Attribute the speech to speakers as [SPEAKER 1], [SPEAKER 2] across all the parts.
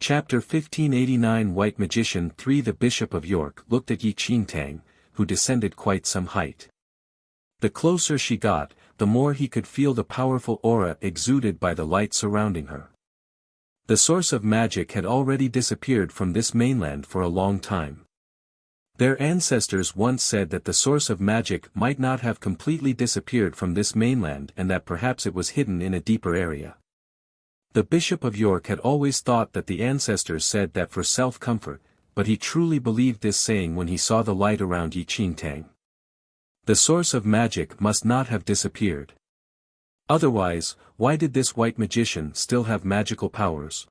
[SPEAKER 1] Chapter 1589 White Magician 3 The Bishop of York looked at Yi Qingtang, who descended quite some height. The closer she got, the more he could feel the powerful aura exuded by the light surrounding her. The source of magic had already disappeared from this mainland for a long time. Their ancestors once said that the source of magic might not have completely disappeared from this mainland and that perhaps it was hidden in a deeper area. The Bishop of York had always thought that the ancestors said that for self-comfort, but he truly believed this saying when he saw the light around Yi Qingtang. The source of magic must not have disappeared. Otherwise, why did this white magician still have magical powers?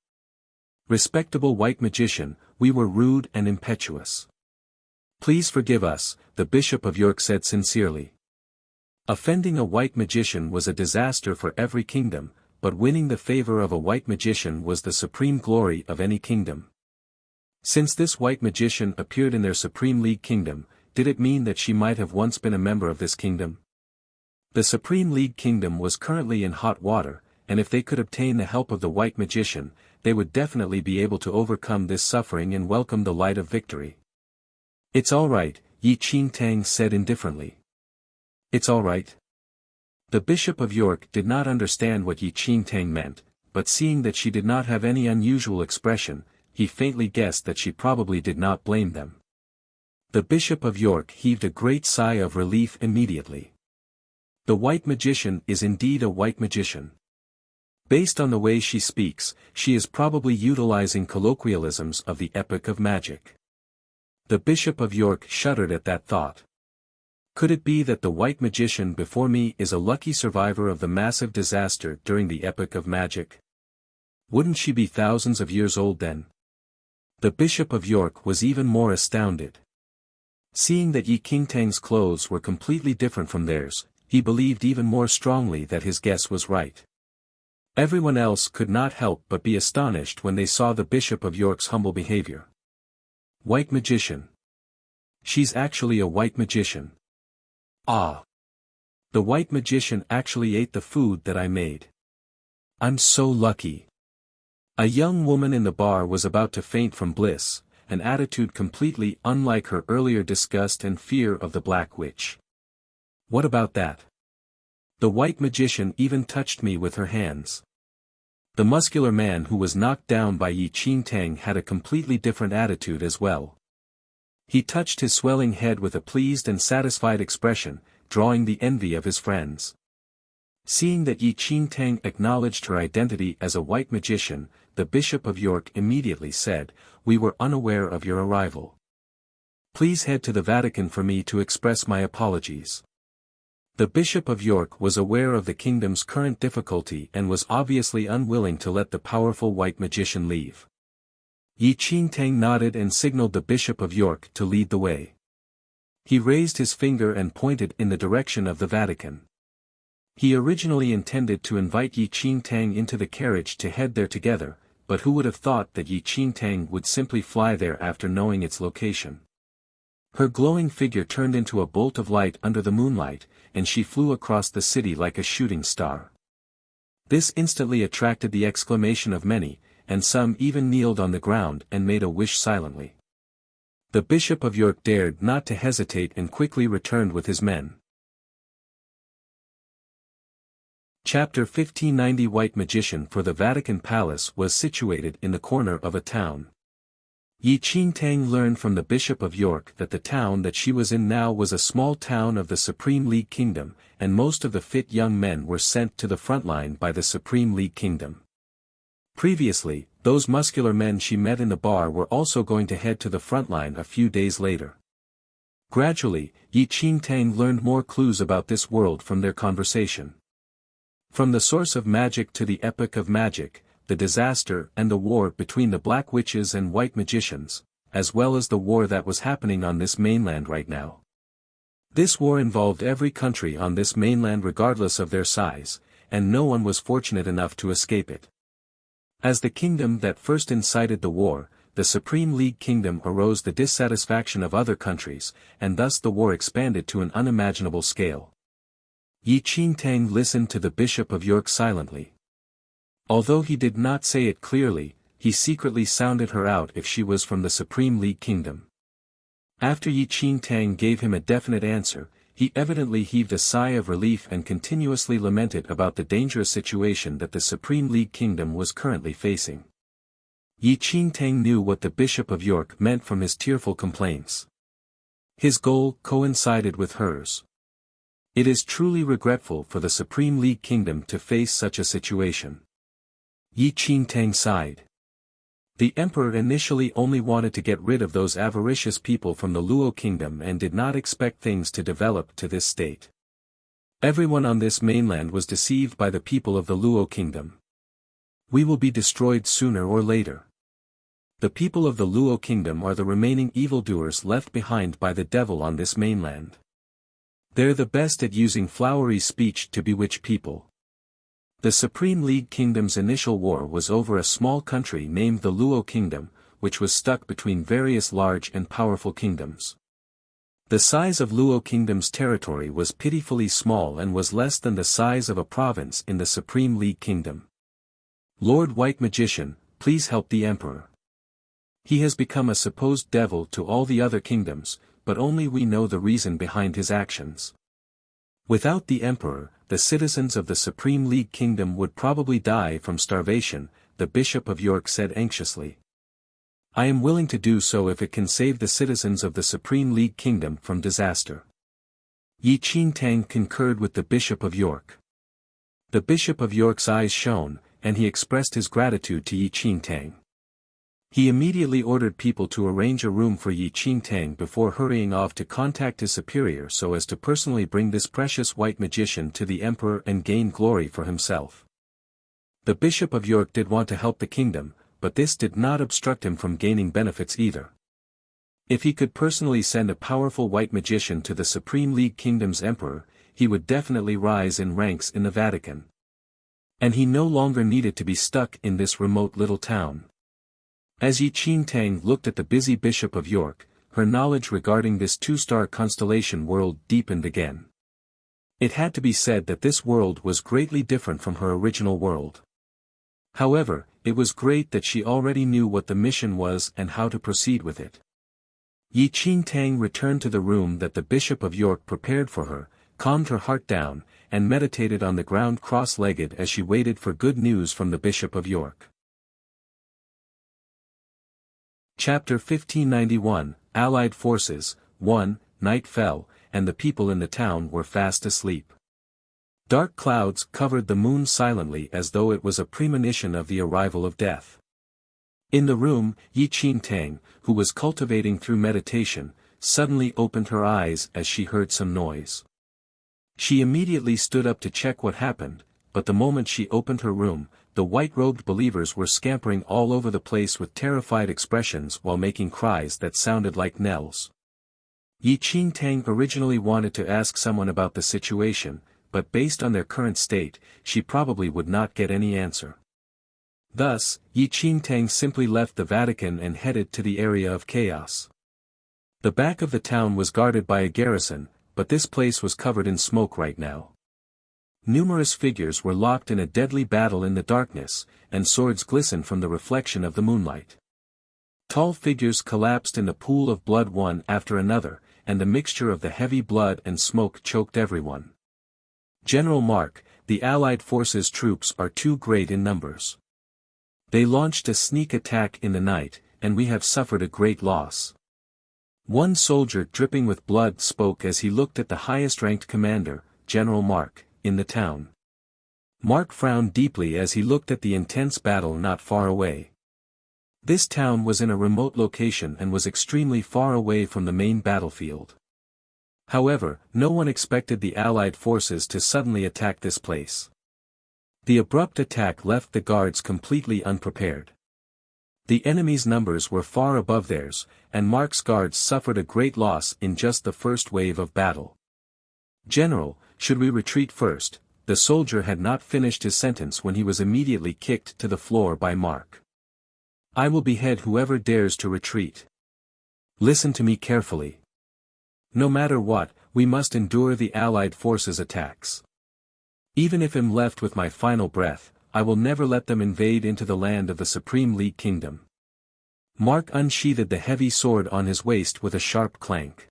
[SPEAKER 1] Respectable white magician, we were rude and impetuous. Please forgive us, the Bishop of York said sincerely. Offending a white magician was a disaster for every kingdom, but winning the favor of a white magician was the supreme glory of any kingdom. Since this white magician appeared in their Supreme League kingdom, did it mean that she might have once been a member of this kingdom? The Supreme League kingdom was currently in hot water, and if they could obtain the help of the white magician, they would definitely be able to overcome this suffering and welcome the light of victory. It's all right, Yi Qingtang said indifferently. It's all right. The Bishop of York did not understand what Yi Qingtang meant, but seeing that she did not have any unusual expression, he faintly guessed that she probably did not blame them. The Bishop of York heaved a great sigh of relief immediately. The white magician is indeed a white magician. Based on the way she speaks, she is probably utilizing colloquialisms of the epoch of magic. The Bishop of York shuddered at that thought. Could it be that the white magician before me is a lucky survivor of the massive disaster during the epoch of magic? Wouldn't she be thousands of years old then? The Bishop of York was even more astounded. Seeing that Yi Qingtang's clothes were completely different from theirs, he believed even more strongly that his guess was right. Everyone else could not help but be astonished when they saw the Bishop of York's humble behavior. White magician. She's actually a white magician. Ah! The white magician actually ate the food that I made. I'm so lucky. A young woman in the bar was about to faint from bliss, an attitude completely unlike her earlier disgust and fear of the Black Witch. What about that? The white magician even touched me with her hands. The muscular man who was knocked down by Yi Qingtang had a completely different attitude as well. He touched his swelling head with a pleased and satisfied expression, drawing the envy of his friends. Seeing that Yi Qingtang acknowledged her identity as a white magician, the Bishop of York immediately said, "We were unaware of your arrival. Please head to the Vatican for me to express my apologies." The Bishop of York was aware of the kingdom's current difficulty and was obviously unwilling to let the powerful white magician leave. Yi Qingtang nodded and signaled the Bishop of York to lead the way. He raised his finger and pointed in the direction of the Vatican. He originally intended to invite Yi Qingtang into the carriage to head there together, but who would have thought that Yi Qingtang would simply fly there after knowing its location. Her glowing figure turned into a bolt of light under the moonlight, and she flew across the city like a shooting star. This instantly attracted the exclamation of many, and some even kneeled on the ground and made a wish silently. The Bishop of York dared not to hesitate and quickly returned with his men. Chapter 1590 White Magician for the Vatican Palace was situated in the corner of a town. Yi Qingtang learned from the Bishop of York that the town that she was in now was a small town of the Supreme League Kingdom, and most of the fit young men were sent to the front line by the Supreme League Kingdom. Previously, those muscular men she met in the bar were also going to head to the front line a few days later. Gradually, Yi Qingtang learned more clues about this world from their conversation. From the source of magic to the epoch of magic, the disaster and the war between the Black Witches and White Magicians, as well as the war that was happening on this mainland right now. This war involved every country on this mainland regardless of their size, and no one was fortunate enough to escape it. As the kingdom that first incited the war, the Supreme League Kingdom arose the dissatisfaction of other countries, and thus the war expanded to an unimaginable scale. Yi Qingtang listened to the Bishop of York silently. Although he did not say it clearly, he secretly sounded her out if she was from the Supreme League Kingdom. After Yi Qingtang gave him a definite answer, he evidently heaved a sigh of relief and continuously lamented about the dangerous situation that the Supreme League Kingdom was currently facing. Yi Qingtang knew what the Bishop of York meant from his tearful complaints. His goal coincided with hers. It is truly regretful for the Supreme League Kingdom to face such a situation. Yi Qingtang sighed. The emperor initially only wanted to get rid of those avaricious people from the Luo Kingdom and did not expect things to develop to this state. Everyone on this mainland was deceived by the people of the Luo Kingdom. We will be destroyed sooner or later. The people of the Luo Kingdom are the remaining evildoers left behind by the devil on this mainland. They're the best at using flowery speech to bewitch people. The Supreme League Kingdom's initial war was over a small country named the Luo Kingdom, which was stuck between various large and powerful kingdoms. The size of Luo Kingdom's territory was pitifully small and was less than the size of a province in the Supreme League Kingdom. Lord White Magician, please help the Emperor. He has become a supposed devil to all the other kingdoms, but only we know the reason behind his actions. Without the Emperor, the citizens of the Supreme League Kingdom would probably die from starvation, the Bishop of York said anxiously. I am willing to do so if it can save the citizens of the Supreme League Kingdom from disaster. Yi Qingtang concurred with the Bishop of York. The Bishop of York's eyes shone, and he expressed his gratitude to Yi Qingtang. He immediately ordered people to arrange a room for Yi Qingtang before hurrying off to contact his superior so as to personally bring this precious white magician to the emperor and gain glory for himself. The Bishop of York did want to help the kingdom, but this did not obstruct him from gaining benefits either. If he could personally send a powerful white magician to the Supreme League Kingdom's emperor, he would definitely rise in ranks in the Vatican. And he no longer needed to be stuck in this remote little town. As Yi Qingtang looked at the busy Bishop of York, her knowledge regarding this two-star constellation world deepened again. It had to be said that this world was greatly different from her original world. However, it was great that she already knew what the mission was and how to proceed with it. Yi Qingtang returned to the room that the Bishop of York prepared for her, calmed her heart down, and meditated on the ground cross-legged as she waited for good news from the Bishop of York. Chapter 1591, Allied Forces. 1. Night fell, and the people in the town were fast asleep. Dark clouds covered the moon silently as though it was a premonition of the arrival of death. In the room, Yi Qingtang, who was cultivating through meditation, suddenly opened her eyes as she heard some noise. She immediately stood up to check what happened, but the moment she opened her room, the white-robed believers were scampering all over the place with terrified expressions while making cries that sounded like knells. Yi Qingtang originally wanted to ask someone about the situation, but based on their current state, she probably would not get any answer. Thus, Yi Qingtang simply left the Vatican and headed to the area of chaos. The back of the town was guarded by a garrison, but this place was covered in smoke right now. Numerous figures were locked in a deadly battle in the darkness, and swords glistened from the reflection of the moonlight. Tall figures collapsed in the pool of blood one after another, and the mixture of the heavy blood and smoke choked everyone. General Mark, the Allied forces' troops are too great in numbers. They launched a sneak attack in the night, and we have suffered a great loss. One soldier dripping with blood spoke as he looked at the highest-ranked commander, General Mark, in the town. Mark frowned deeply as he looked at the intense battle not far away. This town was in a remote location and was extremely far away from the main battlefield. However, no one expected the Allied forces to suddenly attack this place. The abrupt attack left the guards completely unprepared. The enemy's numbers were far above theirs, and Mark's guards suffered a great loss in just the first wave of battle. General, should we retreat first? The soldier had not finished his sentence when he was immediately kicked to the floor by Mark. I will behead whoever dares to retreat. Listen to me carefully. No matter what, we must endure the Allied forces' attacks. Even if I'm left with my final breath, I will never let them invade into the land of the Supreme League Kingdom. Mark unsheathed the heavy sword on his waist with a sharp clank.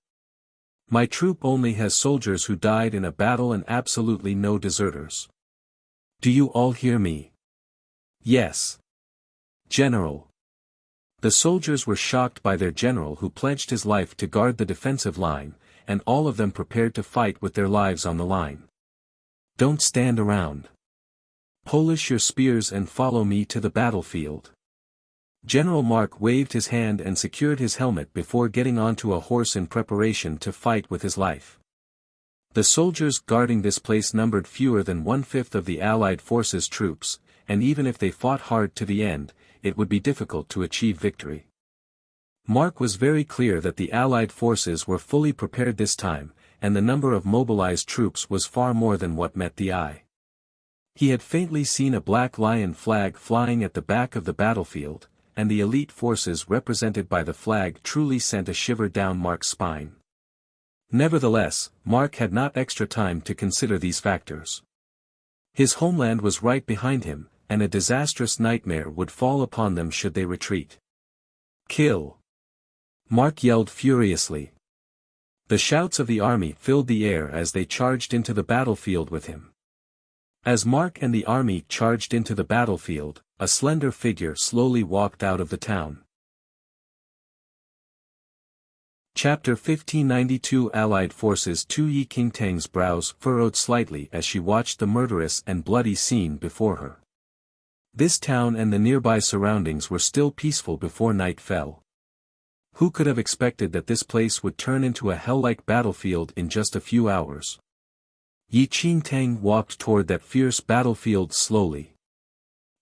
[SPEAKER 1] My troop only has soldiers who died in a battle and absolutely no deserters. Do you all hear me? Yes. General. The soldiers were shocked by their general who pledged his life to guard the defensive line, and all of them prepared to fight with their lives on the line. Don't stand around. Polish your spears and follow me to the battlefield. General Mark waved his hand and secured his helmet before getting onto a horse in preparation to fight with his life. The soldiers guarding this place numbered fewer than 1/5 of the Allied forces' troops, and even if they fought hard to the end, it would be difficult to achieve victory. Mark was very clear that the Allied forces were fully prepared this time, and the number of mobilized troops was far more than what met the eye. He had faintly seen a black lion flag flying at the back of the battlefield, and the elite forces represented by the flag truly sent a shiver down Mark's spine. Nevertheless, Mark had not extra time to consider these factors. His homeland was right behind him, and a disastrous nightmare would fall upon them should they retreat. Kill! Mark yelled furiously. The shouts of the army filled the air as they charged into the battlefield with him. As Mark and the army charged into the battlefield, a slender figure slowly walked out of the town. Chapter 1592 Allied Forces 2 Yi Qingtang's brows furrowed slightly as she watched the murderous and bloody scene before her. This town and the nearby surroundings were still peaceful before night fell. Who could have expected that this place would turn into a hell-like battlefield in just a few hours? Yi Qingtang walked toward that fierce battlefield slowly.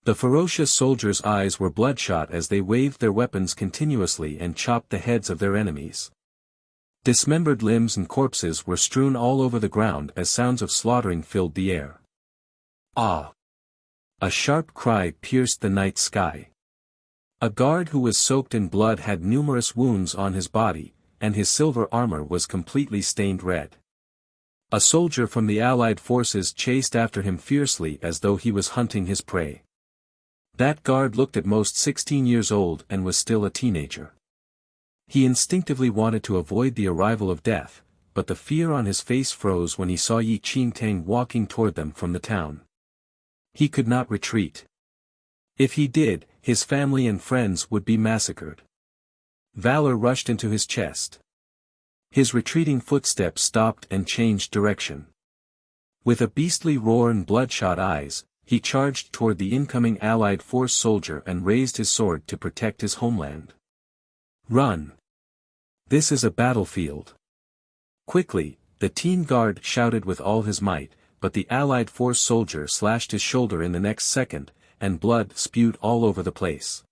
[SPEAKER 1] The ferocious soldiers' eyes were bloodshot as they waved their weapons continuously and chopped the heads of their enemies. Dismembered limbs and corpses were strewn all over the ground as sounds of slaughtering filled the air. Ah! A sharp cry pierced the night sky. A guard who was soaked in blood had numerous wounds on his body, and his silver armor was completely stained red. A soldier from the Allied forces chased after him fiercely as though he was hunting his prey. That guard looked at most 16 years old and was still a teenager. He instinctively wanted to avoid the arrival of death, but the fear on his face froze when he saw Yi Qingtang walking toward them from the town. He could not retreat. If he did, his family and friends would be massacred. Valor rushed into his chest. His retreating footsteps stopped and changed direction. With a beastly roar and bloodshot eyes, he charged toward the incoming Allied force soldier and raised his sword to protect his homeland. Run! This is a battlefield. Quickly, the teen guard shouted with all his might, but the Allied force soldier slashed his shoulder in the next second, and blood spewed all over the place.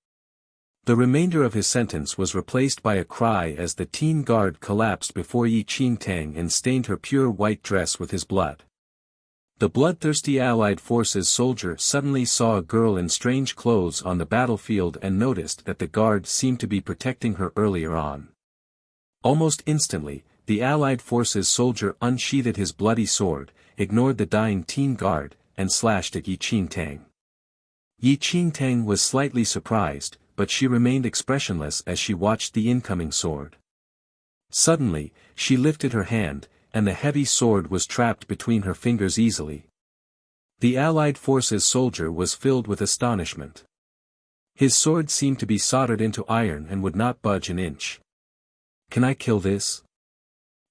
[SPEAKER 1] The remainder of his sentence was replaced by a cry as the teen guard collapsed before Yi Qingtang and stained her pure white dress with his blood. The bloodthirsty Allied forces soldier suddenly saw a girl in strange clothes on the battlefield and noticed that the guard seemed to be protecting her earlier on. Almost instantly, the Allied forces soldier unsheathed his bloody sword, ignored the dying teen guard, and slashed at Yi Qingtang. Yi Qingtang was slightly surprised, but she remained expressionless as she watched the incoming sword. Suddenly, she lifted her hand, and the heavy sword was trapped between her fingers easily. The Allied forces soldier was filled with astonishment. His sword seemed to be soldered into iron and would not budge an inch. Can I kill this?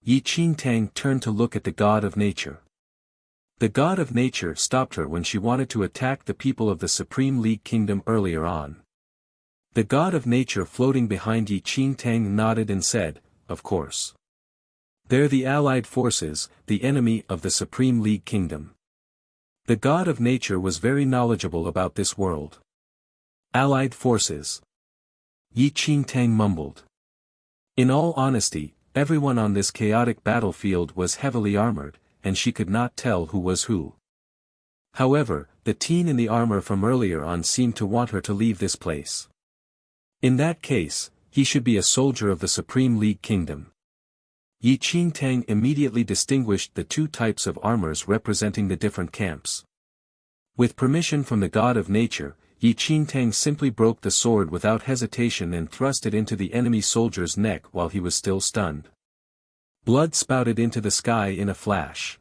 [SPEAKER 1] Yi Qingtang turned to look at the god of nature. The god of nature stopped her when she wanted to attack the people of the Supreme League Kingdom earlier on. The god of nature floating behind Yi Qingtang nodded and said, "Of course. They're the Allied forces, the enemy of the Supreme League Kingdom." The god of nature was very knowledgeable about this world. Allied forces. Yi Qingtang mumbled. In all honesty, everyone on this chaotic battlefield was heavily armored, and she could not tell who was who. However, the teen in the armor from earlier on seemed to want her to leave this place. In that case, he should be a soldier of the Supreme League Kingdom. Yi Qingtang immediately distinguished the two types of armors representing the different camps. With permission from the god of nature, Yi Qingtang simply broke the sword without hesitation and thrust it into the enemy soldier's neck while he was still stunned. Blood spouted into the sky in a flash.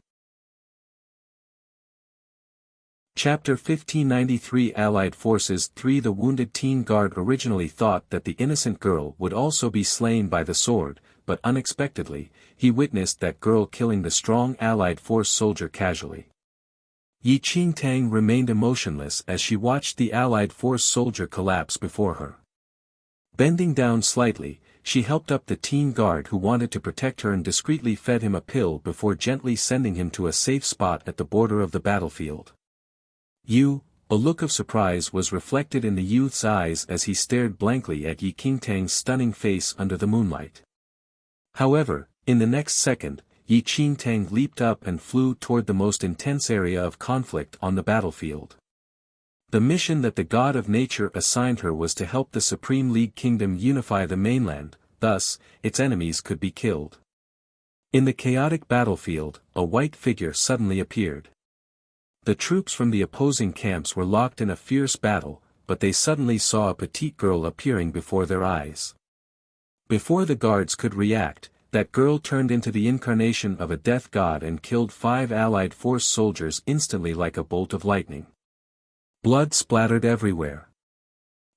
[SPEAKER 1] Chapter 1593 Allied Forces 3 The wounded teen guard originally thought that the innocent girl would also be slain by the sword, but unexpectedly, he witnessed that girl killing the strong Allied force soldier casually. Yi Qingtang remained emotionless as she watched the Allied force soldier collapse before her. Bending down slightly, she helped up the teen guard who wanted to protect her and discreetly fed him a pill before gently sending him to a safe spot at the border of the battlefield. A look of surprise was reflected in the youth's eyes as he stared blankly at Yi Qingtang's stunning face under the moonlight. However, in the next second, Yi Qingtang leaped up and flew toward the most intense area of conflict on the battlefield. The mission that the god of nature assigned her was to help the Supreme League Kingdom unify the mainland, thus, its enemies could be killed. In the chaotic battlefield, a white figure suddenly appeared. The troops from the opposing camps were locked in a fierce battle, but they suddenly saw a petite girl appearing before their eyes. Before the guards could react, that girl turned into the incarnation of a death god and killed 5 Allied force soldiers instantly like a bolt of lightning. Blood splattered everywhere.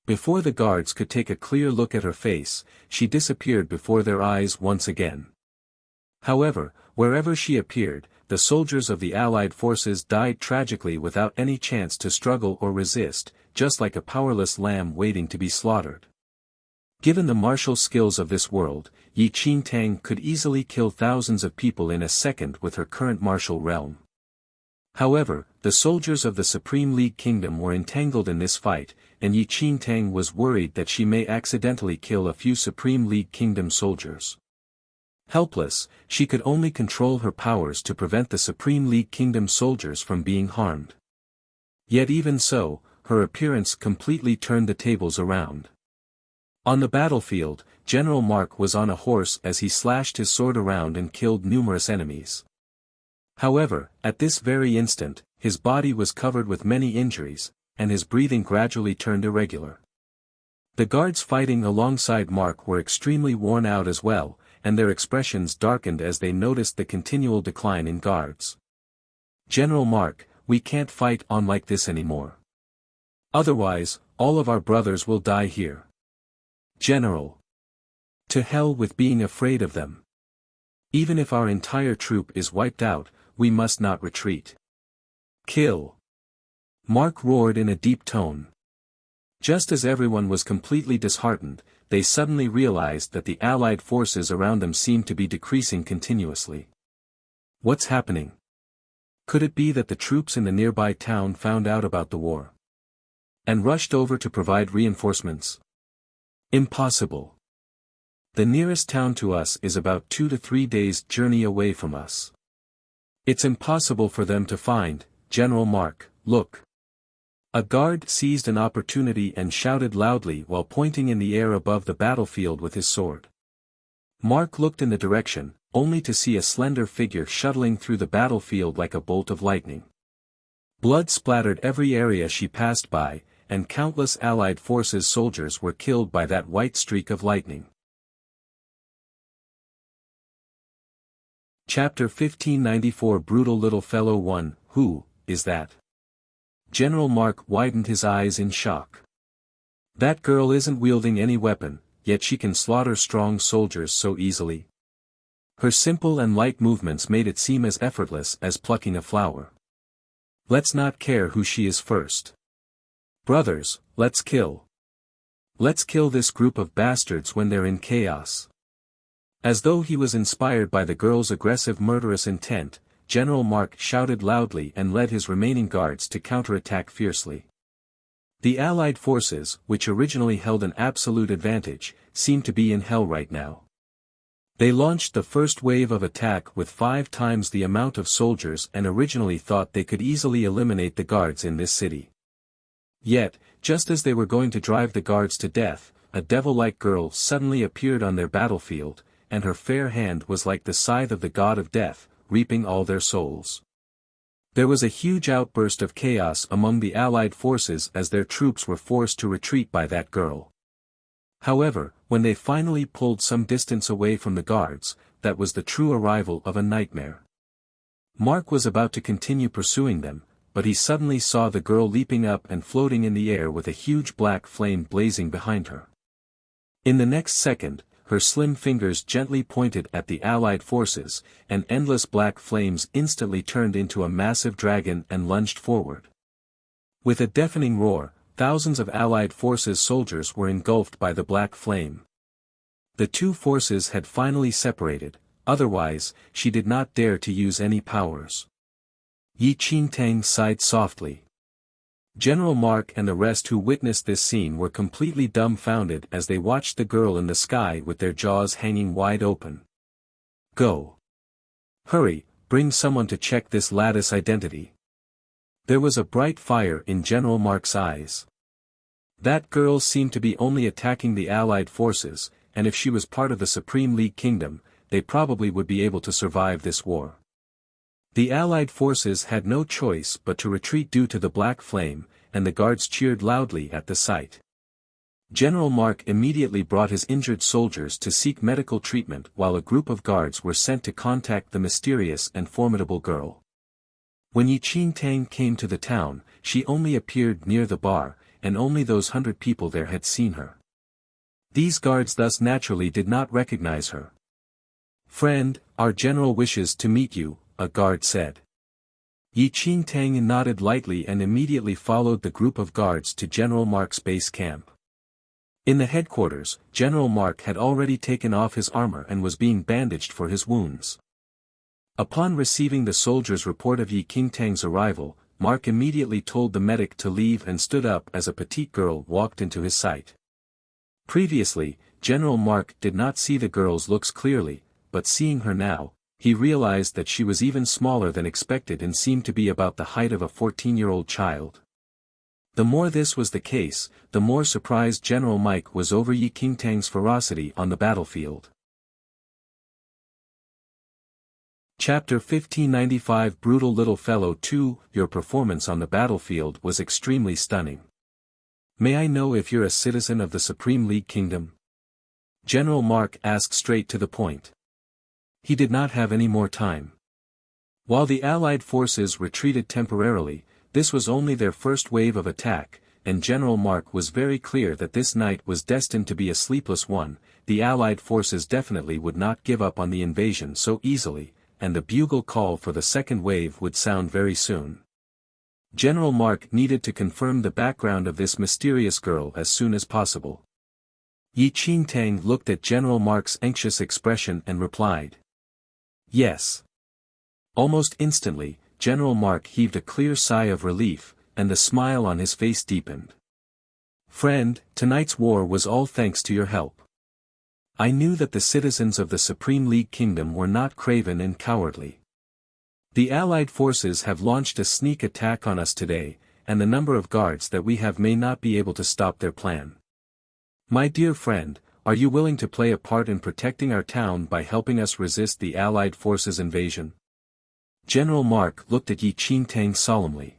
[SPEAKER 1] Before the guards could take a clear look at her face, she disappeared before their eyes once again. However, wherever she appeared, the soldiers of the Allied forces died tragically without any chance to struggle or resist, just like a powerless lamb waiting to be slaughtered. Given the martial skills of this world, Yi Qingtang could easily kill thousands of people in a second with her current martial realm. However, the soldiers of the Supreme League Kingdom were entangled in this fight, and Yi Qingtang was worried that she may accidentally kill a few Supreme League Kingdom soldiers. Helpless, she could only control her powers to prevent the Supreme League Kingdom soldiers from being harmed. Yet even so, her appearance completely turned the tables around. On the battlefield, General Mark was on a horse as he slashed his sword around and killed numerous enemies. However, at this very instant, his body was covered with many injuries, and his breathing gradually turned irregular. The guards fighting alongside Mark were extremely worn out as well, and their expressions darkened as they noticed the continual decline in guards. General Mark, we can't fight on like this anymore. Otherwise, all of our brothers will die here. General. To hell with being afraid of them. Even if our entire troop is wiped out, we must not retreat. Kill. Mark roared in a deep tone. Just as everyone was completely disheartened, they suddenly realized that the Allied forces around them seemed to be decreasing continuously. What's happening? Could it be that the troops in the nearby town found out about the war and rushed over to provide reinforcements? Impossible. The nearest town to us is about 2 to 3 days' journey away from us. It's impossible for them to find, General Mark, look. A guard seized an opportunity and shouted loudly while pointing in the air above the battlefield with his sword. Mark looked in the direction, only to see a slender figure shuttling through the battlefield like a bolt of lightning. Blood splattered every area she passed by, and countless Allied forces soldiers were killed by that white streak of lightning. Chapter 1594 Brutal Little Fellow 1, Who is that? General Mark widened his eyes in shock. That girl isn't wielding any weapon, yet she can slaughter strong soldiers so easily. Her simple and light movements made it seem as effortless as plucking a flower. Let's not care who she is first. Brothers, let's kill. Let's kill this group of bastards when they're in chaos. As though he was inspired by the girl's aggressive murderous intent, General Mark shouted loudly and led his remaining guards to counterattack fiercely. The Allied forces, which originally held an absolute advantage, seemed to be in hell right now. They launched the first wave of attack with 5 times the amount of soldiers and originally thought they could easily eliminate the guards in this city. Yet, just as they were going to drive the guards to death, a devil-like girl suddenly appeared on their battlefield, and her fair hand was like the scythe of the god of death, reaping all their souls. There was a huge outburst of chaos among the Allied forces as their troops were forced to retreat by that girl. However, when they finally pulled some distance away from the guards, that was the true arrival of a nightmare. Mark was about to continue pursuing them, but he suddenly saw the girl leaping up and floating in the air with a huge black flame blazing behind her. In the next second, her slim fingers gently pointed at the Allied forces, and endless black flames instantly turned into a massive dragon and lunged forward. With a deafening roar, thousands of Allied forces soldiers were engulfed by the black flame. The two forces had finally separated, otherwise, she did not dare to use any powers. Yi Qingtang sighed softly. General Mark and the rest who witnessed this scene were completely dumbfounded as they watched the girl in the sky with their jaws hanging wide open. Go! Hurry, bring someone to check this lattice identity. There was a bright fire in General Mark's eyes. That girl seemed to be only attacking the Allied forces, and if she was part of the Supreme League Kingdom, they probably would be able to survive this war. The Allied forces had no choice but to retreat due to the black flame, and the guards cheered loudly at the sight. General Mark immediately brought his injured soldiers to seek medical treatment while a group of guards were sent to contact the mysterious and formidable girl. When Yi Qingtang came to the town, she only appeared near the bar, and only those 100 people there had seen her. These guards thus naturally did not recognize her. "Friend, our general wishes to meet you," a guard said. Yi Qingtang nodded lightly and immediately followed the group of guards to General Mark's base camp. In the headquarters, General Mark had already taken off his armor and was being bandaged for his wounds. Upon receiving the soldier's report of Yi Qingtang's arrival, Mark immediately told the medic to leave and stood up as a petite girl walked into his sight. Previously, General Mark did not see the girl's looks clearly, but seeing her now, he realized that she was even smaller than expected and seemed to be about the height of a 14-year-old child. The more this was the case, the more surprised General Mike was over Yi Qingtang's ferocity on the battlefield. Chapter 1595 Brutal Little Fellow 2, Your performance on the battlefield was extremely stunning. May I know if you're a citizen of the Supreme League Kingdom? General Mark asked straight to the point. He did not have any more time. While the Allied forces retreated temporarily, this was only their first wave of attack, and General Mark was very clear that this night was destined to be a sleepless one. The Allied forces definitely would not give up on the invasion so easily, and the bugle call for the second wave would sound very soon. General Mark needed to confirm the background of this mysterious girl as soon as possible. Yi Qingtang looked at General Mark's anxious expression and replied, "Yes." Almost instantly, General Mark heaved a clear sigh of relief, and the smile on his face deepened. "Friend, tonight's war was all thanks to your help. I knew that the citizens of the Supreme League Kingdom were not craven and cowardly. The Allied forces have launched a sneak attack on us today, and the number of guards that we have may not be able to stop their plan. My dear friend, are you willing to play a part in protecting our town by helping us resist the Allied forces' invasion?" General Mark looked at Yi Qingtang solemnly.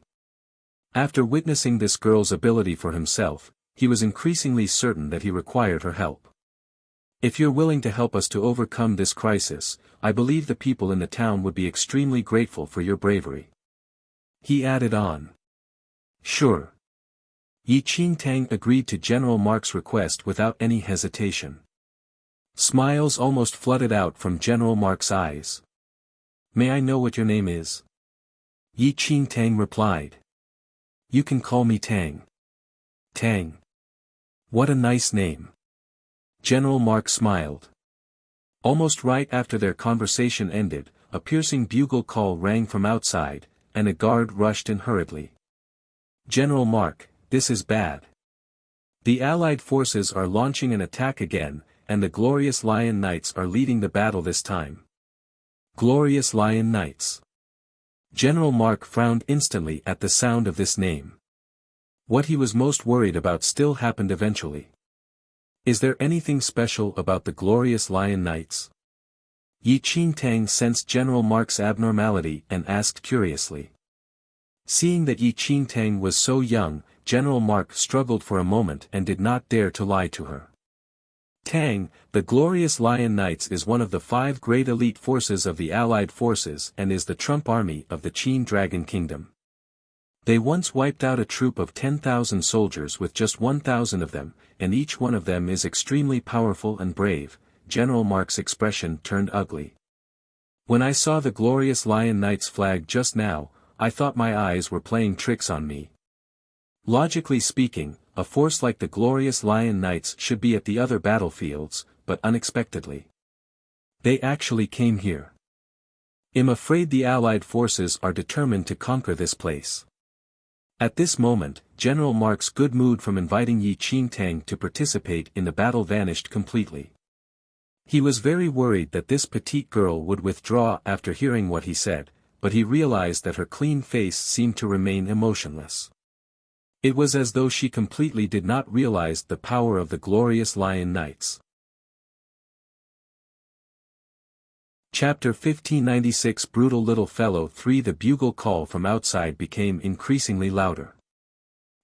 [SPEAKER 1] After witnessing this girl's ability for himself, he was increasingly certain that he required her help. "If you're willing to help us to overcome this crisis, I believe the people in the town would be extremely grateful for your bravery." He added on. "Sure." Yi Qingtang agreed to General Mark's request without any hesitation. Smiles almost flooded out from General Mark's eyes. "May I know what your name is?" Yi Qingtang replied. "You can call me Tang." "Tang. What a nice name." General Mark smiled. Almost right after their conversation ended, a piercing bugle call rang from outside, and a guard rushed in hurriedly. "General Mark, this is bad. The Allied forces are launching an attack again, and the Glorious Lion Knights are leading the battle this time." Glorious Lion Knights. General Mark frowned instantly at the sound of this name. What he was most worried about still happened eventually. Is there anything special about the Glorious Lion Knights? Yi Qingtang sensed General Mark's abnormality and asked curiously. Seeing that Yi Qingtang was so young, General Mark struggled for a moment and did not dare to lie to her. Tang, the Glorious Lion Knights is one of the 5 great elite forces of the Allied forces and is the trump army of the Qin Dragon Kingdom. They once wiped out a troop of 10,000 soldiers with just 1,000 of them, and each one of them is extremely powerful and brave. General Mark's expression turned ugly. When I saw the Glorious Lion Knights flag just now, I thought my eyes were playing tricks on me. Logically speaking, a force like the Glorious Lion Knights should be at the other battlefields, but unexpectedly, they actually came here. I'm afraid the Allied forces are determined to conquer this place. At this moment, General Mark's good mood from inviting Yi Qingtang to participate in the battle vanished completely. He was very worried that this petite girl would withdraw after hearing what he said, but he realized that her clean face seemed to remain emotionless. It was as though she completely did not realize the power of the Glorious Lion Knights. Chapter 1596 Brutal Little Fellow 3 The bugle call from outside became increasingly louder.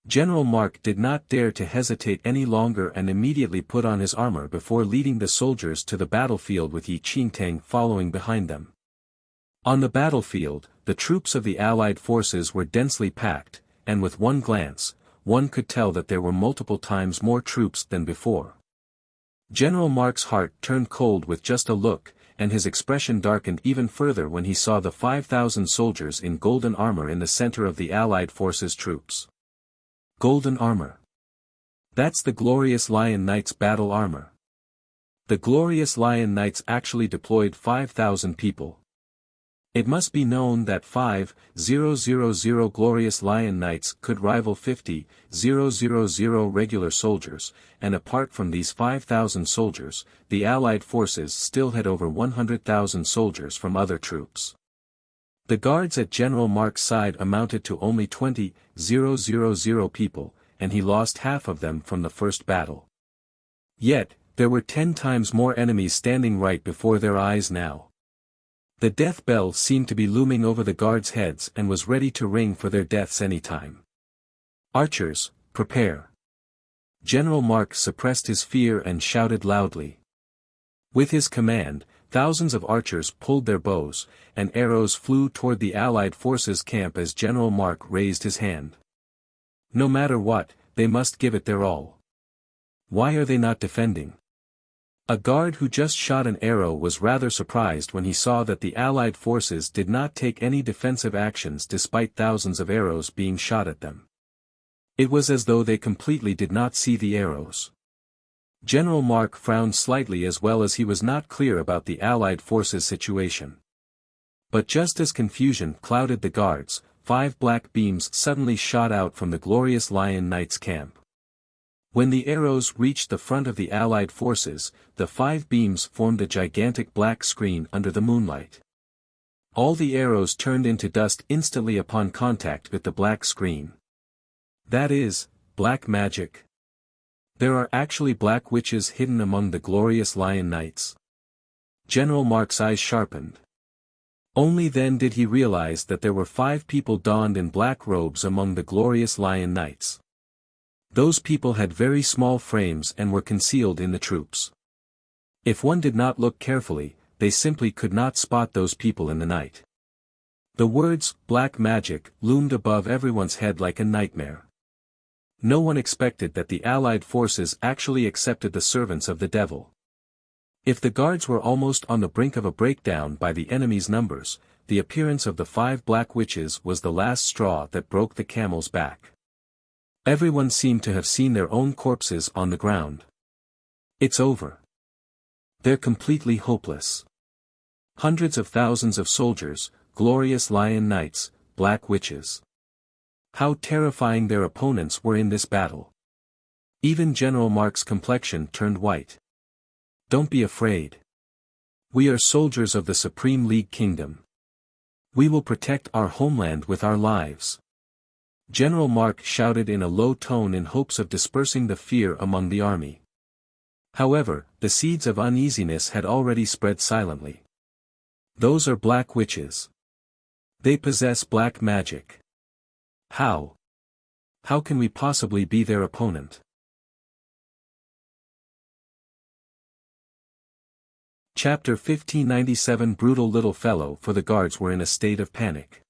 [SPEAKER 1] General Mark did not dare to hesitate any longer and immediately put on his armor before leading the soldiers to the battlefield with Yi Qingtang following behind them. On the battlefield, the troops of the Allied forces were densely packed, and with one glance, one could tell that there were multiple times more troops than before. General Mark's heart turned cold with just a look, and his expression darkened even further when he saw the 5,000 soldiers in golden armor in the center of the Allied forces' troops. Golden armor. That's the Glorious Lion Knights' battle armor. The Glorious Lion Knights actually deployed 5,000 people. It must be known that 5,000 Glorious Lion Knights could rival 50,000 regular soldiers, and apart from these 5,000 soldiers, the Allied forces still had over 100,000 soldiers from other troops. The guards at General Mark's side amounted to only 20,000 people, and he lost half of them from the first battle. Yet, there were 10 times more enemies standing right before their eyes now. The death bell seemed to be looming over the guards' heads and was ready to ring for their deaths any time. Archers, prepare. General Mark suppressed his fear and shouted loudly. With his command, thousands of archers pulled their bows, and arrows flew toward the Allied forces' camp as General Mark raised his hand. No matter what, they must give it their all. Why are they not defending? A guard who just shot an arrow was rather surprised when he saw that the Allied forces did not take any defensive actions despite thousands of arrows being shot at them. It was as though they completely did not see the arrows. General Mark frowned slightly as well as he was not clear about the Allied forces' situation. But just as confusion clouded the guards, 5 black beams suddenly shot out from the Glorious Lion Knights' camp. When the arrows reached the front of the Allied forces, the 5 beams formed a gigantic black screen under the moonlight. All the arrows turned into dust instantly upon contact with the black screen. That is, black magic. There are actually black witches hidden among the Glorious Lion Knights. General Mark's eyes sharpened. Only then did he realize that there were 5 people donned in black robes among the Glorious Lion Knights. Those people had very small frames and were concealed in the troops. If one did not look carefully, they simply could not spot those people in the night. The words, black magic, loomed above everyone's head like a nightmare. No one expected that the Allied forces actually accepted the servants of the devil. If the guards were almost on the brink of a breakdown by the enemy's numbers, the appearance of the 5 black witches was the last straw that broke the camel's back. Everyone seemed to have seen their own corpses on the ground. It's over. They're completely hopeless. Hundreds of thousands of soldiers, Glorious Lion Knights, black witches. How terrifying their opponents were in this battle. Even General Mark's complexion turned white. Don't be afraid. We are soldiers of the Supreme League Kingdom. We will protect our homeland with our lives. General Mark shouted in a low tone in hopes of dispersing the fear among the army. However, the seeds of uneasiness had already spread silently. Those are black witches. They possess black magic. How? How can we possibly be their opponent? Chapter 1597 Brutal little fellow. For the guards were in a state of panic.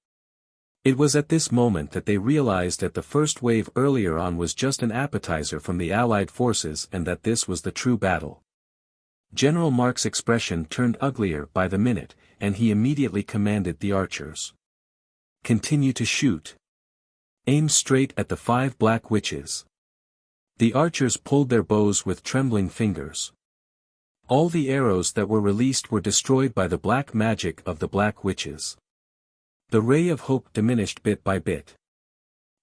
[SPEAKER 1] It was at this moment that they realized that the first wave earlier on was just an appetizer from the Allied forces and that this was the true battle. General Mark's expression turned uglier by the minute, and he immediately commanded the archers. Continue to shoot. Aim straight at the 5 black witches. The archers pulled their bows with trembling fingers. All the arrows that were released were destroyed by the black magic of the black witches. The ray of hope diminished bit by bit.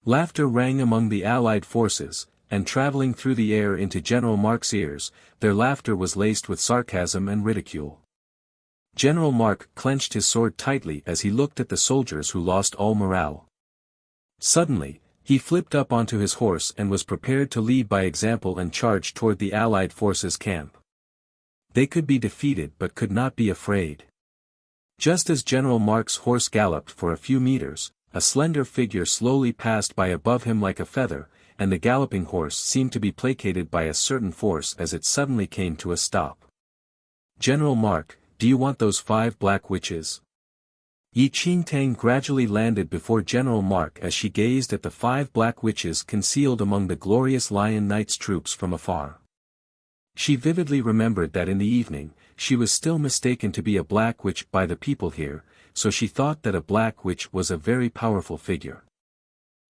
[SPEAKER 1] Laughter rang among the Allied forces, and traveling through the air into General Mark's ears, their laughter was laced with sarcasm and ridicule. General Mark clenched his sword tightly as he looked at the soldiers who lost all morale. Suddenly, he flipped up onto his horse and was prepared to lead by example and charge toward the Allied forces' camp. They could be defeated but could not be afraid. Just as General Mark's horse galloped for a few meters, a slender figure slowly passed by above him like a feather, and the galloping horse seemed to be placated by a certain force as it suddenly came to a stop. General Mark, do you want those 5 black witches? Yi Qingtang gradually landed before General Mark as she gazed at the 5 black witches concealed among the glorious Lion Knight's troops from afar. She vividly remembered that in the evening, she was still mistaken to be a black witch by the people here, so she thought that a black witch was a very powerful figure.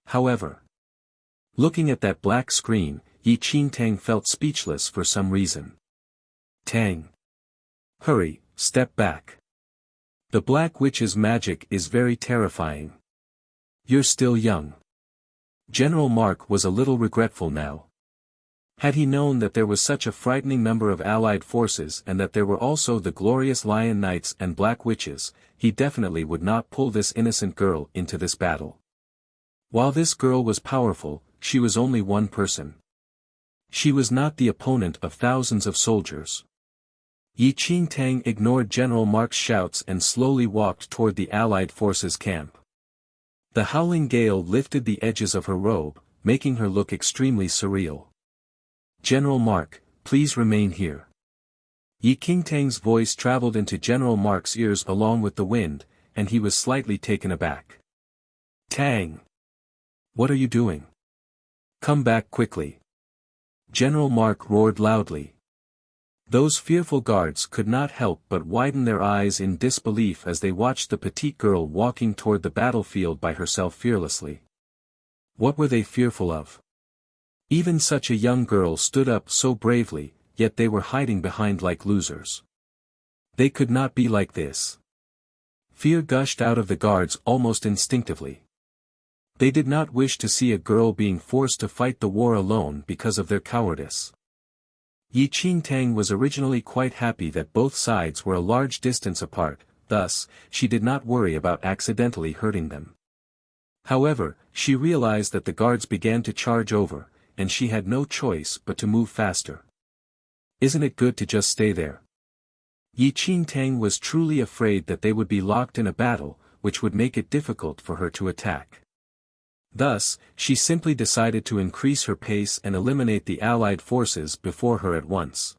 [SPEAKER 1] However, looking at that black screen, Yi Qingtang felt speechless for some reason. Tang! Hurry, step back. The black witch's magic is very terrifying. You're still young. General Mark was a little regretful now. Had he known that there was such a frightening number of Allied forces and that there were also the glorious Lion Knights and Black Witches, he definitely would not pull this innocent girl into this battle. While this girl was powerful, she was only one person. She was not the opponent of thousands of soldiers. Yi Qingtang ignored General Mark's shouts and slowly walked toward the Allied forces' camp. The howling gale lifted the edges of her robe, making her look extremely surreal. General Mark, please remain here. Yi Qingtang's voice traveled into General Mark's ears along with the wind, and he was slightly taken aback. Tang! What are you doing? Come back quickly. General Mark roared loudly. Those fearful guards could not help but widen their eyes in disbelief as they watched the petite girl walking toward the battlefield by herself fearlessly. What were they fearful of? Even such a young girl stood up so bravely, yet they were hiding behind like losers. They could not be like this. Fear gushed out of the guards almost instinctively. They did not wish to see a girl being forced to fight the war alone because of their cowardice. Yi Qingtang was originally quite happy that both sides were a large distance apart, thus, she did not worry about accidentally hurting them. However, she realized that the guards began to charge over, and she had no choice but to move faster. Isn't it good to just stay there? Yi Qingtang was truly afraid that they would be locked in a battle, which would make it difficult for her to attack. Thus, she simply decided to increase her pace and eliminate the Allied forces before her at once.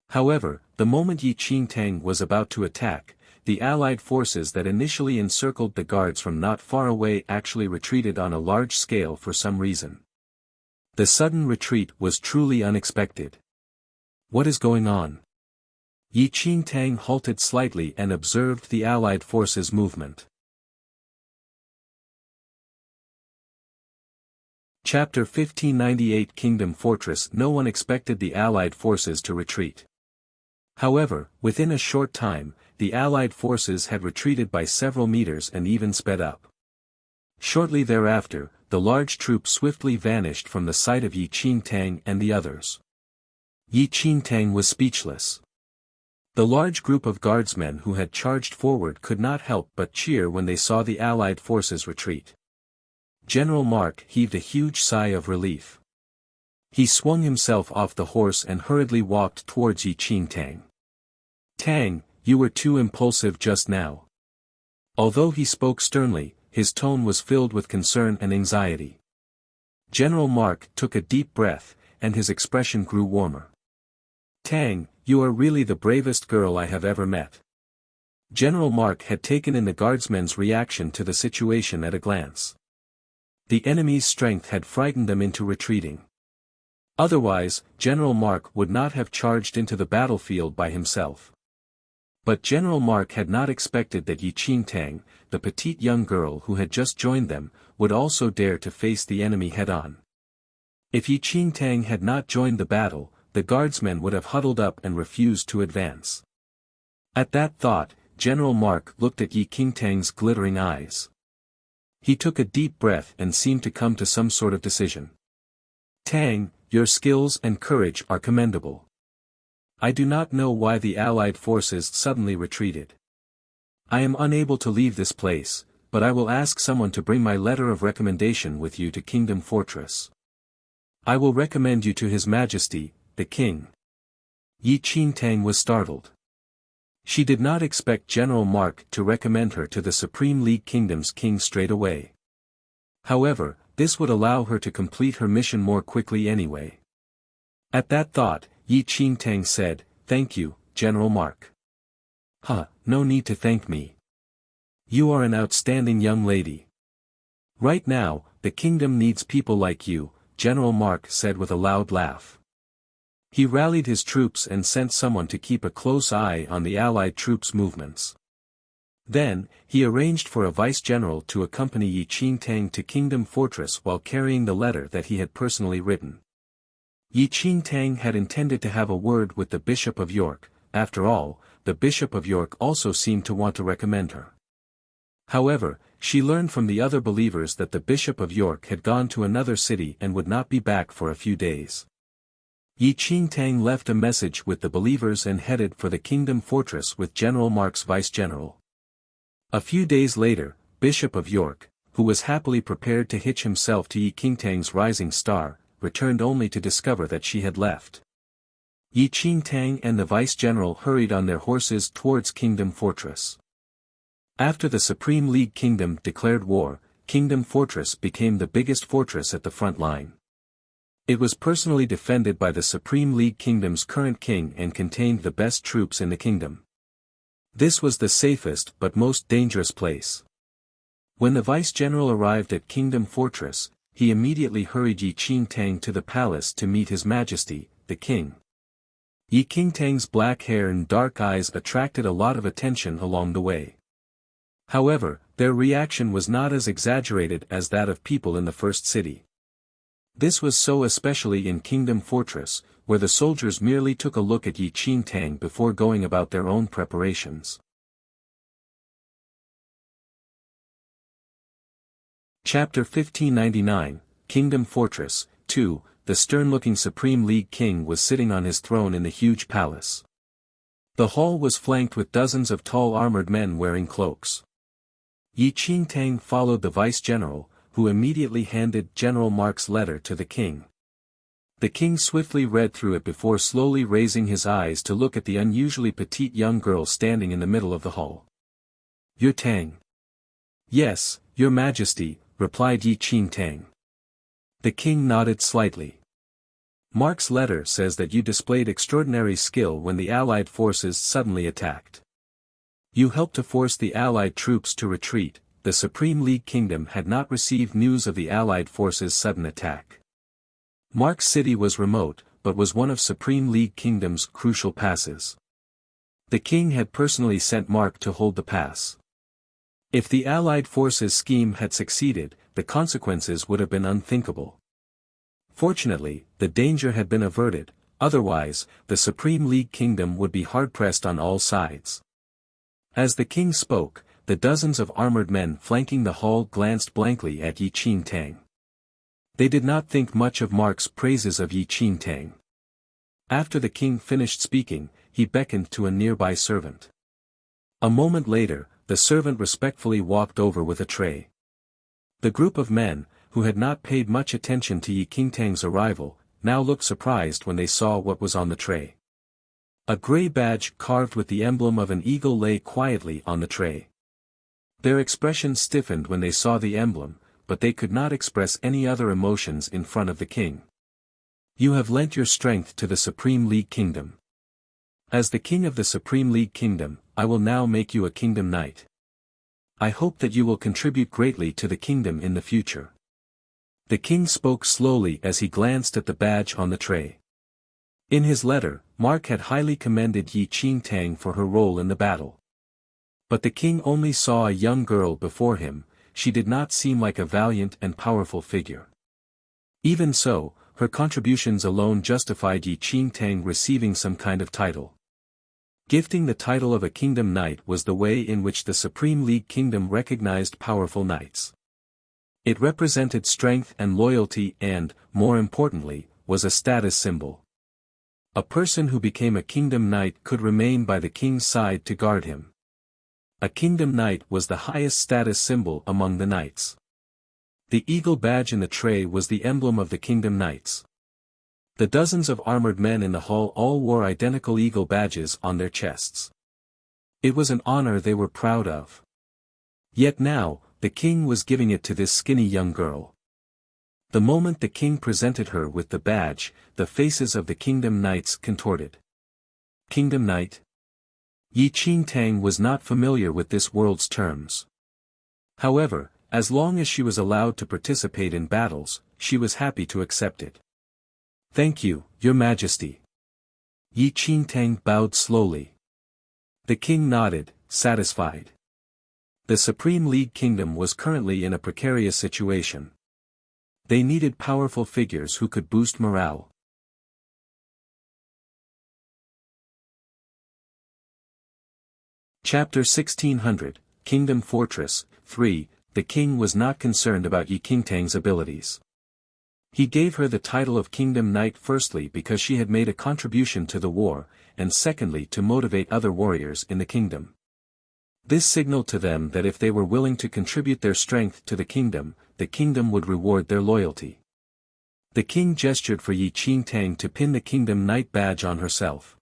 [SPEAKER 1] However, the moment Yi Qingtang was about to attack, the Allied forces that initially encircled the guards from not far away actually retreated on a large scale for some reason. The sudden retreat was truly unexpected. What is going on? Yi Qingtang halted slightly and observed the Allied forces' movement. Chapter 1598 Kingdom Fortress. No one expected the Allied forces to retreat. However, within a short time, the Allied forces had retreated by several meters and even sped up. Shortly thereafter, the large troop swiftly vanished from the sight of Yi Qingtang and the others. Yi Qingtang was speechless. The large group of guardsmen who had charged forward could not help but cheer when they saw the Allied forces retreat. General Mark heaved a huge sigh of relief. He swung himself off the horse and hurriedly walked towards Yi Qingtang. Tang, you were too impulsive just now. Although he spoke sternly, his tone was filled with concern and anxiety. General Mark took a deep breath, and his expression grew warmer. "Tang, you are really the bravest girl I have ever met." General Mark had taken in the guardsmen's reaction to the situation at a glance. The enemy's strength had frightened them into retreating. Otherwise, General Mark would not have charged into the battlefield by himself. But General Mark had not expected that Yi Qingtang, the petite young girl who had just joined them, would also dare to face the enemy head-on. If Yi Qingtang had not joined the battle, the guardsmen would have huddled up and refused to advance. At that thought, General Mark looked at Yi Qingtang's glittering eyes. He took a deep breath and seemed to come to some sort of decision. "Tang, your skills and courage are commendable. I do not know why the Allied forces suddenly retreated. I am unable to leave this place, but I will ask someone to bring my letter of recommendation with you to Kingdom Fortress. I will recommend you to His Majesty, the King." Yi Qingtang was startled. She did not expect General Mark to recommend her to the Supreme League Kingdom's king straight away. However, this would allow her to complete her mission more quickly anyway. At that thought, Yi Qingtang said, "Thank you, General Mark." No need to thank me. You are an outstanding young lady. Right now, the kingdom needs people like you, General Mark said with a loud laugh. He rallied his troops and sent someone to keep a close eye on the Allied troops' movements. Then, he arranged for a vice-general to accompany Yi Qingtang to Kingdom Fortress while carrying the letter that he had personally written. Yi Qingtang had intended to have a word with the Bishop of York. After all, the Bishop of York also seemed to want to recommend her. However, she learned from the other believers that the Bishop of York had gone to another city and would not be back for a few days. Yi Qingtang left a message with the believers and headed for the Kingdom Fortress with General Mark's vice-general. A few days later, Bishop of York, who was happily prepared to hitch himself to Yi Qingtang's rising star, returned only to discover that she had left. Yi Qingtang and the vice-general hurried on their horses towards Kingdom Fortress. After the Supreme League Kingdom declared war, Kingdom Fortress became the biggest fortress at the front line. It was personally defended by the Supreme League Kingdom's current king and contained the best troops in the kingdom. This was the safest but most dangerous place. When the vice-general arrived at Kingdom Fortress, he immediately hurried Yi Qingtang to the palace to meet His Majesty, the king. Yi Qingtang's black hair and dark eyes attracted a lot of attention along the way. However, their reaction was not as exaggerated as that of people in the first city. This was so especially in Kingdom Fortress, where the soldiers merely took a look at Yi Qingtang before going about their own preparations. Chapter 1599, Kingdom Fortress, 2. The stern-looking Supreme League King was sitting on his throne in the huge palace. The hall was flanked with dozens of tall armored men wearing cloaks. Yi Qingtang followed the vice-general, who immediately handed General Mark's letter to the king. The king swiftly read through it before slowly raising his eyes to look at the unusually petite young girl standing in the middle of the hall. "You're Tang." "Yes, Your Majesty," replied Yi Qingtang. The king nodded slightly. "Mark's letter says that you displayed extraordinary skill when the Allied forces suddenly attacked. You helped to force the Allied troops to retreat. The Supreme League Kingdom had not received news of the Allied forces' sudden attack. Mark's city was remote, but was one of Supreme League Kingdom's crucial passes. The king had personally sent Mark to hold the pass. If the Allied forces' scheme had succeeded, the consequences would have been unthinkable. Fortunately, the danger had been averted, otherwise, the Supreme League Kingdom would be hard-pressed on all sides." As the king spoke, the dozens of armored men flanking the hall glanced blankly at Yi Qingtang. They did not think much of Mark's praises of Yi Qingtang. After the king finished speaking, he beckoned to a nearby servant. A moment later, the servant respectfully walked over with a tray. The group of men, who had not paid much attention to Yi Qingtang's arrival, now looked surprised when they saw what was on the tray. A gray badge carved with the emblem of an eagle lay quietly on the tray. Their expressions stiffened when they saw the emblem, but they could not express any other emotions in front of the king. You have lent your strength to the Supreme League Kingdom. As the king of the Supreme League Kingdom, I will now make you a kingdom knight. I hope that you will contribute greatly to the kingdom in the future. The king spoke slowly as he glanced at the badge on the tray. In his letter, Mark had highly commended Yi Qingtang for her role in the battle. But the king only saw a young girl before him. She did not seem like a valiant and powerful figure. Even so, her contributions alone justified Yi Qingtang receiving some kind of title. Gifting the title of a kingdom knight was the way in which the Supreme League Kingdom recognized powerful knights. It represented strength and loyalty and, more importantly, was a status symbol. A person who became a kingdom knight could remain by the king's side to guard him. A kingdom knight was the highest status symbol among the knights. The eagle badge in the tray was the emblem of the kingdom knights. The dozens of armored men in the hall all wore identical eagle badges on their chests. It was an honor they were proud of. Yet now, the king was giving it to this skinny young girl. The moment the king presented her with the badge, the faces of the kingdom knights contorted. Kingdom knight? Yi Qingtang was not familiar with this world's terms. However, as long as she was allowed to participate in battles, she was happy to accept it. Thank you, Your Majesty. Yi Qingtang bowed slowly. The king nodded, satisfied. The Supreme League Kingdom was currently in a precarious situation. They needed powerful figures who could boost morale. Chapter 1600, Kingdom Fortress, 3. The king was not concerned about Yi Qingtang's abilities. He gave her the title of Kingdom Knight firstly because she had made a contribution to the war, and secondly to motivate other warriors in the kingdom. This signaled to them that if they were willing to contribute their strength to the kingdom would reward their loyalty. The king gestured for Yi Qingtang to pin the Kingdom Knight badge on herself.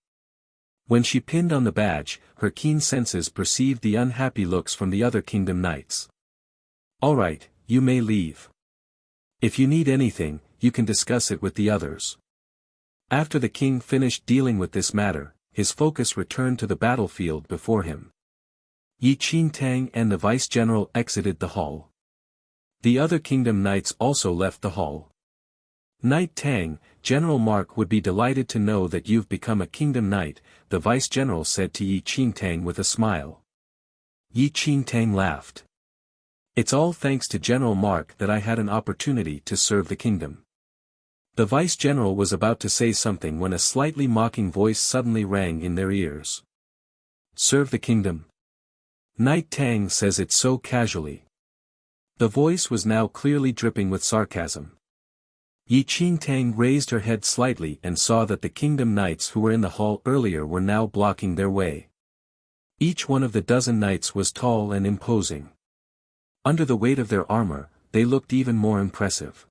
[SPEAKER 1] When she pinned on the badge, her keen senses perceived the unhappy looks from the other Kingdom Knights. All right, you may leave. If you need anything, you can discuss it with the others. After the king finished dealing with this matter, his focus returned to the battlefield before him. Yi Qingtang and the vice-general exited the hall. The other kingdom knights also left the hall. Knight Tang, General Mark would be delighted to know that you've become a kingdom knight, the vice-general said to Yi Qingtang with a smile. Yi Qingtang laughed. It's all thanks to General Mark that I had an opportunity to serve the kingdom. The vice-general was about to say something when a slightly mocking voice suddenly rang in their ears. Serve the kingdom? Knight Tang says it so casually. The voice was now clearly dripping with sarcasm. Yi Qingtang raised her head slightly and saw that the kingdom knights who were in the hall earlier were now blocking their way. Each one of the dozen knights was tall and imposing. Under the weight of their armor, they looked even more impressive.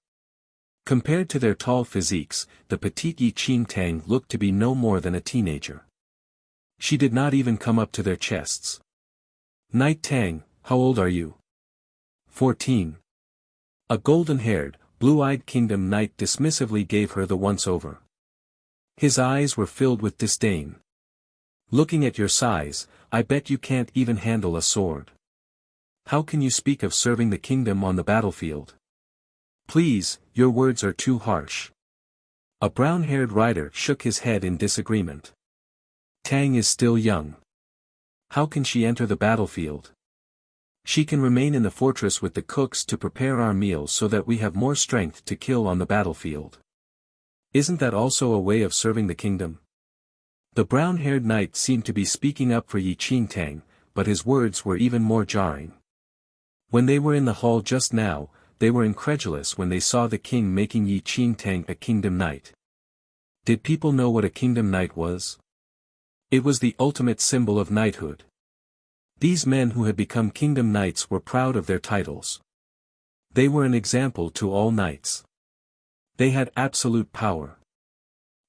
[SPEAKER 1] Compared to their tall physiques, the petite Yi Qingtang looked to be no more than a teenager. She did not even come up to their chests. Knight Tang, how old are you? 14. A golden-haired, blue-eyed kingdom knight dismissively gave her the once-over. His eyes were filled with disdain. Looking at your size, I bet you can't even handle a sword. How can you speak of serving the kingdom on the battlefield? Please, your words are too harsh. A brown-haired rider shook his head in disagreement. Tang is still young. How can she enter the battlefield? She can remain in the fortress with the cooks to prepare our meals so that we have more strength to kill on the battlefield. Isn't that also a way of serving the kingdom? The brown-haired knight seemed to be speaking up for Yi Qingtang, but his words were even more jarring. When they were in the hall just now, they were incredulous when they saw the king making Yi Qingtang a kingdom knight. Did people know what a kingdom knight was? It was the ultimate symbol of knighthood. These men who had become kingdom knights were proud of their titles. They were an example to all knights. They had absolute power.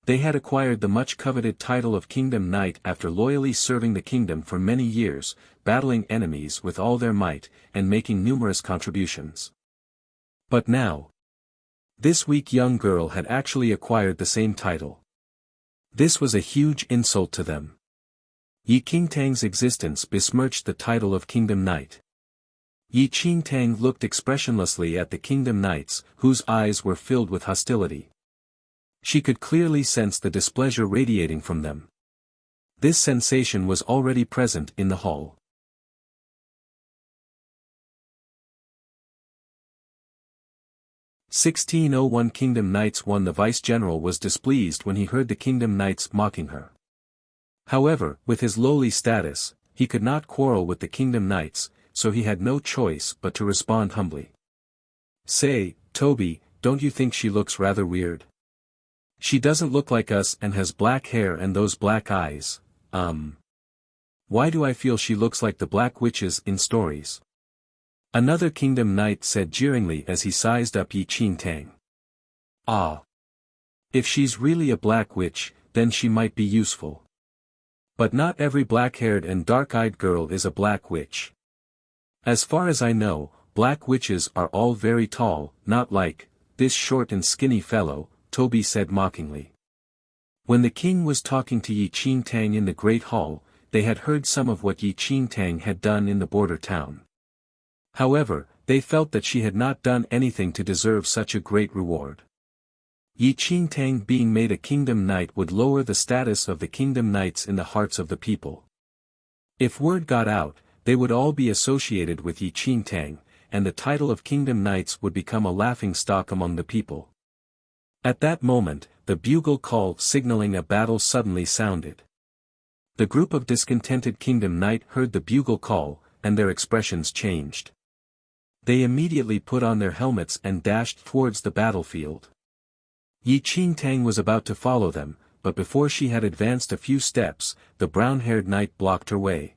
[SPEAKER 1] They had acquired the much-coveted title of Kingdom Knight after loyally serving the kingdom for many years, battling enemies with all their might, and making numerous contributions. But now, this weak young girl had actually acquired the same title. This was a huge insult to them. Yi Qingtang's existence besmirched the title of Kingdom Knight. Yi Qingtang looked expressionlessly at the Kingdom Knights, whose eyes were filled with hostility. She could clearly sense the displeasure radiating from them. This sensation was already present in the hall. (1601) Kingdom Knights 1. The Vice-General was displeased when he heard the Kingdom Knights mocking her. However, with his lowly status, he could not quarrel with the Kingdom Knights, so he had no choice but to respond humbly. "Say, Toby, don't you think she looks rather weird? She doesn't look like us and has black hair and those black eyes. Why do I feel she looks like the black witches in stories?" Another Kingdom Knight said jeeringly as he sized up Yi Qingtang. "Ah. If she's really a black witch, then she might be useful. But not every black-haired and dark-eyed girl is a black witch. As far as I know, black witches are all very tall, not like this short and skinny fellow," Toby said mockingly. When the king was talking to Yi Qingtang in the great hall, they had heard some of what Yi Qingtang had done in the border town. However, they felt that she had not done anything to deserve such a great reward. Yi Qingtang being made a Kingdom Knight would lower the status of the Kingdom Knights in the hearts of the people. If word got out, they would all be associated with Yi Qingtang, and the title of Kingdom Knights would become a laughingstock among the people. At that moment, the bugle call signaling a battle suddenly sounded. The group of discontented Kingdom Knight heard the bugle call, and their expressions changed. They immediately put on their helmets and dashed towards the battlefield. Yi Qingtang was about to follow them, but before she had advanced a few steps, the brown-haired knight blocked her way.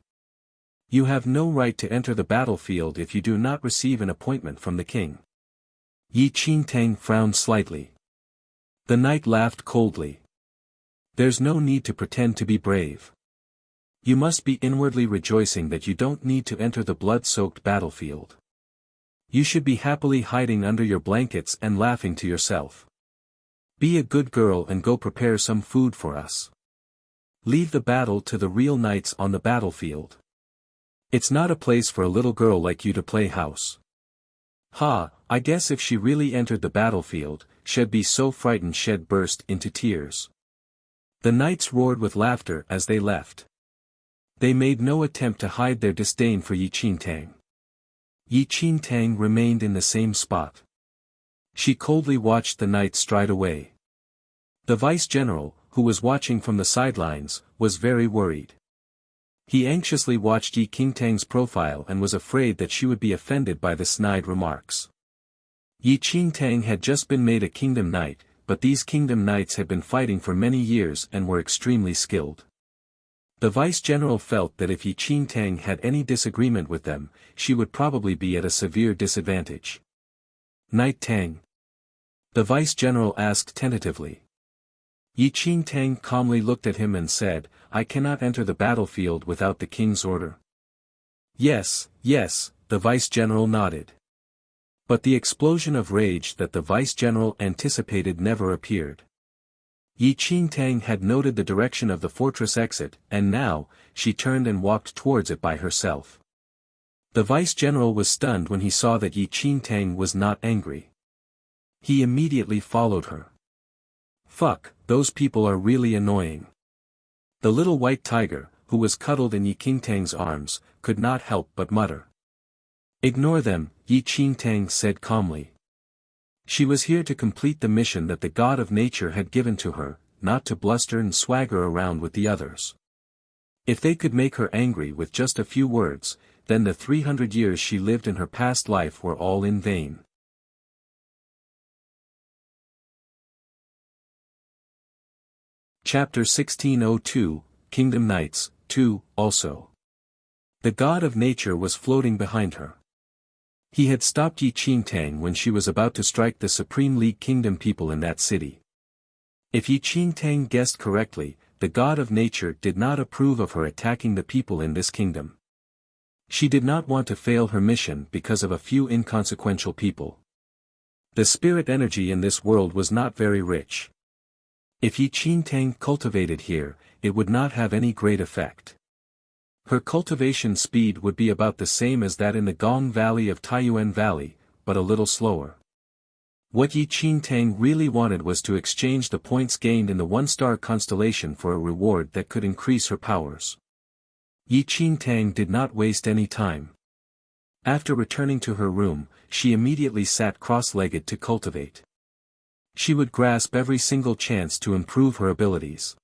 [SPEAKER 1] "You have no right to enter the battlefield if you do not receive an appointment from the king." Yi Qingtang frowned slightly. The knight laughed coldly. "There's no need to pretend to be brave. You must be inwardly rejoicing that you don't need to enter the blood-soaked battlefield. You should be happily hiding under your blankets and laughing to yourself. Be a good girl and go prepare some food for us. Leave the battle to the real knights on the battlefield. It's not a place for a little girl like you to play house." "Ha, I guess if she really entered the battlefield, she'd be so frightened she'd burst into tears." The knights roared with laughter as they left. They made no attempt to hide their disdain for Yi Qingtang. Yi Qingtang remained in the same spot. She coldly watched the knights stride away. The vice-general, who was watching from the sidelines, was very worried. He anxiously watched Yi Qingtang's profile and was afraid that she would be offended by the snide remarks. Yi Qingtang had just been made a Kingdom Knight, but these Kingdom Knights had been fighting for many years and were extremely skilled. The Vice-General felt that if Yi Qingtang had any disagreement with them, she would probably be at a severe disadvantage. "Knight Tang?" the Vice-General asked tentatively. Yi Qingtang calmly looked at him and said, "I cannot enter the battlefield without the king's order." Yes, the Vice-General nodded. But the explosion of rage that the Vice-General anticipated never appeared. Yi Qingtang had noted the direction of the fortress exit, and now, she turned and walked towards it by herself. The Vice-General was stunned when he saw that Yi Qingtang was not angry. He immediately followed her. "Fuck, those people are really annoying." The little white tiger, who was cuddled in Yi Qingtang's arms, could not help but mutter. "Ignore them," Yi Qingtang said calmly. She was here to complete the mission that the god of nature had given to her, not to bluster and swagger around with the others. If they could make her angry with just a few words, then the 300 years she lived in her past life were all in vain. Chapter 1602, Kingdom Knights, 2, also. The god of nature was floating behind her. He had stopped Yi Qingtang when she was about to strike the Supreme League Kingdom people in that city. If Yi Qingtang guessed correctly, the god of nature did not approve of her attacking the people in this kingdom. She did not want to fail her mission because of a few inconsequential people. The spirit energy in this world was not very rich. If Yi Qingtang cultivated here, it would not have any great effect. Her cultivation speed would be about the same as that in the Gong Valley of Taiyuan Valley, but a little slower. What Yi Qingtang really wanted was to exchange the points gained in the one-star constellation for a reward that could increase her powers. Yi Qingtang did not waste any time. After returning to her room, she immediately sat cross-legged to cultivate. She would grasp every single chance to improve her abilities.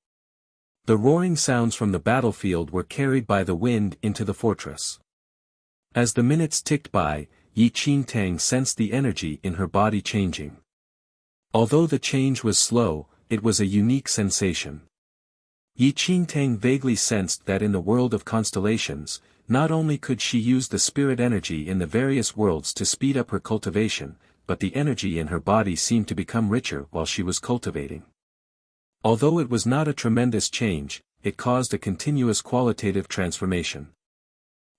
[SPEAKER 1] The roaring sounds from the battlefield were carried by the wind into the fortress. As the minutes ticked by, Yi Qingtang sensed the energy in her body changing. Although the change was slow, it was a unique sensation. Yi Qingtang vaguely sensed that in the world of constellations, not only could she use the spirit energy in the various worlds to speed up her cultivation, but the energy in her body seemed to become richer while she was cultivating. Although it was not a tremendous change, it caused a continuous qualitative transformation.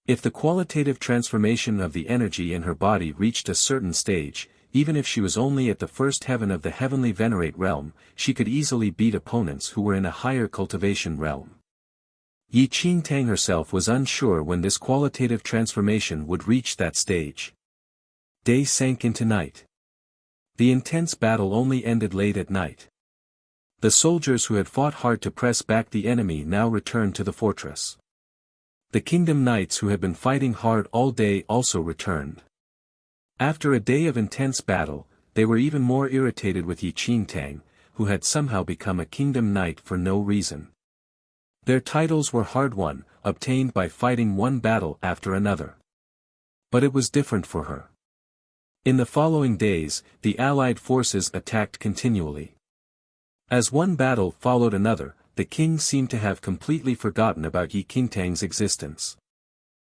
[SPEAKER 1] If the qualitative transformation of the energy in her body reached a certain stage, even if she was only at the first heaven of the heavenly venerate realm, she could easily beat opponents who were in a higher cultivation realm. Yi Qingtang herself was unsure when this qualitative transformation would reach that stage. Day sank into night. The intense battle only ended late at night. The soldiers who had fought hard to press back the enemy now returned to the fortress. The kingdom knights who had been fighting hard all day also returned. After a day of intense battle, they were even more irritated with Yi Qingtang, who had somehow become a kingdom knight for no reason. Their titles were hard-won, obtained by fighting one battle after another. But it was different for her. In the following days, the allied forces attacked continually. As one battle followed another, the king seemed to have completely forgotten about Yi Qingtang's existence.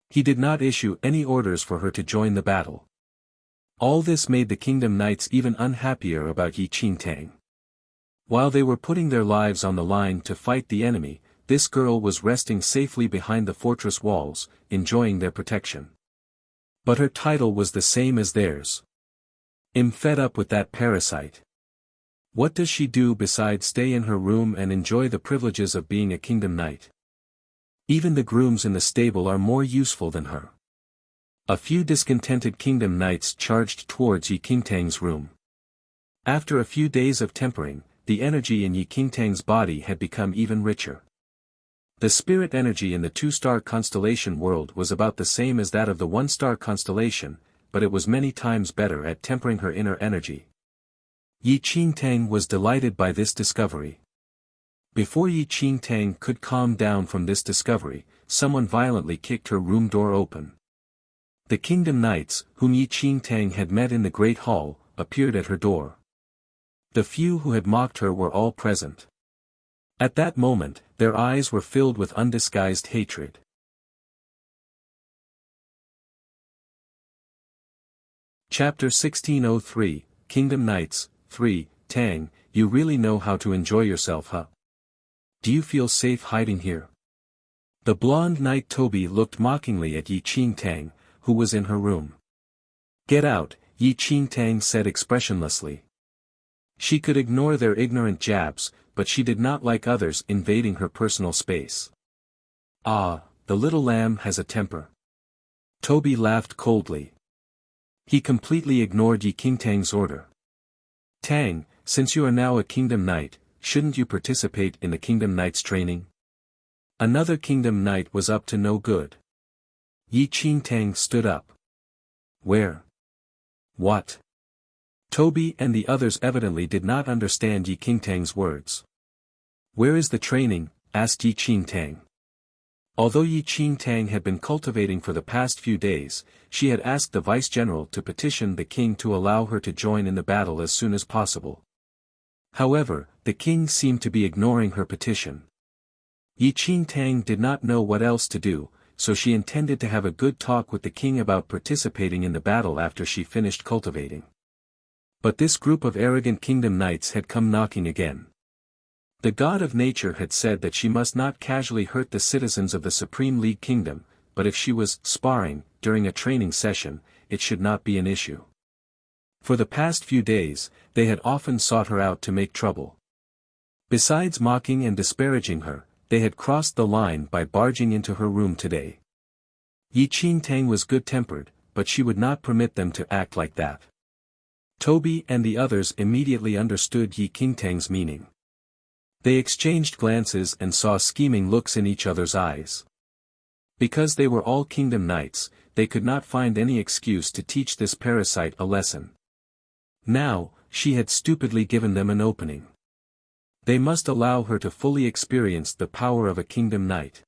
[SPEAKER 1] He did not issue any orders for her to join the battle. All this made the kingdom knights even unhappier about Yi Qingtang. While they were putting their lives on the line to fight the enemy, this girl was resting safely behind the fortress walls, enjoying their protection. But her title was the same as theirs. I'm fed up with that parasite. What does she do besides stay in her room and enjoy the privileges of being a kingdom knight? Even the grooms in the stable are more useful than her. A few discontented kingdom knights charged towards Yi Qingtang's room. After a few days of tempering, the energy in Yi Qingtang's body had become even richer. The spirit energy in the two-star constellation world was about the same as that of the one-star constellation, but it was many times better at tempering her inner energy. Yi Qingtang was delighted by this discovery. Before Yi Qingtang could calm down from this discovery, someone violently kicked her room door open. The kingdom knights, whom Yi Qingtang had met in the great hall, appeared at her door. The few who had mocked her were all present. At that moment, their eyes were filled with undisguised hatred. Chapter 1603, Kingdom Knights, 3, Tang, you really know how to enjoy yourself, huh? Do you feel safe hiding here? The blonde knight Toby looked mockingly at Yi Qingtang, who was in her room. Get out, Yi Qingtang said expressionlessly. She could ignore their ignorant jabs, but she did not like others invading her personal space. Ah, the little lamb has a temper. Toby laughed coldly. He completely ignored Yi Qingtang's order. Tang, since you are now a kingdom knight, shouldn't you participate in the kingdom knight's training? Another kingdom knight was up to no good. Yi Qingtang stood up. Where? What? Toby and the others evidently did not understand Yi Qingtang's words. Where is the training? Asked Yi Qingtang. Although Yi Qingtang had been cultivating for the past few days, she had asked the vice-general to petition the king to allow her to join in the battle as soon as possible. However, the king seemed to be ignoring her petition. Yi Qingtang did not know what else to do, so she intended to have a good talk with the king about participating in the battle after she finished cultivating. But this group of arrogant kingdom knights had come knocking again. The god of nature had said that she must not casually hurt the citizens of the Supreme League Kingdom, but if she was sparring during a training session, it should not be an issue. For the past few days, they had often sought her out to make trouble. Besides mocking and disparaging her, they had crossed the line by barging into her room today. Yi Qingtang was good-tempered, but she would not permit them to act like that. Toby and the others immediately understood Yi Qingtang's meaning. They exchanged glances and saw scheming looks in each other's eyes. Because they were all kingdom knights, they could not find any excuse to teach this parasite a lesson. Now, she had stupidly given them an opening. They must allow her to fully experience the power of a kingdom knight.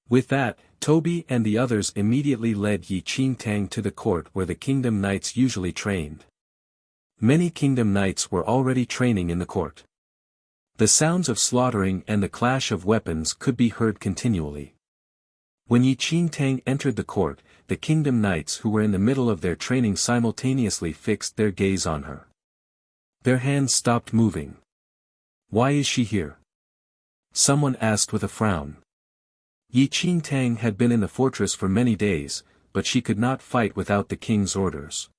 [SPEAKER 1] With that, Toby and the others immediately led Yi Qingtang to the court where the kingdom knights usually trained. Many kingdom knights were already training in the court. The sounds of slaughtering and the clash of weapons could be heard continually. When Yi Qingtang entered the court, the kingdom knights who were in the middle of their training simultaneously fixed their gaze on her. Their hands stopped moving. "Why is she here?" someone asked with a frown. Yi Qingtang had been in the fortress for many days, but she could not fight without the king's orders.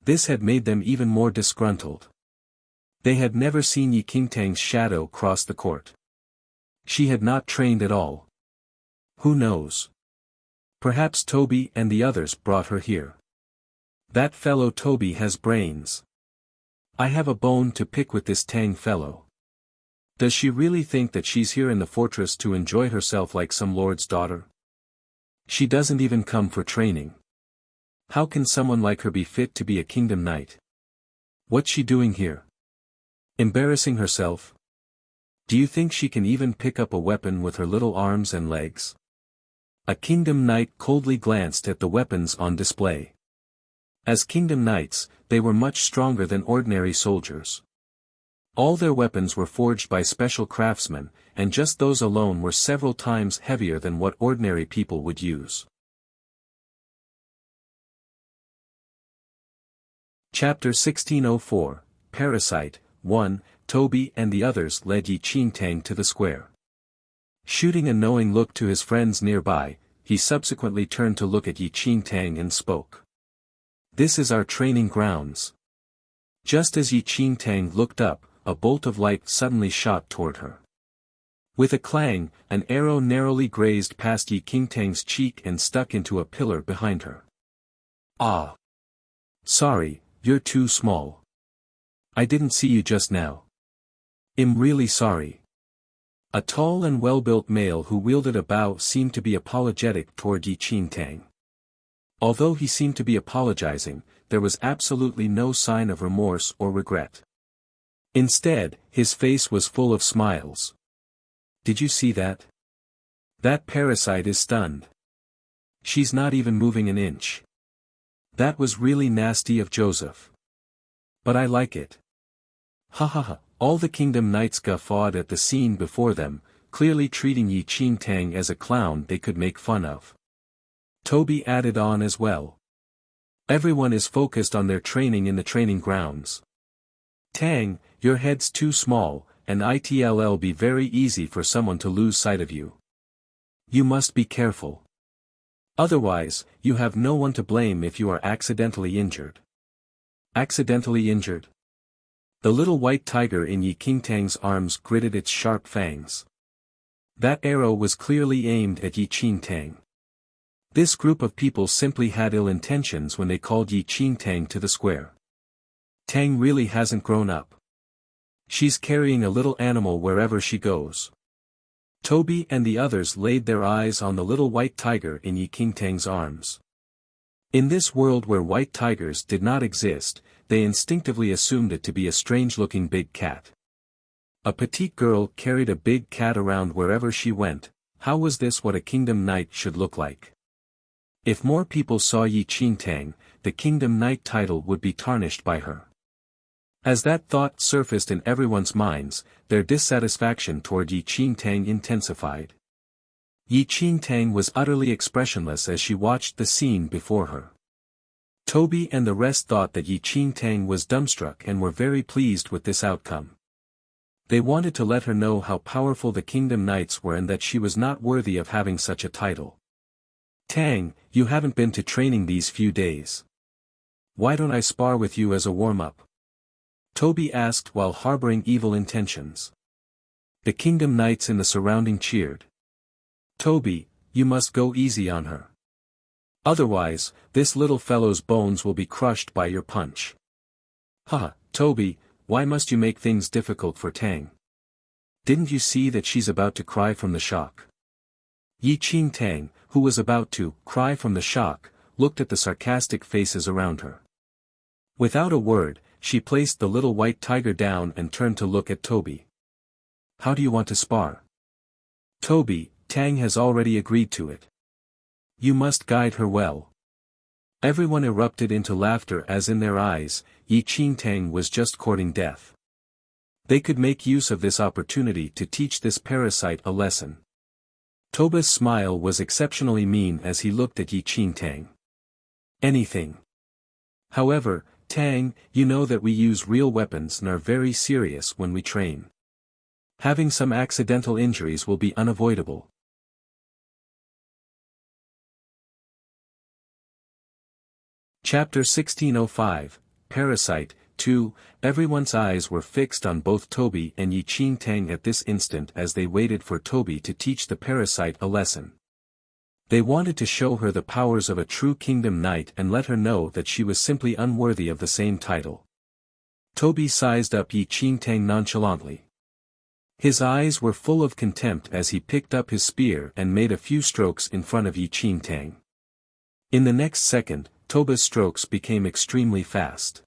[SPEAKER 1] This had made them even more disgruntled. They had never seen Yi Qingtang's shadow cross the court. She had not trained at all. Who knows? Perhaps Toby and the others brought her here. That fellow Toby has brains. I have a bone to pick with this Tang fellow. Does she really think that she's here in the fortress to enjoy herself like some lord's daughter? She doesn't even come for training. How can someone like her be fit to be a kingdom knight? What's she doing here? Embarrassing herself? Do you think she can even pick up a weapon with her little arms and legs? A kingdom knight coldly glanced at the weapons on display. As kingdom knights, they were much stronger than ordinary soldiers. All their weapons were forged by special craftsmen, and just those alone were several times heavier than what ordinary people would use. Chapter 1604, Parasite, 1, Toby and the others led Yi Qingtang to the square. Shooting a knowing look to his friends nearby, he subsequently turned to look at Yi Qingtang and spoke. "This is our training grounds." Just as Yi Qingtang looked up, a bolt of light suddenly shot toward her. With a clang, an arrow narrowly grazed past Yi Qingtang's cheek and stuck into a pillar behind her. "Ah! Sorry, you're too small. I didn't see you just now. I'm really sorry." A tall and well-built male who wielded a bow seemed to be apologetic toward Yi Qingtang. Although he seemed to be apologizing, there was absolutely no sign of remorse or regret. Instead, his face was full of smiles. "Did you see that? That parasite is stunned. She's not even moving an inch. That was really nasty of Joseph. But I like it." Ha ha ha. All the kingdom knights guffawed at the scene before them, clearly treating Yi Qingtang as a clown they could make fun of. Toby added on as well. "Everyone is focused on their training in the training grounds. Tang, your head's too small, and it'll be very easy for someone to lose sight of you. You must be careful. Otherwise, you have no one to blame if you are accidentally injured." Accidentally injured? The little white tiger in Yi Qingtang's arms gritted its sharp fangs. That arrow was clearly aimed at Yi Qingtang. This group of people simply had ill intentions when they called Yi Qingtang to the square. Tang really hasn't grown up. She's carrying a little animal wherever she goes. Toby and the others laid their eyes on the little white tiger in Yi Qingtang's arms. In this world where white tigers did not exist, they instinctively assumed it to be a strange-looking big cat. A petite girl carried a big cat around wherever she went. How was this what a kingdom knight should look like? If more people saw Yi Qingtang, the kingdom knight title would be tarnished by her. As that thought surfaced in everyone's minds, their dissatisfaction toward Yi Qingtang intensified. Yi Qingtang was utterly expressionless as she watched the scene before her. Toby and the rest thought that Yi Qingtang was dumbstruck and were very pleased with this outcome. They wanted to let her know how powerful the Kingdom Knights were and that she was not worthy of having such a title. Tang, you haven't been to training these few days. Why don't I spar with you as a warm-up? Toby asked while harboring evil intentions. The Kingdom Knights in the surrounding cheered. Toby, you must go easy on her. Otherwise, this little fellow's bones will be crushed by your punch. Haha, Toby, why must you make things difficult for Tang? Didn't you see that she's about to cry from the shock? Yi Qing Tang, who was about to cry from the shock, looked at the sarcastic faces around her. Without a word, she placed the little white tiger down and turned to look at Toby. How do you want to spar? Toby, Tang has already agreed to it. You must guide her well. Everyone erupted into laughter as in their eyes, Yi Qing Tang was just courting death. They could make use of this opportunity to teach this parasite a lesson. Toba's smile was exceptionally mean as he looked at Yi Qing Tang. Anything. However, Tang, you know that we use real weapons and are very serious when we train. Having some accidental injuries will be unavoidable. Chapter 1605, Parasite, 2. Everyone's eyes were fixed on both Toby and Yi Qing Tang at this instant as they waited for Toby to teach the parasite a lesson. They wanted to show her the powers of a true Kingdom Knight and let her know that she was simply unworthy of the same title. Toby sized up Yi Qing Tang nonchalantly. His eyes were full of contempt as he picked up his spear and made a few strokes in front of Yi Qing Tang. In the next second, Toba's strokes became extremely fast.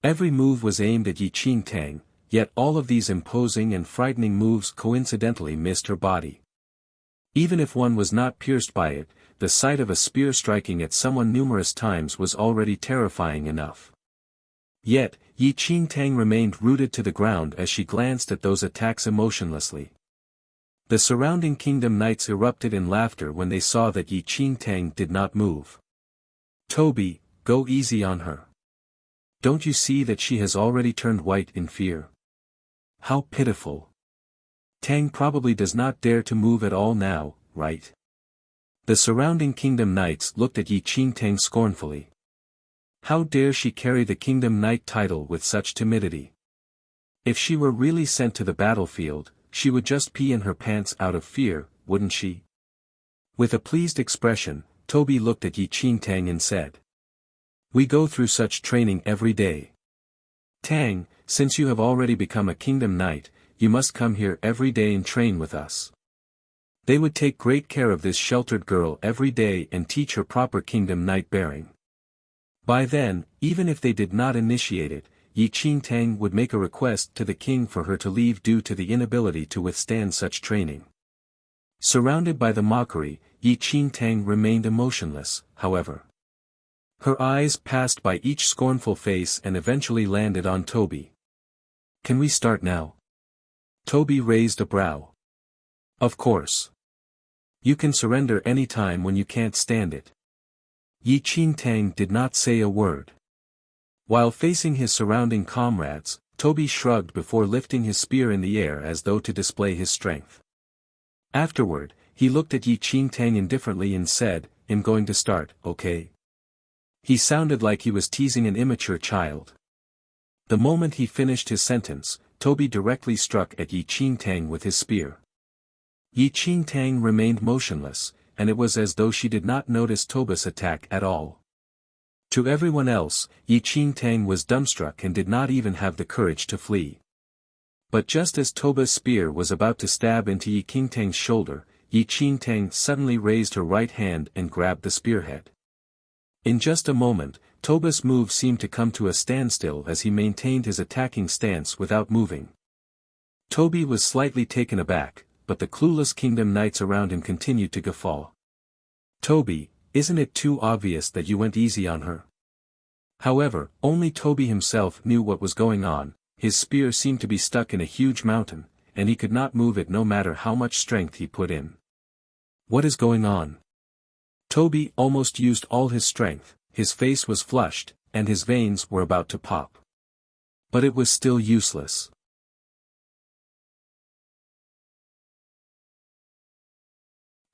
[SPEAKER 1] Every move was aimed at Yi Qing Tang, yet all of these imposing and frightening moves coincidentally missed her body. Even if one was not pierced by it, the sight of a spear striking at someone numerous times was already terrifying enough. Yet, Yi Qing Tang remained rooted to the ground as she glanced at those attacks emotionlessly. The surrounding Kingdom Knights erupted in laughter when they saw that Yi Qing Tang did not move. Toby, go easy on her. Don't you see that she has already turned white in fear? How pitiful. Tang probably does not dare to move at all now, right? The surrounding Kingdom Knights looked at Yi Qing Tang scornfully. How dare she carry the Kingdom Knight title with such timidity? If she were really sent to the battlefield, she would just pee in her pants out of fear, wouldn't she? With a pleased expression, Toby looked at Yi Qing Tang and said. We go through such training every day. Tang, since you have already become a Kingdom Knight, you must come here every day and train with us. They would take great care of this sheltered girl every day and teach her proper Kingdom Knight bearing. By then, even if they did not initiate it, Yi Qing Tang would make a request to the king for her to leave due to the inability to withstand such training. Surrounded by the mockery, Yi Qing Tang remained emotionless, however. Her eyes passed by each scornful face and eventually landed on Toby. Can we start now? Toby raised a brow. Of course. You can surrender any time when you can't stand it. Yi Qing Tang did not say a word. While facing his surrounding comrades, Toby shrugged before lifting his spear in the air as though to display his strength. Afterward, he looked at Yi Qing Tang indifferently and said, I'm going to start, okay? He sounded like he was teasing an immature child. The moment he finished his sentence, Toby directly struck at Yi Qing Tang with his spear. Yi Qing Tang remained motionless, and it was as though she did not notice Toba's attack at all. To everyone else, Yi Qing Tang was dumbstruck and did not even have the courage to flee. But just as Toba's spear was about to stab into Yi Qing Tang's shoulder, Yi Qing Tang suddenly raised her right hand and grabbed the spearhead. In just a moment, Toba's move seemed to come to a standstill as he maintained his attacking stance without moving. Toby was slightly taken aback, but the clueless Kingdom Knights around him continued to guffaw. Toby, isn't it too obvious that you went easy on her? However, only Toby himself knew what was going on. His spear seemed to be stuck in a huge mountain, and he could not move it no matter how much strength he put in. What is going on? Toby almost used all his strength, his face was flushed, and his veins were about to pop. But it was still useless.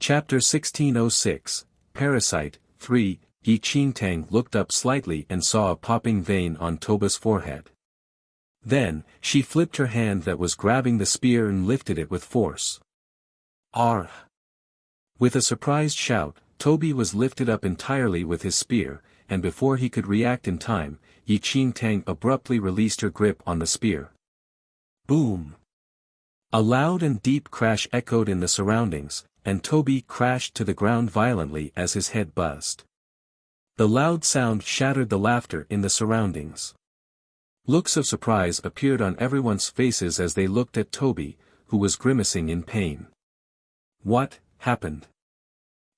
[SPEAKER 1] Chapter 1606, Parasite, 3, Yi Qingtang looked up slightly and saw a popping vein on Toba's forehead. Then, she flipped her hand that was grabbing the spear and lifted it with force. Argh! With a surprised shout, Toby was lifted up entirely with his spear, and before he could react in time, Yi Qingtang abruptly released her grip on the spear. Boom! A loud and deep crash echoed in the surroundings, and Toby crashed to the ground violently as his head buzzed. The loud sound shattered the laughter in the surroundings. Looks of surprise appeared on everyone's faces as they looked at Toby, who was grimacing in pain. What happened?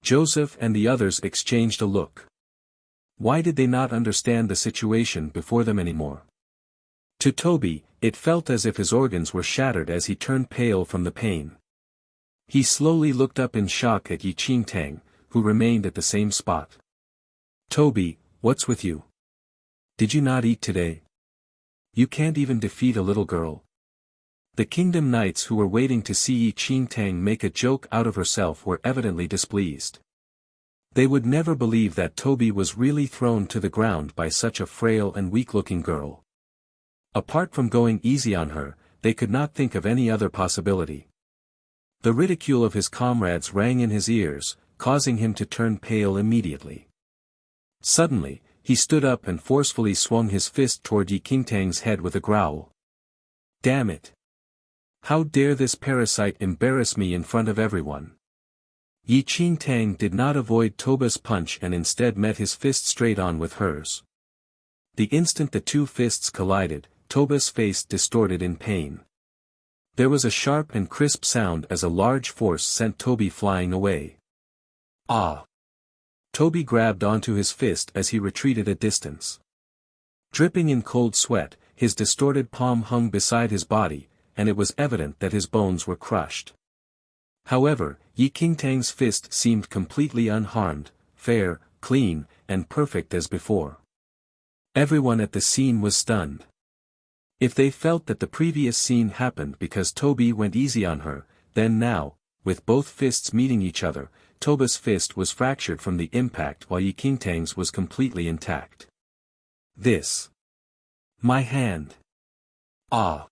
[SPEAKER 1] Joseph and the others exchanged a look. Why did they not understand the situation before them anymore? To Toby, it felt as if his organs were shattered as he turned pale from the pain. He slowly looked up in shock at Yi Qingtang, who remained at the same spot. Toby, what's with you? Did you not eat today? You can't even defeat a little girl. The kingdom knights who were waiting to see Yi Qingtang make a joke out of herself were evidently displeased. They would never believe that Toby was really thrown to the ground by such a frail and weak-looking girl. Apart from going easy on her, they could not think of any other possibility. The ridicule of his comrades rang in his ears, causing him to turn pale immediately. Suddenly, he stood up and forcefully swung his fist toward Yi Qingtang's head with a growl. Damn it! How dare this parasite embarrass me in front of everyone? Yi Qingtang did not avoid Toba's punch and instead met his fist straight on with hers. The instant the two fists collided, Toba's face distorted in pain. There was a sharp and crisp sound as a large force sent Toby flying away. Ah! Toby grabbed onto his fist as he retreated a distance. Dripping in cold sweat, his distorted palm hung beside his body, and it was evident that his bones were crushed. However, Yi Qingtang's fist seemed completely unharmed, fair, clean, and perfect as before. Everyone at the scene was stunned. If they felt that the previous scene happened because Toby went easy on her, then now, with both fists meeting each other, Toba's fist was fractured from the impact while Yi Qingtang's was completely intact. This. My hand. Ah!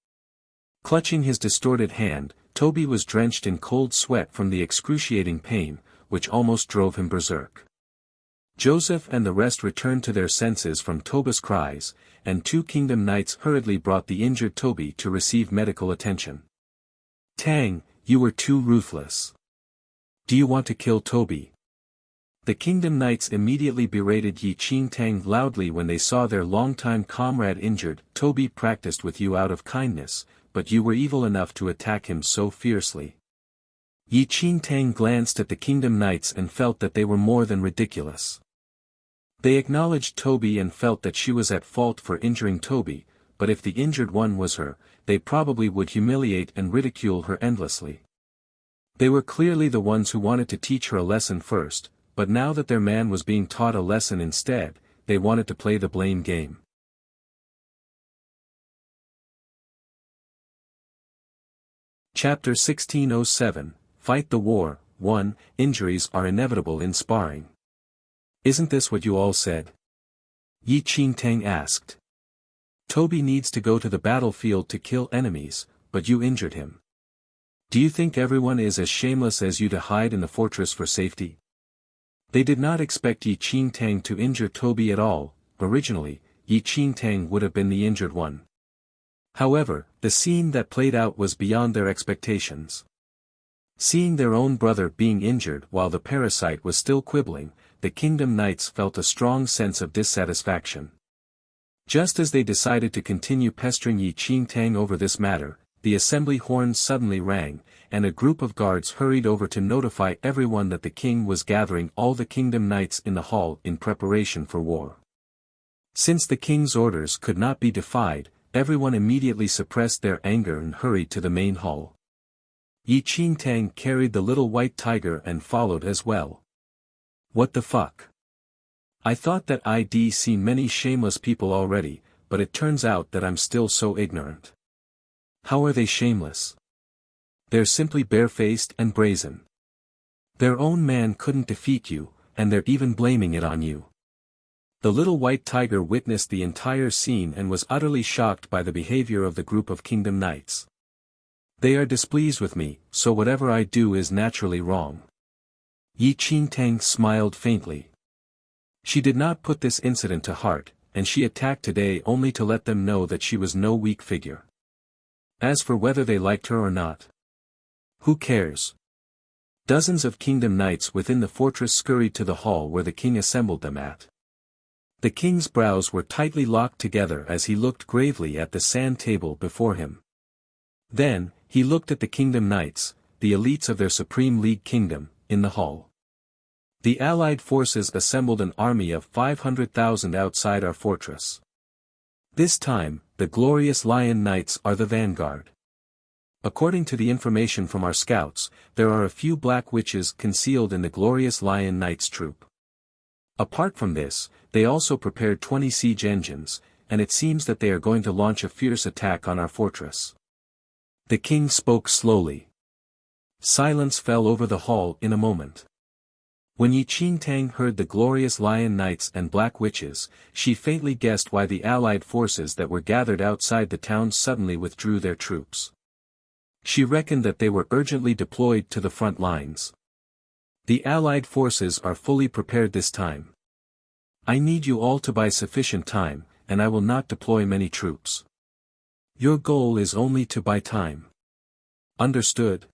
[SPEAKER 1] Clutching his distorted hand, Toby was drenched in cold sweat from the excruciating pain, which almost drove him berserk. Joseph and the rest returned to their senses from Toba's cries, and two kingdom knights hurriedly brought the injured Toby to receive medical attention. Tang, you were too ruthless. Do you want to kill Toby? The kingdom knights immediately berated Yi Qingtang loudly when they saw their longtime comrade injured. Toby practiced with you out of kindness, but you were evil enough to attack him so fiercely. Yi Qingtang glanced at the kingdom knights and felt that they were more than ridiculous. They acknowledged Toby and felt that she was at fault for injuring Toby, but if the injured one was her, they probably would humiliate and ridicule her endlessly. They were clearly the ones who wanted to teach her a lesson first, but now that their man was being taught a lesson instead, they wanted to play the blame game. Chapter 1607, Fight the War. 1. Injuries are inevitable in sparring. Isn't this what you all said? Yi Qingtang asked. Toby needs to go to the battlefield to kill enemies, but you injured him. Do you think everyone is as shameless as you to hide in the fortress for safety? They did not expect Yi Qingtang to injure Toby at all. Originally, Yi Qingtang would have been the injured one. However, the scene that played out was beyond their expectations. Seeing their own brother being injured while the parasite was still quibbling, the kingdom knights felt a strong sense of dissatisfaction. Just as they decided to continue pestering Yi Qingtang over this matter, the assembly horn suddenly rang, and a group of guards hurried over to notify everyone that the king was gathering all the kingdom knights in the hall in preparation for war. Since the king's orders could not be defied, everyone immediately suppressed their anger and hurried to the main hall. Yi Qingtang carried the little white tiger and followed as well. What the fuck? I thought that I'd seen many shameless people already, but it turns out that I'm still so ignorant. How are they shameless? They're simply barefaced and brazen. Their own man couldn't defeat you, and they're even blaming it on you. The little white tiger witnessed the entire scene and was utterly shocked by the behavior of the group of kingdom knights. They are displeased with me, so whatever I do is naturally wrong. Yi Qingtang smiled faintly. She did not put this incident to heart, and she attacked today only to let them know that she was no weak figure. As for whether they liked her or not, who cares? Dozens of kingdom knights within the fortress scurried to the hall where the king assembled them at. The king's brows were tightly locked together as he looked gravely at the sand table before him. Then, he looked at the kingdom knights, the elites of their supreme league kingdom, in the hall. The allied forces assembled an army of 500,000 outside our fortress. This time, the glorious Lion Knights are the vanguard. According to the information from our scouts, there are a few black witches concealed in the glorious Lion Knights troop. Apart from this, they also prepared 20 siege engines, and it seems that they are going to launch a fierce attack on our fortress. The king spoke slowly. Silence fell over the hall in a moment. When Yi Qingtang heard the glorious Lion Knights and Black Witches, she faintly guessed why the allied forces that were gathered outside the town suddenly withdrew their troops. She reckoned that they were urgently deployed to the front lines. The allied forces are fully prepared this time. I need you all to buy sufficient time, and I will not deploy many troops. Your goal is only to buy time. Understood?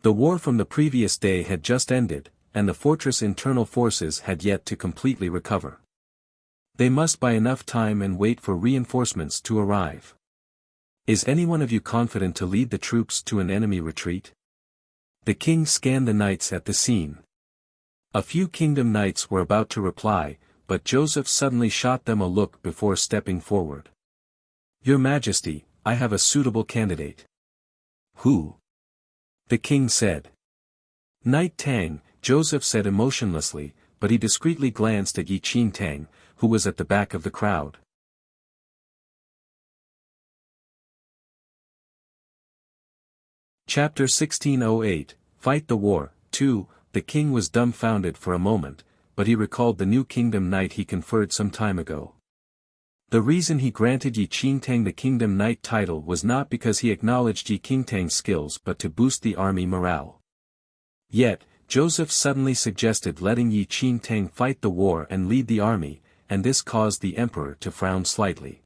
[SPEAKER 1] The war from the previous day had just ended, and the fortress' internal forces had yet to completely recover. They must buy enough time and wait for reinforcements to arrive. Is any one of you confident to lead the troops to an enemy retreat? The king scanned the knights at the scene. A few kingdom knights were about to reply, but Joseph suddenly shot them a look before stepping forward. Your Majesty, I have a suitable candidate. Who? The king said. Knight Tang, Joseph said emotionlessly, but he discreetly glanced at Yi Qingtang, who was at the back of the crowd. Chapter 1608, Fight the War. 2. The king was dumbfounded for a moment, but he recalled the new kingdom knight he conferred some time ago. The reason he granted Yi Qingtang the kingdom knight title was not because he acknowledged Yi Qingtang's skills but to boost the army morale. Yet, Joseph suddenly suggested letting Yi Qingtang fight the war and lead the army, and this caused the emperor to frown slightly.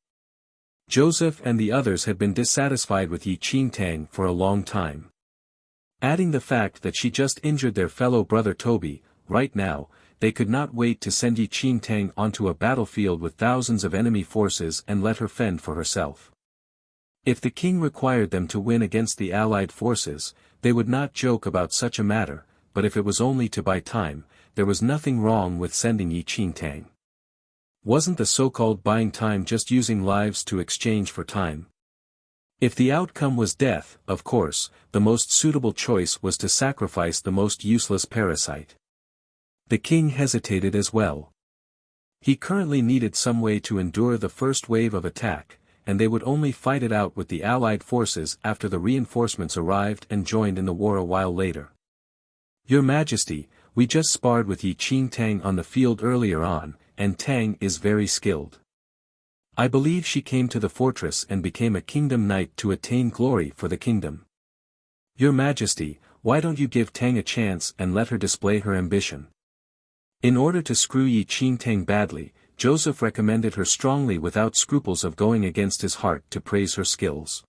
[SPEAKER 1] Joseph and the others had been dissatisfied with Yi Qingtang for a long time. Adding the fact that she just injured their fellow brother Toby, right now, they could not wait to send Yi Qingtang onto a battlefield with thousands of enemy forces and let her fend for herself. If the king required them to win against the allied forces, they would not joke about such a matter, but if it was only to buy time, there was nothing wrong with sending Yi Qingtang. Wasn't the so-called buying time just using lives to exchange for time? If the outcome was death, of course, the most suitable choice was to sacrifice the most useless parasite. The king hesitated as well. He currently needed some way to endure the first wave of attack, and they would only fight it out with the allied forces after the reinforcements arrived and joined in the war a while later. Your Majesty, we just sparred with Yi Qingtang on the field earlier on, and Tang is very skilled. I believe she came to the fortress and became a kingdom knight to attain glory for the kingdom. Your Majesty, why don't you give Tang a chance and let her display her ambition? In order to screw Yi Qingtang badly, Joseph recommended her strongly without scruples of going against his heart to praise her skills.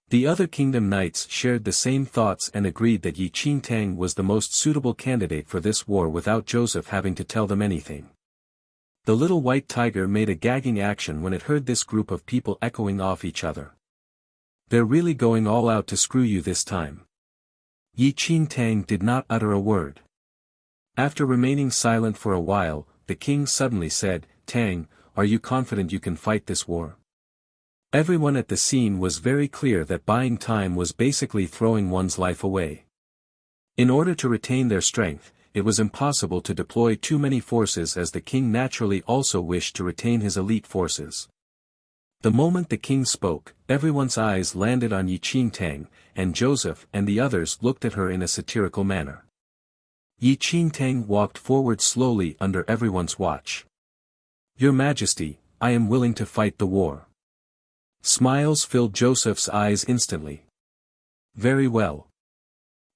[SPEAKER 1] The other kingdom knights shared the same thoughts and agreed that Yi Qingtang was the most suitable candidate for this war without Joseph having to tell them anything. The little white tiger made a gagging action when it heard this group of people echoing off each other. They're really going all out to screw you this time. Yi Qingtang did not utter a word. After remaining silent for a while, the king suddenly said, Tang, are you confident you can fight this war? Everyone at the scene was very clear that buying time was basically throwing one's life away. In order to retain their strength, it was impossible to deploy too many forces as the king naturally also wished to retain his elite forces. The moment the king spoke, everyone's eyes landed on Yi Qingtang, and Joseph and the others looked at her in a satirical manner. Yi Qingtang walked forward slowly under everyone's watch. "Your Majesty, I am willing to fight the war." Smiles filled Joseph's eyes instantly. "Very well."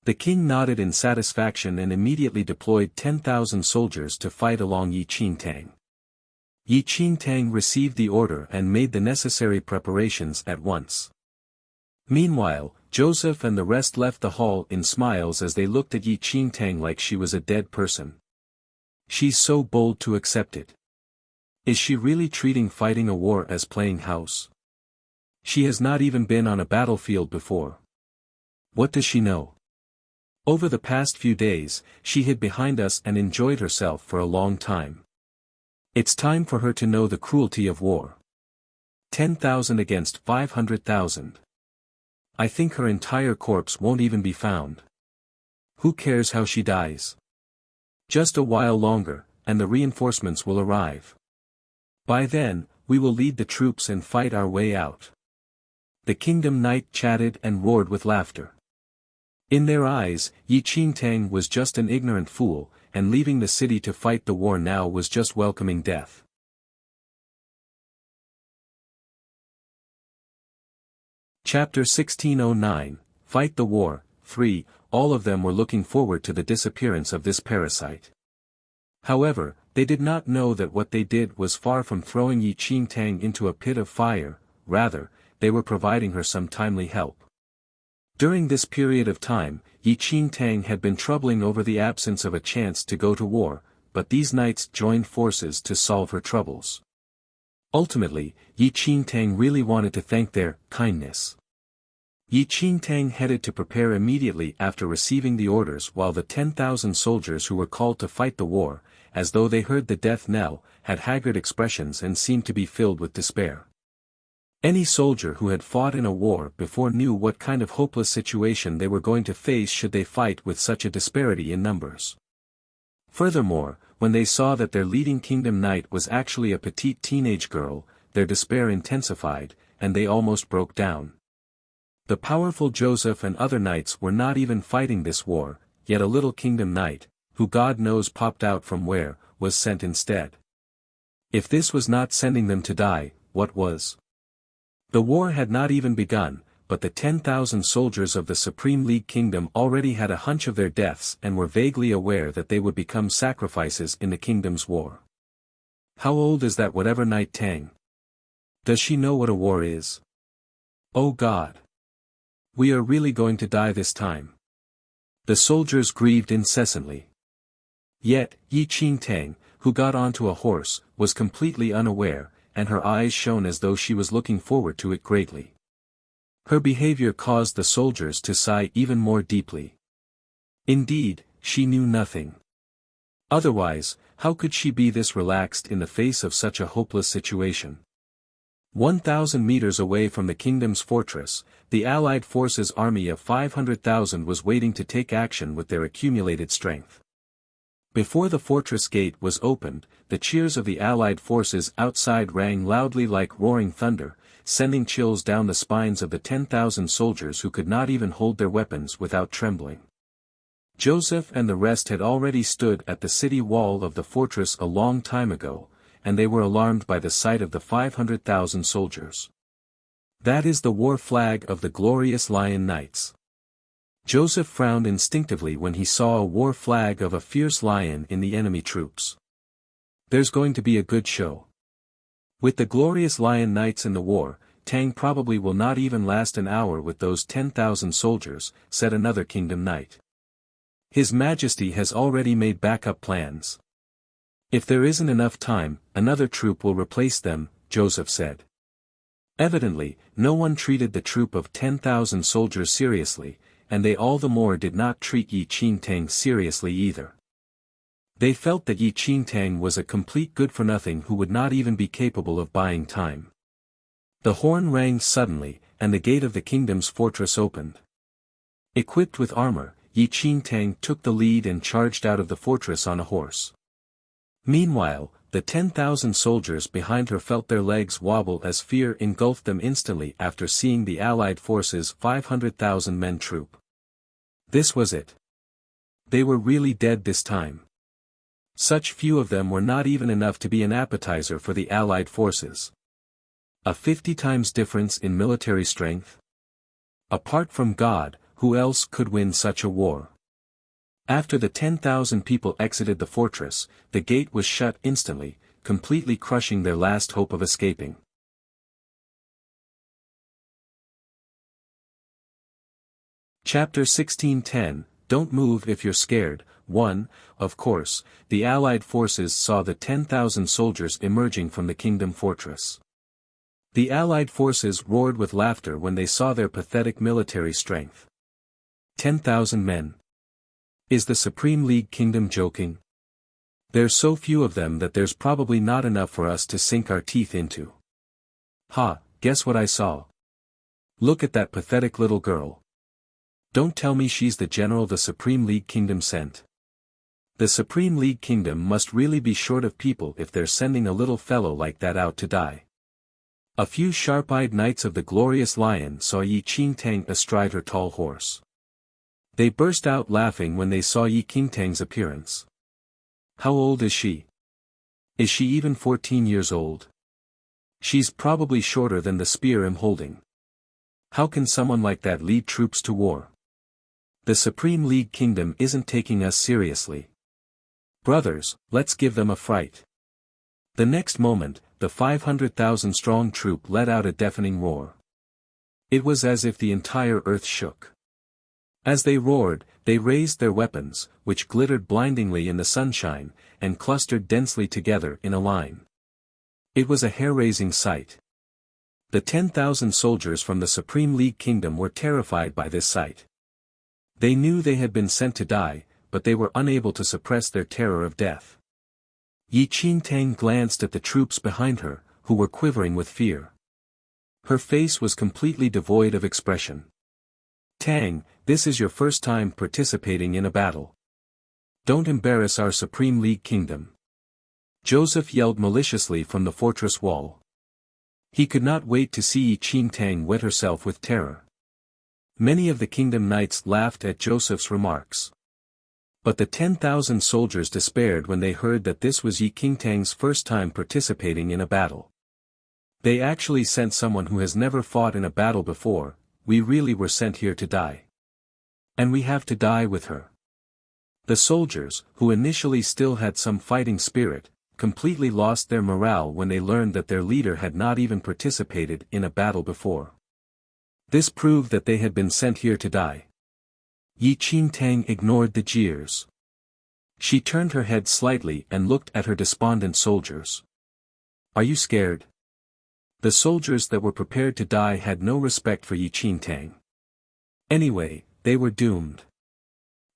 [SPEAKER 1] The king nodded in satisfaction and immediately deployed 10,000 soldiers to fight along Yi Qingtang. Yi Qingtang received the order and made the necessary preparations at once. Meanwhile, Joseph and the rest left the hall in smiles as they looked at Yi Qingtang like she was a dead person. She's so bold to accept it. Is she really treating fighting a war as playing house? She has not even been on a battlefield before. What does she know? Over the past few days, she hid behind us and enjoyed herself for a long time. It's time for her to know the cruelty of war. 10,000 against 500,000. I think her entire corpse won't even be found. Who cares how she dies? Just a while longer, and the reinforcements will arrive. By then, we will lead the troops and fight our way out. The kingdom knight chatted and roared with laughter. In their eyes, Yi Qingtang was just an ignorant fool, and leaving the city to fight the war now was just welcoming death. Chapter 1609, Fight the War, 3. All of them were looking forward to the disappearance of this parasite. However, they did not know that what they did was far from throwing Yi Qingtang into a pit of fire, rather, they were providing her some timely help. During this period of time, Yi Qingtang had been troubling over the absence of a chance to go to war, but these knights joined forces to solve her troubles. Ultimately, Yi Qingtang really wanted to thank their kindness. Yi Qingtang headed to prepare immediately after receiving the orders, while the 10,000 soldiers who were called to fight the war, as though they heard the death knell, had haggard expressions and seemed to be filled with despair. Any soldier who had fought in a war before knew what kind of hopeless situation they were going to face should they fight with such a disparity in numbers. Furthermore, when they saw that their leading kingdom knight was actually a petite teenage girl, their despair intensified, and they almost broke down. The powerful Joseph and other knights were not even fighting this war, yet a little kingdom knight, who God knows popped out from where, was sent instead. If this was not sending them to die, what was? The war had not even begun, but the 10,000 soldiers of the Supreme League Kingdom already had a hunch of their deaths and were vaguely aware that they would become sacrifices in the kingdom's war. How old is that whatever Knight Tang? Does she know what a war is? Oh God! We are really going to die this time. The soldiers grieved incessantly. Yet, Yi Qingtang, who got onto a horse, was completely unaware, and her eyes shone as though she was looking forward to it greatly. Her behavior caused the soldiers to sigh even more deeply. Indeed, she knew nothing. Otherwise, how could she be this relaxed in the face of such a hopeless situation? 1,000 meters away from the kingdom's fortress, the Allied forces' army of 500,000 was waiting to take action with their accumulated strength. Before the fortress gate was opened, the cheers of the Allied forces outside rang loudly like roaring thunder, sending chills down the spines of the 10,000 soldiers who could not even hold their weapons without trembling. Joseph and the rest had already stood at the city wall of the fortress a long time ago, and they were alarmed by the sight of the 500,000 soldiers. That is the war flag of the glorious Lion Knights. Joseph frowned instinctively when he saw a war flag of a fierce lion in the enemy troops. There's going to be a good show. With the glorious Lion Knights in the war, Tang probably will not even last an hour with those 10,000 soldiers, said another kingdom knight. His Majesty has already made backup plans. If there isn't enough time, another troop will replace them, Joseph said. Evidently, no one treated the troop of 10,000 soldiers seriously, and they all the more did not treat Yi Qingtang seriously either. They felt that Yi Qingtang was a complete good-for-nothing who would not even be capable of buying time. The horn rang suddenly, and the gate of the kingdom's fortress opened. Equipped with armor, Yi Qingtang took the lead and charged out of the fortress on a horse. Meanwhile, the 10,000 soldiers behind her felt their legs wobble as fear engulfed them instantly after seeing the Allied forces' 500,000 men troop. This was it. They were really dead this time. Such few of them were not even enough to be an appetizer for the Allied forces. A 50 times difference in military strength? Apart from God, who else could win such a war? After the 10,000 people exited the fortress, the gate was shut instantly, completely crushing their last hope of escaping. Chapter 16:10, Don't move if you're scared. 1. Of course, the Allied forces saw the 10,000 soldiers emerging from the kingdom fortress. The Allied forces roared with laughter when they saw their pathetic military strength. 10,000 men. Is the Supreme League Kingdom joking? There's so few of them that there's probably not enough for us to sink our teeth into. Ha, guess what I saw? Look at that pathetic little girl. Don't tell me she's the general the Supreme League Kingdom sent. The Supreme League Kingdom must really be short of people if they're sending a little fellow like that out to die. A few sharp-eyed knights of the glorious lion saw Yi Qingtang astride her tall horse. They burst out laughing when they saw Yi Qingtang's appearance. How old is she? Is she even 14 years old? She's probably shorter than the spear I'm holding. How can someone like that lead troops to war? The Supreme League Kingdom isn't taking us seriously. Brothers, let's give them a fright. The next moment, the 500,000-strong troop let out a deafening roar. It was as if the entire earth shook. As they roared, they raised their weapons, which glittered blindingly in the sunshine, and clustered densely together in a line. It was a hair-raising sight. The 10,000 soldiers from the Supreme League Kingdom were terrified by this sight. They knew they had been sent to die, but they were unable to suppress their terror of death. Yi Qingtang glanced at the troops behind her, who were quivering with fear. Her face was completely devoid of expression. Tang, this is your first time participating in a battle. Don't embarrass our Supreme League Kingdom. Joseph yelled maliciously from the fortress wall. He could not wait to see Yi Qingtang wet herself with terror. Many of the kingdom knights laughed at Joseph's remarks. But the 10,000 soldiers despaired when they heard that this was Yi Qingtang's first time participating in a battle. They actually sent someone who has never fought in a battle before. We really were sent here to die. And we have to die with her. The soldiers, who initially still had some fighting spirit, completely lost their morale when they learned that their leader had not even participated in a battle before. This proved that they had been sent here to die. Yi Qingtang ignored the jeers. She turned her head slightly and looked at her despondent soldiers. Are you scared? The soldiers that were prepared to die had no respect for Yi Qingtang. Anyway, they were doomed.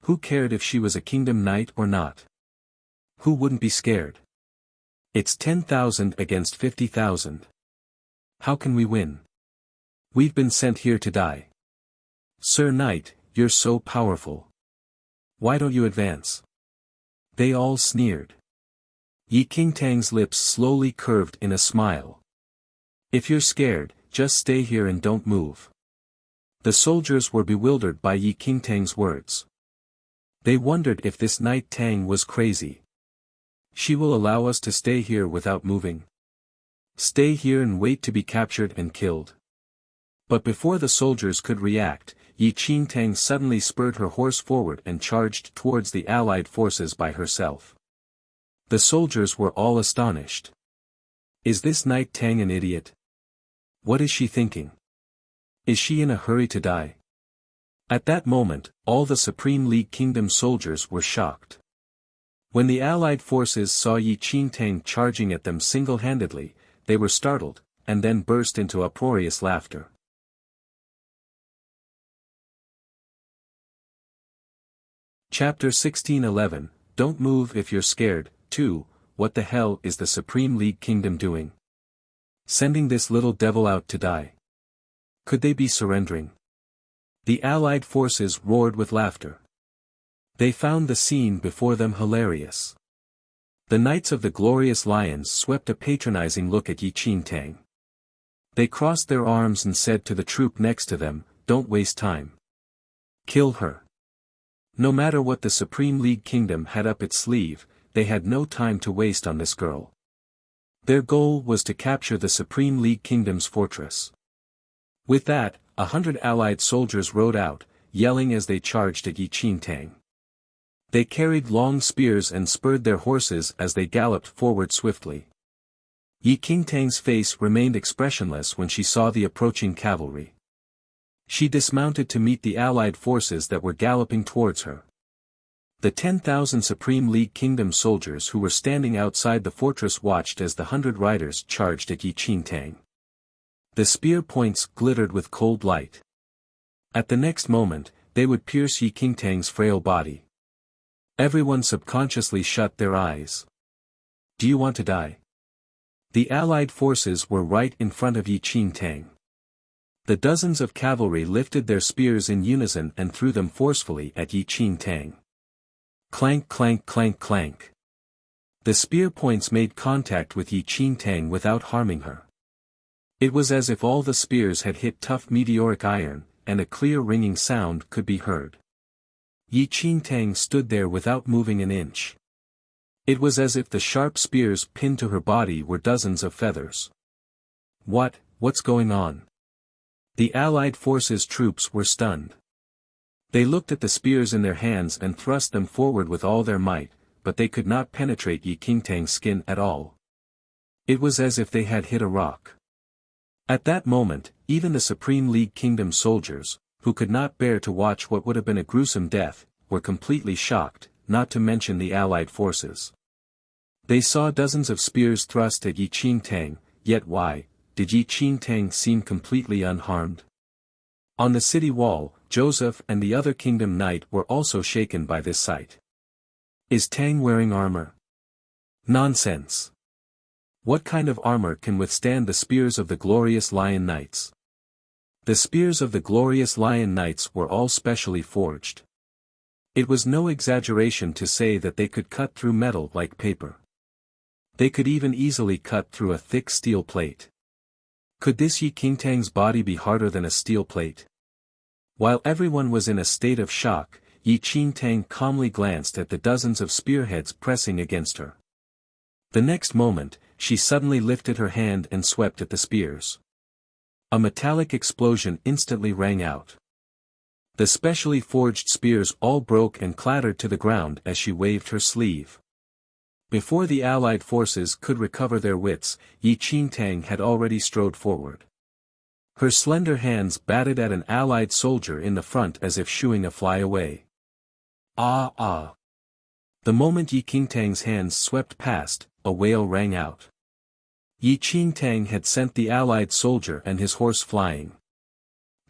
[SPEAKER 1] Who cared if she was a kingdom knight or not? Who wouldn't be scared? It's 10,000 against 50,000. How can we win? We've been sent here to die. Sir Knight, you're so powerful. Why don't you advance? They all sneered. Yi Qingtang's lips slowly curved in a smile. If you're scared, just stay here and don't move. The soldiers were bewildered by Yi Qingtang's words. They wondered if this Knight Tang was crazy. She will allow us to stay here without moving. Stay here and wait to be captured and killed. But before the soldiers could react, Yi Qingtang suddenly spurred her horse forward and charged towards the Allied forces by herself. The soldiers were all astonished. Is this Knight Tang an idiot? What is she thinking? Is she in a hurry to die? At that moment, all the Supreme League Kingdom soldiers were shocked. When the Allied forces saw Yi Qingtang charging at them single-handedly, they were startled, and then burst into uproarious laughter. Chapter 16:11, Don't move if you're scared. 2. What the hell is the Supreme League Kingdom doing? Sending this little devil out to die. Could they be surrendering? The Allied forces roared with laughter. They found the scene before them hilarious. The Knights of the Glorious Lions swept a patronizing look at Yi Qingtang. They crossed their arms and said to the troop next to them, Don't waste time. Kill her. No matter what the Supreme League Kingdom had up its sleeve, they had no time to waste on this girl. Their goal was to capture the Supreme League Kingdom's fortress. With that, 100 allied soldiers rode out, yelling as they charged at Yi Qingtang. They carried long spears and spurred their horses as they galloped forward swiftly. Yi Qingtang's face remained expressionless when she saw the approaching cavalry. She dismounted to meet the allied forces that were galloping towards her. The 10,000 Supreme League Kingdom soldiers who were standing outside the fortress watched as the 100 riders charged at Yi Qingtang. The spear points glittered with cold light. At the next moment, they would pierce Yi Qingtang's frail body. Everyone subconsciously shut their eyes. Do you want to die? The allied forces were right in front of Yi Qingtang. The dozens of cavalry lifted their spears in unison and threw them forcefully at Yi Qingtang. Clank clank clank clank. The spear points made contact with Yi Qingtang without harming her. It was as if all the spears had hit tough meteoric iron, and a clear ringing sound could be heard. Yi Qingtang stood there without moving an inch. It was as if the sharp spears pinned to her body were dozens of feathers. What's going on? The allied forces' troops were stunned. They looked at the spears in their hands and thrust them forward with all their might, but they could not penetrate Yi Qingtang's skin at all. It was as if they had hit a rock. At that moment, even the Supreme League Kingdom soldiers, who could not bear to watch what would have been a gruesome death, were completely shocked, not to mention the allied forces. They saw dozens of spears thrust at Yi Qingtang, yet why did Yi Qingtang seem completely unharmed? On the city wall, Joseph and the other kingdom knight were also shaken by this sight. Is Tang wearing armor? Nonsense. What kind of armor can withstand the spears of the glorious Lion Knights? The spears of the glorious Lion Knights were all specially forged. It was no exaggeration to say that they could cut through metal like paper. They could even easily cut through a thick steel plate. Could this Yi Qingtang's body be harder than a steel plate? While everyone was in a state of shock, Yi Qingtang calmly glanced at the dozens of spearheads pressing against her. The next moment, she suddenly lifted her hand and swept at the spears. A metallic explosion instantly rang out. The specially forged spears all broke and clattered to the ground as she waved her sleeve. Before the allied forces could recover their wits, Yi Qingtang had already strode forward. Her slender hands batted at an allied soldier in the front as if shooing a fly away. Ah ah! The moment Yi Qingtang's hands swept past, a wail rang out. Yi Qingtang had sent the allied soldier and his horse flying.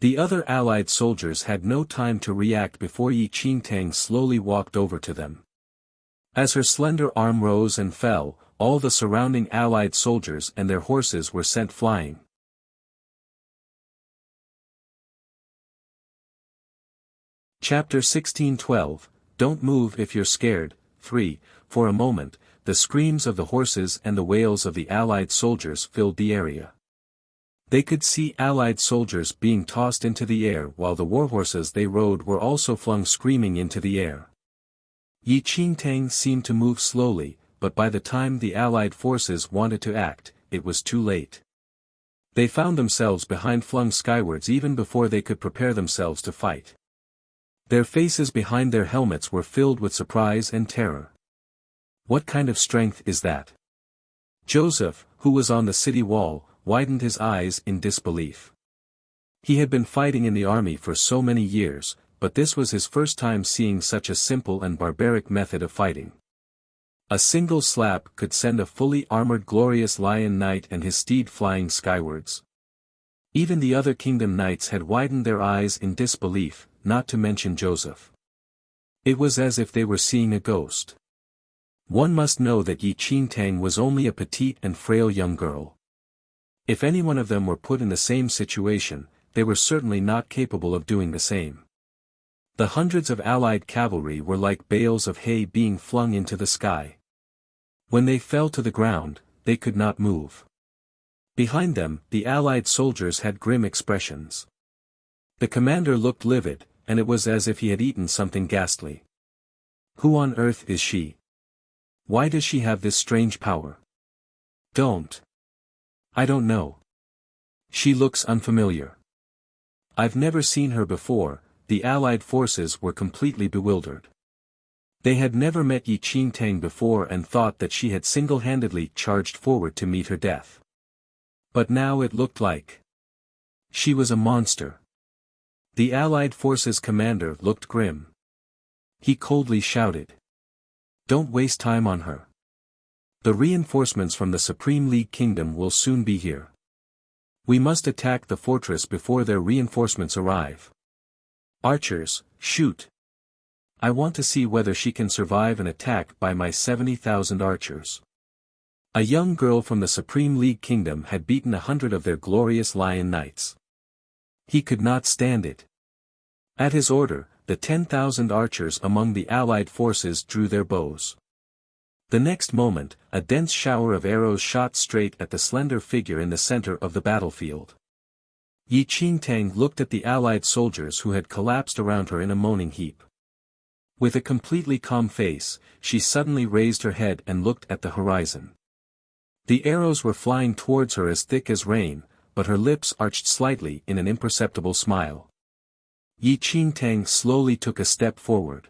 [SPEAKER 1] The other allied soldiers had no time to react before Yi Qingtang slowly walked over to them. As her slender arm rose and fell, all the surrounding allied soldiers and their horses were sent flying. Chapter 16:12, Don't Move If You're Scared. 3. For a moment, the screams of the horses and the wails of the allied soldiers filled the area. They could see allied soldiers being tossed into the air while the warhorses they rode were also flung screaming into the air. Yi Qingtang seemed to move slowly, but by the time the allied forces wanted to act, it was too late. They found themselves behind flung skywards even before they could prepare themselves to fight. Their faces behind their helmets were filled with surprise and terror. What kind of strength is that? Joseph, who was on the city wall, widened his eyes in disbelief. He had been fighting in the army for so many years, but this was his first time seeing such a simple and barbaric method of fighting. A single slap could send a fully armored glorious lion knight and his steed flying skywards. Even the other kingdom knights had widened their eyes in disbelief, not to mention Joseph. It was as if they were seeing a ghost. One must know that Yi Qingtang was only a petite and frail young girl. If any one of them were put in the same situation, they were certainly not capable of doing the same. The hundreds of allied cavalry were like bales of hay being flung into the sky. When they fell to the ground, they could not move. Behind them, the allied soldiers had grim expressions. The commander looked livid, and it was as if he had eaten something ghastly. Who on earth is she? Why does she have this strange power? I don't know. She looks unfamiliar. I've never seen her before. The Allied forces were completely bewildered. They had never met Yi Qingtang before and thought that she had single-handedly charged forward to meet her death. But now it looked like she was a monster. The Allied forces commander looked grim. He coldly shouted, "Don't waste time on her. The reinforcements from the Supreme League Kingdom will soon be here. We must attack the fortress before their reinforcements arrive. Archers, shoot. I want to see whether she can survive an attack by my 70,000 archers." A young girl from the Supreme League Kingdom had beaten 100 of their glorious lion knights. He could not stand it. At his order, the 10,000 archers among the Allied forces drew their bows. The next moment, a dense shower of arrows shot straight at the slender figure in the center of the battlefield. Yi Qingtang looked at the Allied soldiers who had collapsed around her in a moaning heap. With a completely calm face, she suddenly raised her head and looked at the horizon. The arrows were flying towards her as thick as rain, but her lips arched slightly in an imperceptible smile. Yi Qingtang slowly took a step forward.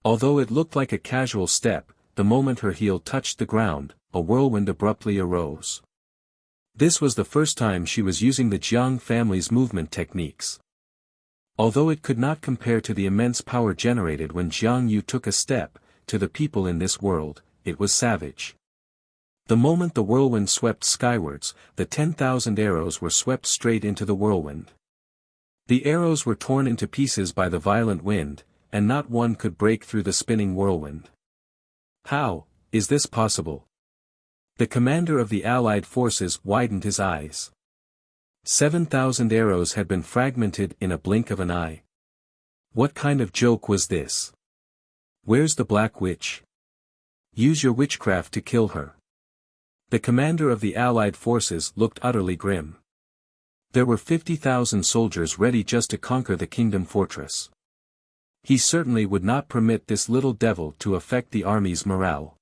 [SPEAKER 1] Although it looked like a casual step, the moment her heel touched the ground, a whirlwind abruptly arose. This was the first time she was using the Jiang family's movement techniques. Although it could not compare to the immense power generated when Jiang Yu took a step, to the people in this world, it was savage. The moment the whirlwind swept skywards, the 10,000 arrows were swept straight into the whirlwind. The arrows were torn into pieces by the violent wind, and not one could break through the spinning whirlwind. How is this possible? The commander of the Allied forces widened his eyes. 7,000 arrows had been fragmented in a blink of an eye. What kind of joke was this? Where's the Black Witch? Use your witchcraft to kill her. The commander of the Allied forces looked utterly grim. There were 50,000 soldiers ready just to conquer the kingdom fortress. He certainly would not permit this little devil to affect the army's morale.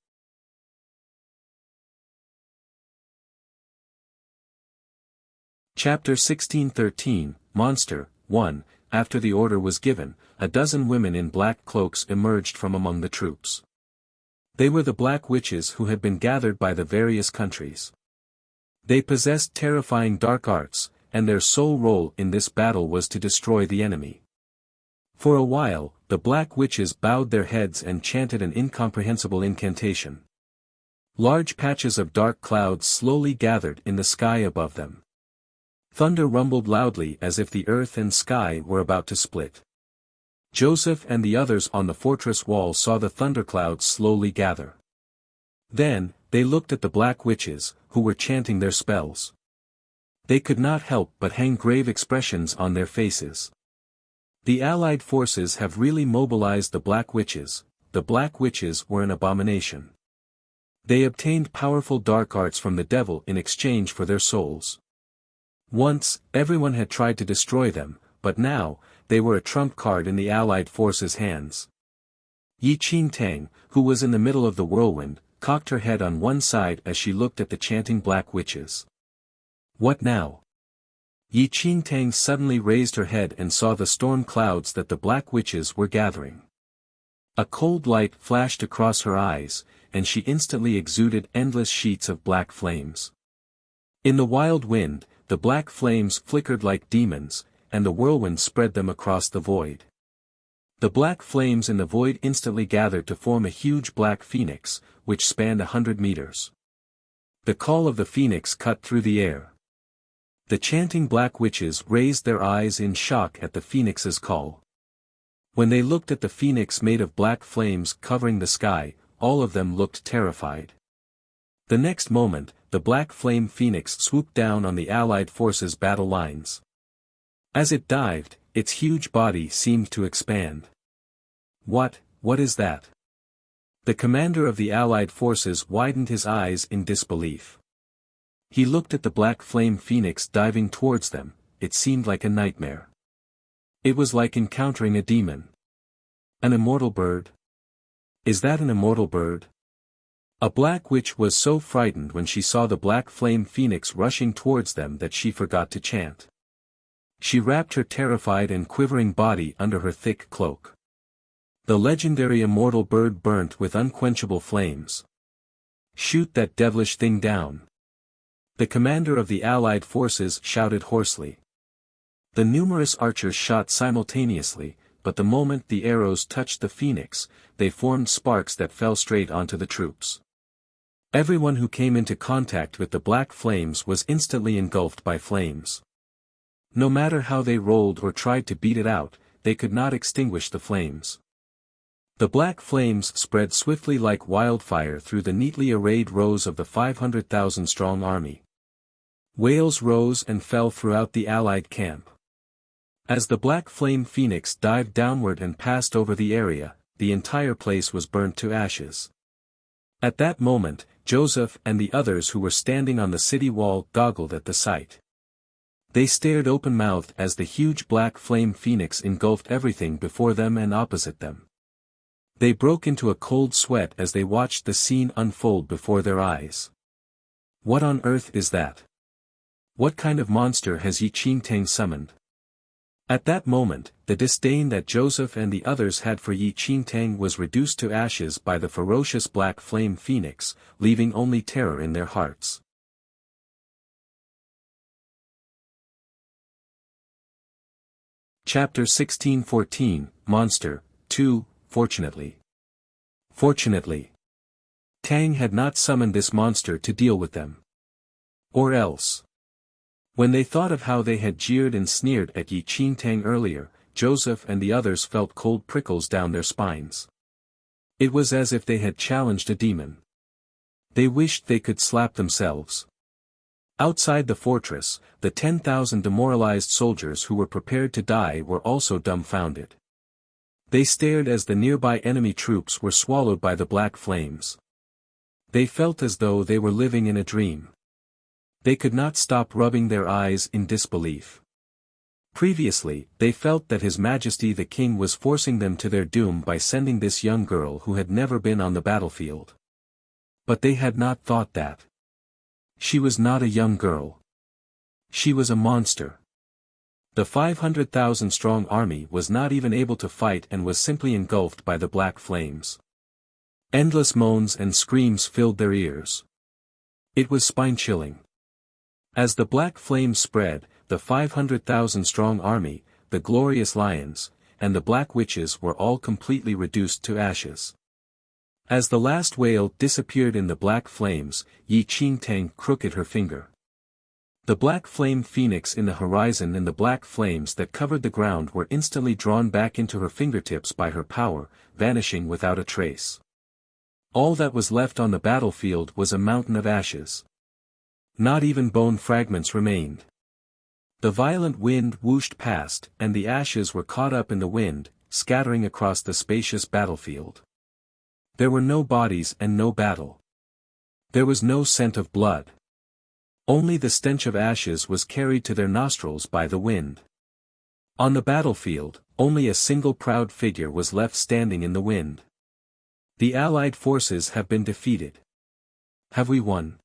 [SPEAKER 1] Chapter 1613, Monster, 1. After the order was given, a dozen women in black cloaks emerged from among the troops. They were the black witches who had been gathered by the various countries. They possessed terrifying dark arts, and their sole role in this battle was to destroy the enemy. For a while, the black witches bowed their heads and chanted an incomprehensible incantation. Large patches of dark clouds slowly gathered in the sky above them. Thunder rumbled loudly as if the earth and sky were about to split. Joseph and the others on the fortress wall saw the thunderclouds slowly gather. Then, they looked at the black witches, who were chanting their spells. They could not help but hang grave expressions on their faces. The Allied forces have really mobilized the black witches. The black witches were an abomination. They obtained powerful dark arts from the devil in exchange for their souls. Once, everyone had tried to destroy them, but now, they were a trump card in the Allied forces' hands. Yi Qingtang, who was in the middle of the whirlwind, cocked her head on one side as she looked at the chanting black witches. What now? Yi Qingtang suddenly raised her head and saw the storm clouds that the black witches were gathering. A cold light flashed across her eyes, and she instantly exuded endless sheets of black flames. In the wild wind, the black flames flickered like demons, and the whirlwind spread them across the void. The black flames in the void instantly gathered to form a huge black phoenix, which spanned 100 meters. The call of the phoenix cut through the air. The chanting black witches raised their eyes in shock at the phoenix's call. When they looked at the phoenix made of black flames covering the sky, all of them looked terrified. The next moment, the black flame phoenix swooped down on the Allied forces' battle lines. As it dived, its huge body seemed to expand. What is that? The commander of the Allied forces widened his eyes in disbelief. He looked at the black flame phoenix diving towards them. It seemed like a nightmare. It was like encountering a demon. An immortal bird? Is that an immortal bird? A black witch was so frightened when she saw the black flame phoenix rushing towards them that she forgot to chant. She wrapped her terrified and quivering body under her thick cloak. The legendary immortal bird burnt with unquenchable flames. "Shoot that devilish thing down!" The commander of the allied forces shouted hoarsely. The numerous archers shot simultaneously, but the moment the arrows touched the phoenix, they formed sparks that fell straight onto the troops. Everyone who came into contact with the black flames was instantly engulfed by flames. No matter how they rolled or tried to beat it out, they could not extinguish the flames. The black flames spread swiftly like wildfire through the neatly arrayed rows of the 500,000-strong army. Wails rose and fell throughout the Allied camp. As the black flame phoenix dived downward and passed over the area, the entire place was burnt to ashes. At that moment, Joseph and the others who were standing on the city wall goggled at the sight. They stared open-mouthed as the huge black flame phoenix engulfed everything before them and opposite them. They broke into a cold sweat as they watched the scene unfold before their eyes. What on earth is that? What kind of monster has Yi Qingtang summoned? At that moment, the disdain that Joseph and the others had for Yi Qingtang was reduced to ashes by the ferocious black flame phoenix, leaving only terror in their hearts. Chapter 16:14, Monster, 2, Fortunately. Fortunately. Tang had not summoned this monster to deal with them. Or else. When they thought of how they had jeered and sneered at Yi Qingtang earlier, Joseph and the others felt cold prickles down their spines. It was as if they had challenged a demon. They wished they could slap themselves. Outside the fortress, the 10,000 demoralized soldiers who were prepared to die were also dumbfounded. They stared as the nearby enemy troops were swallowed by the black flames. They felt as though they were living in a dream. They could not stop rubbing their eyes in disbelief. Previously, they felt that His Majesty the King was forcing them to their doom by sending this young girl who had never been on the battlefield. But they had not thought that. She was not a young girl. She was a monster. The 500,000-strong army was not even able to fight and was simply engulfed by the black flames. Endless moans and screams filled their ears. It was spine-chilling. As the black flames spread, the 500,000-strong army, the glorious lions, and the black witches were all completely reduced to ashes. As the last wail disappeared in the black flames, Yi Qingtang crooked her finger. The black flame phoenix in the horizon and the black flames that covered the ground were instantly drawn back into her fingertips by her power, vanishing without a trace. All that was left on the battlefield was a mountain of ashes. Not even bone fragments remained. The violent wind whooshed past, and the ashes were caught up in the wind, scattering across the spacious battlefield. There were no bodies and no battle. There was no scent of blood. Only the stench of ashes was carried to their nostrils by the wind. On the battlefield, only a single proud figure was left standing in the wind. The Allied forces have been defeated. Have we won?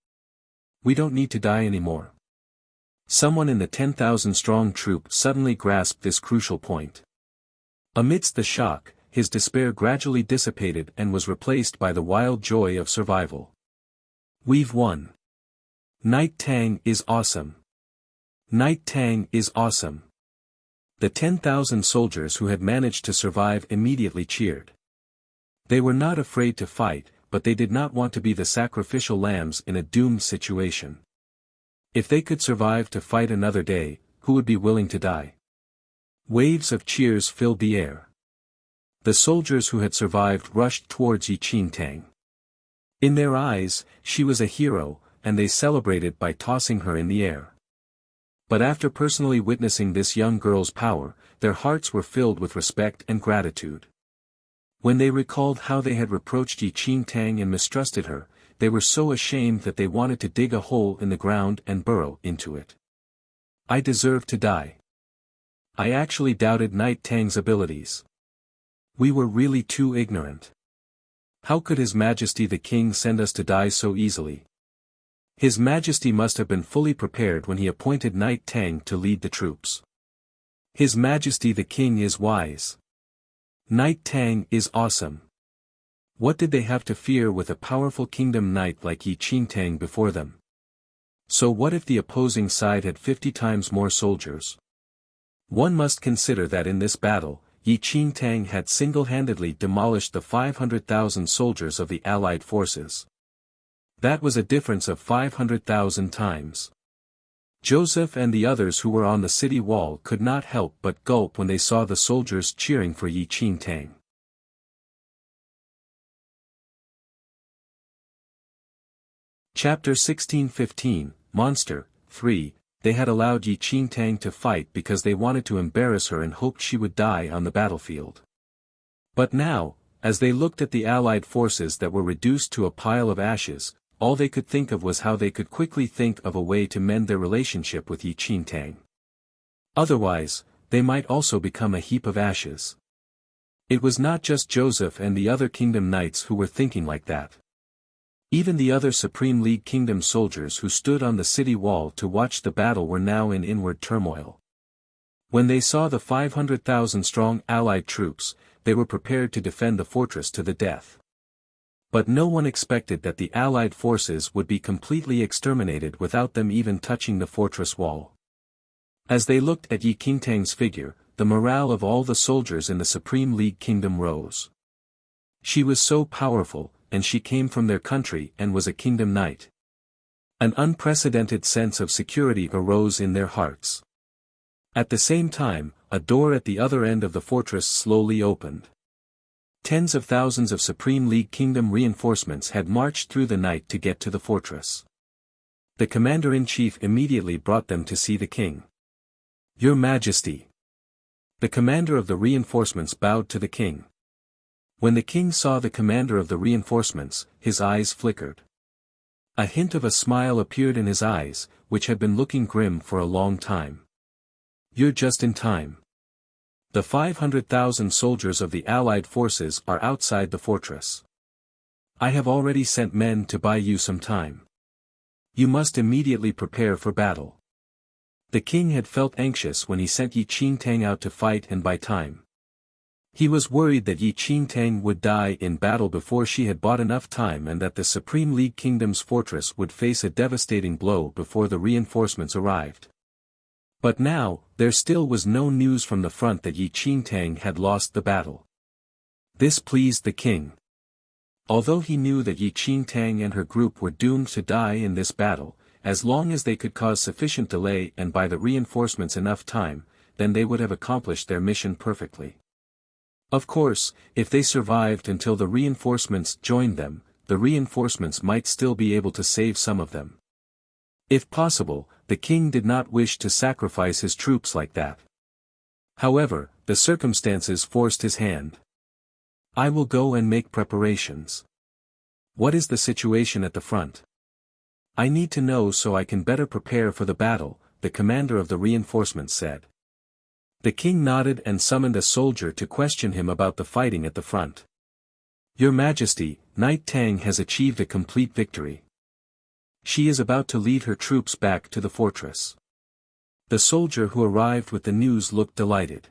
[SPEAKER 1] We don't need to die anymore. Someone in the 10,000-strong troop suddenly grasped this crucial point. Amidst the shock, his despair gradually dissipated and was replaced by the wild joy of survival. We've won. Knight Tang is awesome. Knight Tang is awesome. The 10,000 soldiers who had managed to survive immediately cheered. They were not afraid to fight, but they did not want to be the sacrificial lambs in a doomed situation. If they could survive to fight another day, who would be willing to die? Waves of cheers filled the air. The soldiers who had survived rushed towards Yi Qingtang. In their eyes, she was a hero, and they celebrated by tossing her in the air. But after personally witnessing this young girl's power, their hearts were filled with respect and gratitude. When they recalled how they had reproached Yi Qingtang and mistrusted her, they were so ashamed that they wanted to dig a hole in the ground and burrow into it. I deserve to die. I actually doubted Knight Tang's abilities. We were really too ignorant. How could His Majesty the King send us to die so easily? His Majesty must have been fully prepared when he appointed Knight Tang to lead the troops. His Majesty the King is wise. Knight Tang is awesome. What did they have to fear with a powerful kingdom knight like Yi Qingtang before them? So what if the opposing side had 50 times more soldiers? One must consider that in this battle, Yi Qingtang had single-handedly demolished the 500,000 soldiers of the allied forces. That was a difference of 500,000 times. Joseph and the others who were on the city wall could not help but gulp when they saw the soldiers cheering for Yi Qingtang. Chapter 16:15, Monster, 3. They had allowed Yi Qingtang to fight because they wanted to embarrass her and hoped she would die on the battlefield. But now, as they looked at the allied forces that were reduced to a pile of ashes, all they could think of was how they could quickly think of a way to mend their relationship with Yi Qingtang. Otherwise, they might also become a heap of ashes. It was not just Joseph and the other kingdom knights who were thinking like that. Even the other Supreme League Kingdom soldiers who stood on the city wall to watch the battle were now in inward turmoil. When they saw the 500,000-strong allied troops, they were prepared to defend the fortress to the death. But no one expected that the allied forces would be completely exterminated without them even touching the fortress wall. As they looked at Yi Qingtang's figure, the morale of all the soldiers in the Supreme League Kingdom rose. She was so powerful, and she came from their country and was a kingdom knight. An unprecedented sense of security arose in their hearts. At the same time, a door at the other end of the fortress slowly opened. Tens of thousands of Supreme League Kingdom reinforcements had marched through the night to get to the fortress. The commander-in-chief immediately brought them to see the king. "Your Majesty." The commander of the reinforcements bowed to the king. When the king saw the commander of the reinforcements, his eyes flickered. A hint of a smile appeared in his eyes, which had been looking grim for a long time. "You're just in time. The 500,000 soldiers of the allied forces are outside the fortress. I have already sent men to buy you some time. You must immediately prepare for battle." The king had felt anxious when he sent Yi Qingtang out to fight and buy time. He was worried that Yi Qingtang would die in battle before she had bought enough time and that the Supreme League Kingdom's fortress would face a devastating blow before the reinforcements arrived. But now, there still was no news from the front that Yi Qingtang had lost the battle. This pleased the king. Although he knew that Yi Qingtang and her group were doomed to die in this battle, as long as they could cause sufficient delay and buy the reinforcements enough time, then they would have accomplished their mission perfectly. Of course, if they survived until the reinforcements joined them, the reinforcements might still be able to save some of them. If possible, the king did not wish to sacrifice his troops like that. However, the circumstances forced his hand. "I will go and make preparations. What is the situation at the front? I need to know so I can better prepare for the battle," the commander of the reinforcements said. The king nodded and summoned a soldier to question him about the fighting at the front. "Your Majesty, Knight Tang has achieved a complete victory. She is about to lead her troops back to the fortress." The soldier who arrived with the news looked delighted.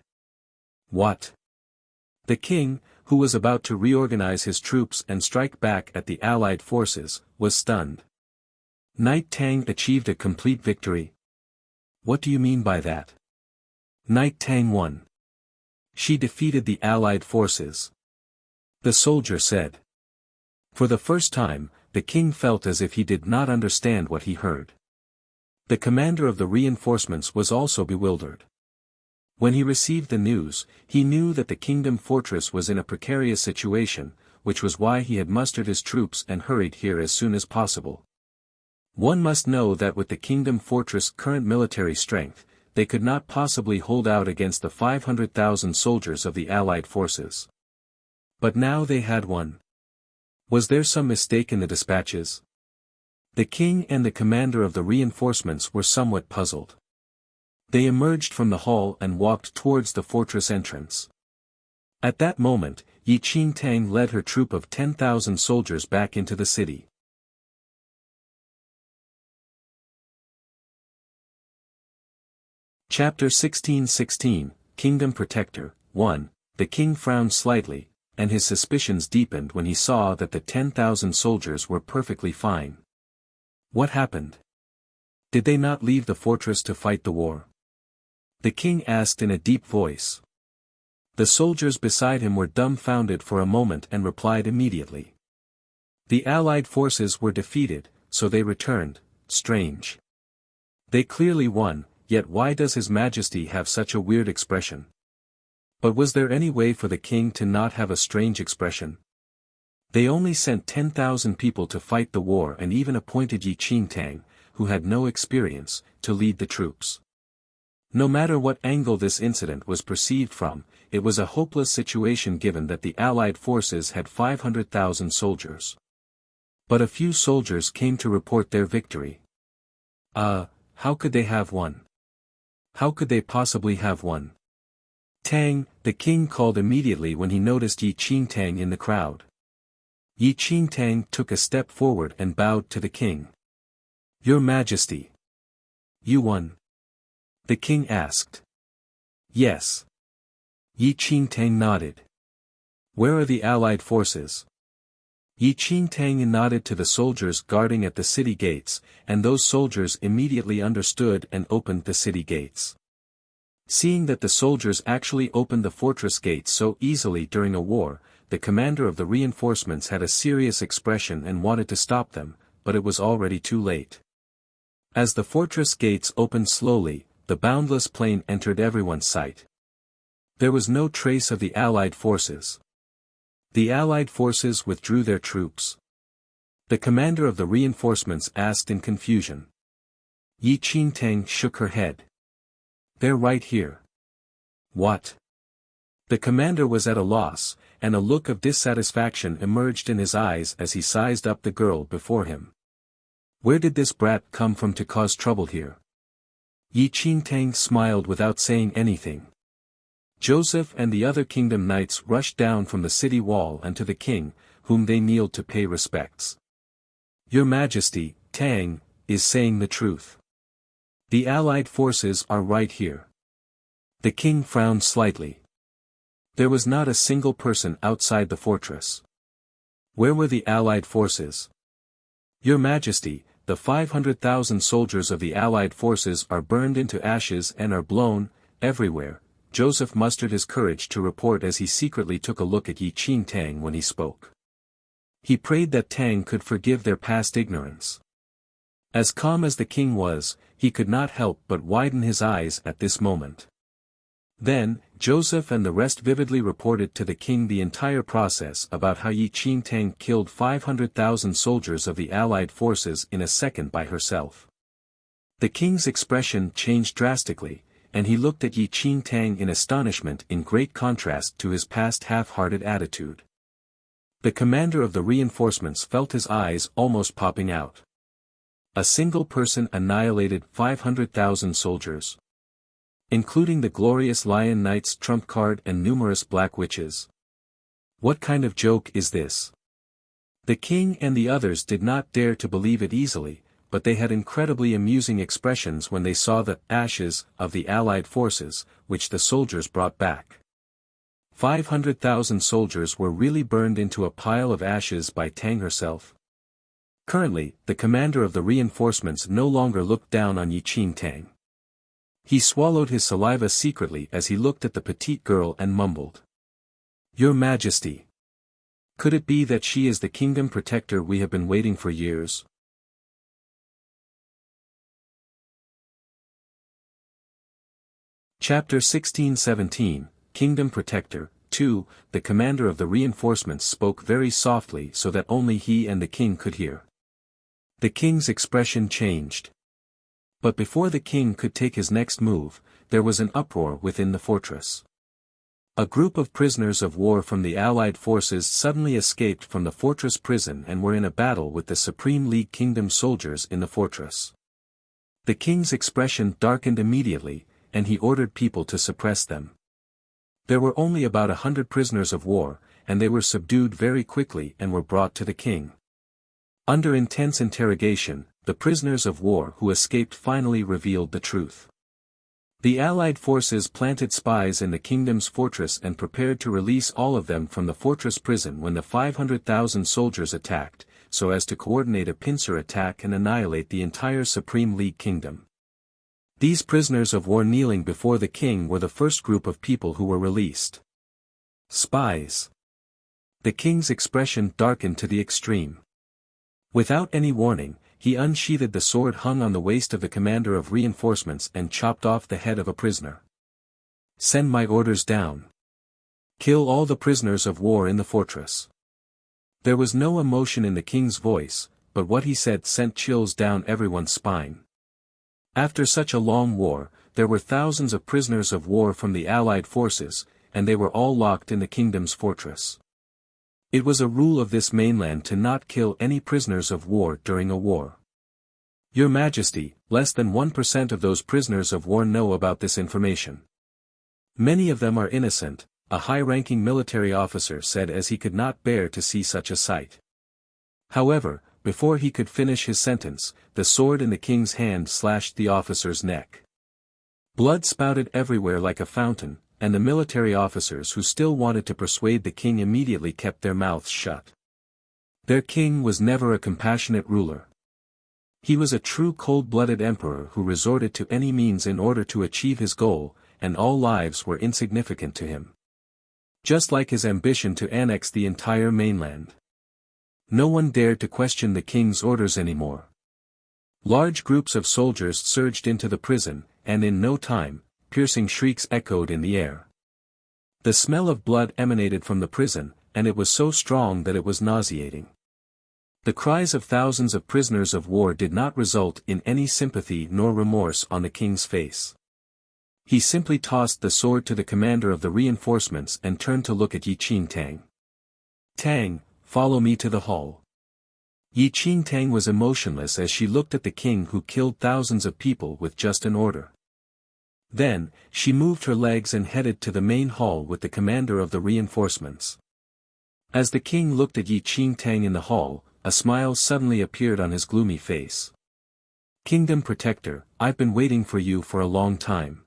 [SPEAKER 1] "What?" The king, who was about to reorganize his troops and strike back at the allied forces, was stunned. "Knight Tang achieved a complete victory? What do you mean by that?" "Knight Tang won. She defeated the allied forces," the soldier said. For the first time, the king felt as if he did not understand what he heard. The commander of the reinforcements was also bewildered. When he received the news, he knew that the kingdom fortress was in a precarious situation, which was why he had mustered his troops and hurried here as soon as possible. One must know that with the kingdom fortress' current military strength, they could not possibly hold out against the 500,000 soldiers of the allied forces. But now they had won. Was there some mistake in the dispatches? The king and the commander of the reinforcements were somewhat puzzled. They emerged from the hall and walked towards the fortress entrance. At that moment, Yi Qingtang led her troop of 10,000 soldiers back into the city. Chapter 1616, Kingdom Protector. 1. The king frowned slightly, and his suspicions deepened when he saw that the 10,000 soldiers were perfectly fine. What happened? Did they not leave the fortress to fight the war? The king asked in a deep voice. The soldiers beside him were dumbfounded for a moment and replied immediately. The allied forces were defeated, so they returned. Strange. They clearly won, yet why does His Majesty have such a weird expression? But was there any way for the king to not have a strange expression? They only sent 10,000 people to fight the war and even appointed Yi Qingtang, who had no experience, to lead the troops. No matter what angle this incident was perceived from, it was a hopeless situation given that the Allied forces had 500,000 soldiers. But a few soldiers came to report their victory. How could they have won? How could they possibly have won? Tang, the king called immediately when he noticed Yi Qingtang in the crowd. Yi Qingtang took a step forward and bowed to the king. Your Majesty. You won? The king asked. Yes. Yi Qingtang nodded. Where are the allied forces? Yi Qingtang nodded to the soldiers guarding at the city gates, and those soldiers immediately understood and opened the city gates. Seeing that the soldiers actually opened the fortress gates so easily during a war, the commander of the reinforcements had a serious expression and wanted to stop them, but it was already too late. As the fortress gates opened slowly, the boundless plain entered everyone's sight. There was no trace of the allied forces. The allied forces withdrew their troops. The commander of the reinforcements asked in confusion. Yi Qingtang shook her head. They're right here. What? The commander was at a loss, and a look of dissatisfaction emerged in his eyes as he sized up the girl before him. Where did this brat come from to cause trouble here? Yi Qingtang smiled without saying anything. Joseph and the other kingdom knights rushed down from the city wall and to the king, whom they kneeled to pay respects. Your Majesty, Tang, is saying the truth. The allied forces are right here. The king frowned slightly. There was not a single person outside the fortress. Where were the allied forces? Your Majesty, the 500,000 soldiers of the allied forces are burned into ashes and are blown, everywhere. Joseph mustered his courage to report as he secretly took a look at Yi Qingtang when he spoke. He prayed that Tang could forgive their past ignorance. As calm as the king was, he could not help but widen his eyes at this moment. Then, Joseph and the rest vividly reported to the king the entire process about how Yi Qingtang killed 500,000 soldiers of the allied forces in a second by herself. The king's expression changed drastically, and he looked at Yi Qingtang in astonishment in great contrast to his past half-hearted attitude. The commander of the reinforcements felt his eyes almost popping out. A single person annihilated 500,000 soldiers. Including the glorious Lion Knight's trump card and numerous black witches. What kind of joke is this? The king and the others did not dare to believe it easily, but they had incredibly amusing expressions when they saw the ashes of the allied forces, which the soldiers brought back. 500,000 soldiers were really burned into a pile of ashes by Tang herself. Currently, the commander of the reinforcements no longer looked down on Yi Qingtang. He swallowed his saliva secretly as he looked at the petite girl and mumbled. Your Majesty. Could it be that she is the kingdom protector we have been waiting for years? Chapter 1617, Kingdom Protector. 2. The commander of the reinforcements spoke very softly so that only he and the king could hear. The king's expression changed. But before the king could take his next move, there was an uproar within the fortress. A group of prisoners of war from the allied forces suddenly escaped from the fortress prison and were in a battle with the Supreme League Kingdom soldiers in the fortress. The king's expression darkened immediately, and he ordered people to suppress them. There were only about 100 prisoners of war, and they were subdued very quickly and were brought to the king. Under intense interrogation, the prisoners of war who escaped finally revealed the truth. The Allied forces planted spies in the kingdom's fortress and prepared to release all of them from the fortress prison when the 500,000 soldiers attacked, so as to coordinate a pincer attack and annihilate the entire Supreme League kingdom. These prisoners of war kneeling before the king were the first group of people who were released. Spies. The king's expression darkened to the extreme. Without any warning, he unsheathed the sword hung on the waist of the commander of reinforcements and chopped off the head of a prisoner. Send my orders down. Kill all the prisoners of war in the fortress. There was no emotion in the king's voice, but what he said sent chills down everyone's spine. After such a long war, there were thousands of prisoners of war from the Allied forces, and they were all locked in the kingdom's fortress. It was a rule of this mainland to not kill any prisoners of war during a war. Your Majesty, less than 1% of those prisoners of war know about this information. Many of them are innocent, a high-ranking military officer said as he could not bear to see such a sight. However, before he could finish his sentence, the sword in the king's hand slashed the officer's neck. Blood spouted everywhere like a fountain, and the military officers who still wanted to persuade the king immediately kept their mouths shut. Their king was never a compassionate ruler. He was a true cold-blooded emperor who resorted to any means in order to achieve his goal, and all lives were insignificant to him. Just like his ambition to annex the entire mainland. No one dared to question the king's orders anymore. Large groups of soldiers surged into the prison, and in no time, piercing shrieks echoed in the air. The smell of blood emanated from the prison, and it was so strong that it was nauseating. The cries of thousands of prisoners of war did not result in any sympathy nor remorse on the king's face. He simply tossed the sword to the commander of the reinforcements and turned to look at Yi Qingtang. "Tang, follow me to the hall." Yi Qingtang was emotionless as she looked at the king who killed thousands of people with just an order. Then, she moved her legs and headed to the main hall with the commander of the reinforcements. As the king looked at Yi Qingtang in the hall, a smile suddenly appeared on his gloomy face. "Kingdom Protector, I've been waiting for you for a long time."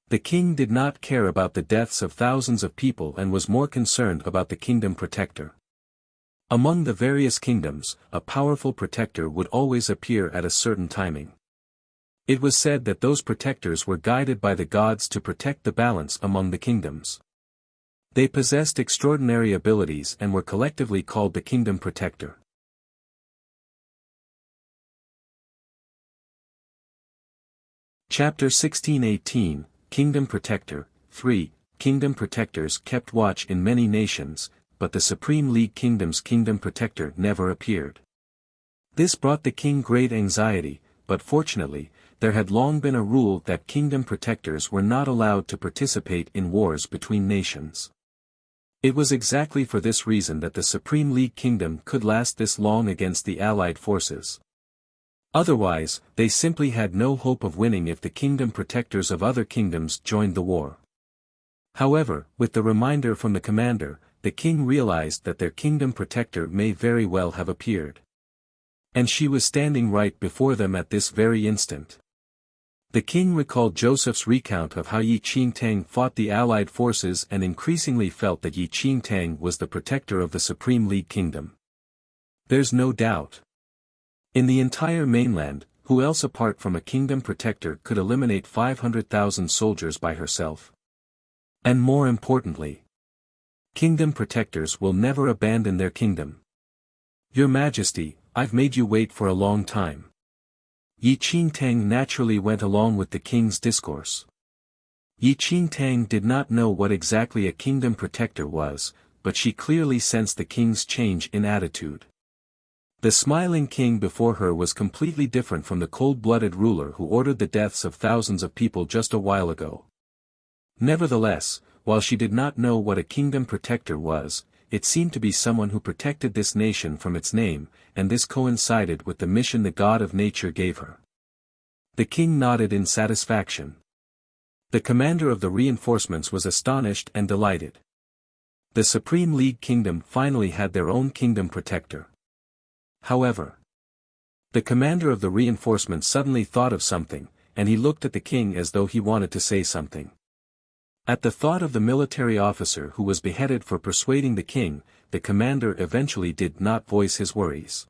[SPEAKER 1] The king did not care about the deaths of thousands of people and was more concerned about the Kingdom Protector. Among the various kingdoms, a powerful protector would always appear at a certain timing. It was said that those protectors were guided by the gods to protect the balance among the kingdoms. They possessed extraordinary abilities and were collectively called the Kingdom Protector. Chapter 1618, Kingdom Protector. 3. Kingdom Protectors kept watch in many nations, but the Supreme League Kingdom's Kingdom Protector never appeared. This brought the king great anxiety, but fortunately, there had long been a rule that kingdom protectors were not allowed to participate in wars between nations. It was exactly for this reason that the Supreme League Kingdom could last this long against the Allied forces. Otherwise, they simply had no hope of winning if the kingdom protectors of other kingdoms joined the war. However, with the reminder from the commander, the king realized that their kingdom protector may very well have appeared. And she was standing right before them at this very instant. The king recalled Joseph's recount of how Yi Qingtang fought the Allied forces and increasingly felt that Yi Qingtang was the protector of the Supreme League Kingdom. There's no doubt. In the entire mainland, who else apart from a kingdom protector could eliminate 500,000 soldiers by herself? And more importantly, kingdom protectors will never abandon their kingdom. Your Majesty, I've made you wait for a long time. Yi Qingtang naturally went along with the king's discourse. Yi Qingtang did not know what exactly a kingdom protector was, but she clearly sensed the king's change in attitude. The smiling king before her was completely different from the cold-blooded ruler who ordered the deaths of thousands of people just a while ago. Nevertheless, while she did not know what a kingdom protector was, it seemed to be someone who protected this nation from its name, and this coincided with the mission the god of nature gave her. The king nodded in satisfaction. The commander of the reinforcements was astonished and delighted. The Supreme League Kingdom finally had their own kingdom protector. However, the commander of the reinforcements suddenly thought of something, and he looked at the king as though he wanted to say something. At the thought of the military officer who was beheaded for persuading the king, the commander eventually did not voice his worries.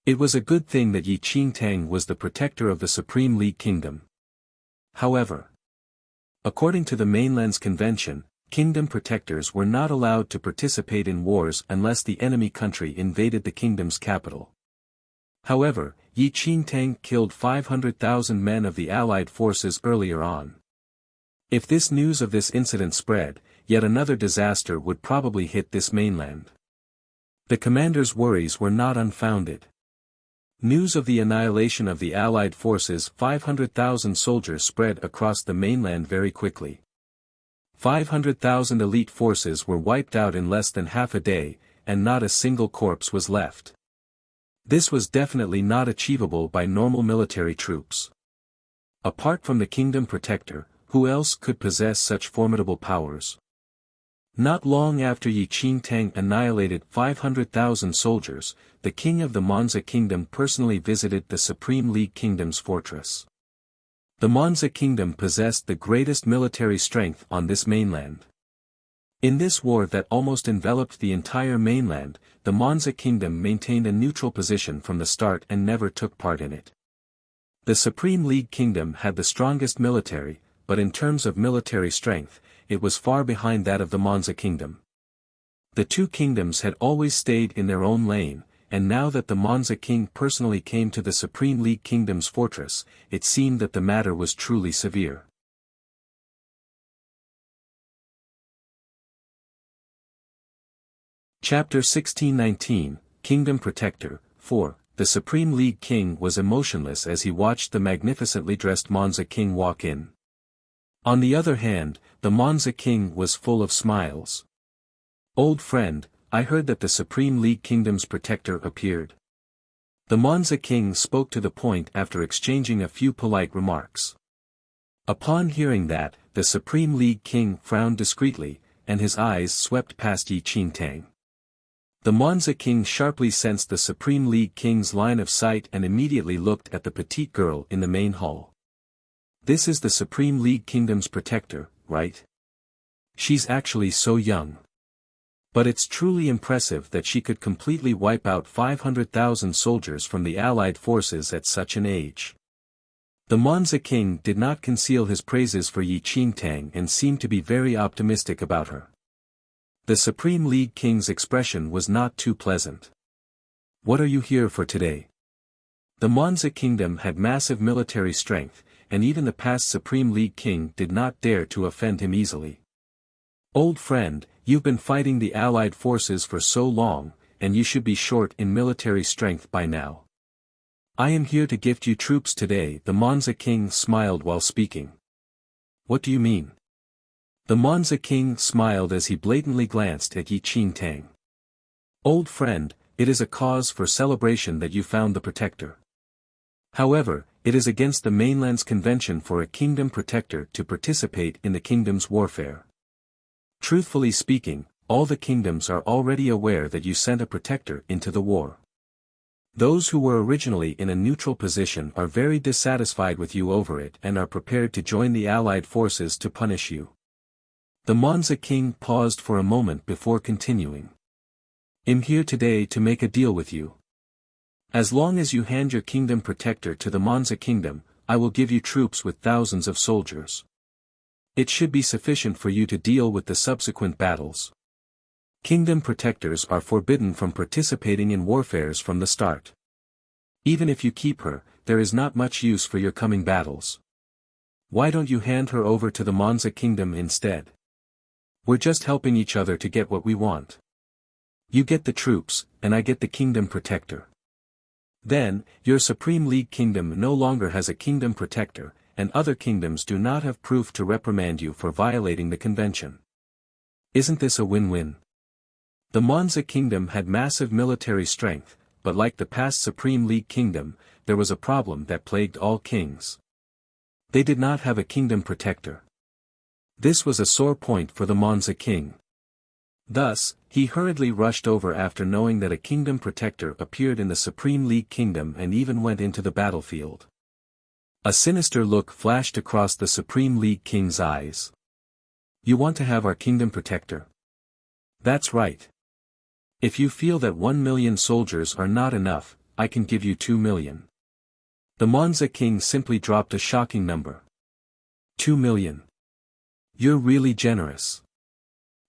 [SPEAKER 1] It was a good thing that Yi Qingtang was the protector of the Supreme League Kingdom. However, according to the mainland's convention, kingdom protectors were not allowed to participate in wars unless the enemy country invaded the kingdom's capital. However, Yi Qingtang killed 500,000 men of the allied forces earlier on. If this news of this incident spread, yet another disaster would probably hit this mainland. The commander's worries were not unfounded. News of the annihilation of the allied forces' 500,000 soldiers spread across the mainland very quickly. 500,000 elite forces were wiped out in less than half a day, and not a single corpse was left. This was definitely not achievable by normal military troops. Apart from the kingdom protector, who else could possess such formidable powers? Not long after Yi Qingtang annihilated 500,000 soldiers, the king of the Monza kingdom personally visited the Supreme League Kingdom's fortress. The Monza kingdom possessed the greatest military strength on this mainland. In this war that almost enveloped the entire mainland, the Monza kingdom maintained a neutral position from the start and never took part in it. The Supreme League Kingdom had the strongest military, but in terms of military strength, it was far behind that of the Monza kingdom. The two kingdoms had always stayed in their own lane, and now that the Monza king personally came to the Supreme League Kingdom's fortress, it seemed that the matter was truly severe. Chapter 1619, Kingdom Protector, 4. The Supreme League King was emotionless as he watched the magnificently dressed Monza king walk in. On the other hand, the Monza king was full of smiles. "Old friend, I heard that the Supreme League Kingdom's protector appeared." The Monza king spoke to the point after exchanging a few polite remarks. Upon hearing that, the Supreme League king frowned discreetly, and his eyes swept past Yi Qingtang. The Monza king sharply sensed the Supreme League king's line of sight and immediately looked at the petite girl in the main hall. "This is the Supreme League Kingdom's protector, right? She's actually so young. But it's truly impressive that she could completely wipe out 500,000 soldiers from the allied forces at such an age." The Monza king did not conceal his praises for Yi Qingtang and seemed to be very optimistic about her. The Supreme League king's expression was not too pleasant. "What are you here for today?" The Monza kingdom had massive military strength, and even the past Supreme League king did not dare to offend him easily. "Old friend, you've been fighting the allied forces for so long, and you should be short in military strength by now. I am here to gift you troops today." The Monza king smiled while speaking. "What do you mean?" The Monza king smiled as he blatantly glanced at Yi Qingtang. "Old friend, it is a cause for celebration that you found the protector. However, it is against the mainland's convention for a kingdom protector to participate in the kingdom's warfare. Truthfully speaking, all the kingdoms are already aware that you sent a protector into the war. Those who were originally in a neutral position are very dissatisfied with you over it and are prepared to join the allied forces to punish you." The Monza king paused for a moment before continuing. "I'm here today to make a deal with you. As long as you hand your kingdom protector to the Monza kingdom, I will give you troops with thousands of soldiers. It should be sufficient for you to deal with the subsequent battles. Kingdom protectors are forbidden from participating in warfares from the start. Even if you keep her, there is not much use for your coming battles. Why don't you hand her over to the Monza kingdom instead? We're just helping each other to get what we want. You get the troops, and I get the kingdom protector. Then, your Supreme League kingdom no longer has a kingdom protector, and other kingdoms do not have proof to reprimand you for violating the convention. Isn't this a win-win?" The Monza kingdom had massive military strength, but like the past Supreme League kingdom, there was a problem that plagued all kings. They did not have a kingdom protector. This was a sore point for the Monza king. Thus, he hurriedly rushed over after knowing that a kingdom protector appeared in the Supreme League kingdom and even went into the battlefield. A sinister look flashed across the Supreme League king's eyes. You want to have our kingdom protector? That's right. If you feel that 1 million soldiers are not enough, I can give you 2 million. The Monza king simply dropped a shocking number. 2 million. You're really generous.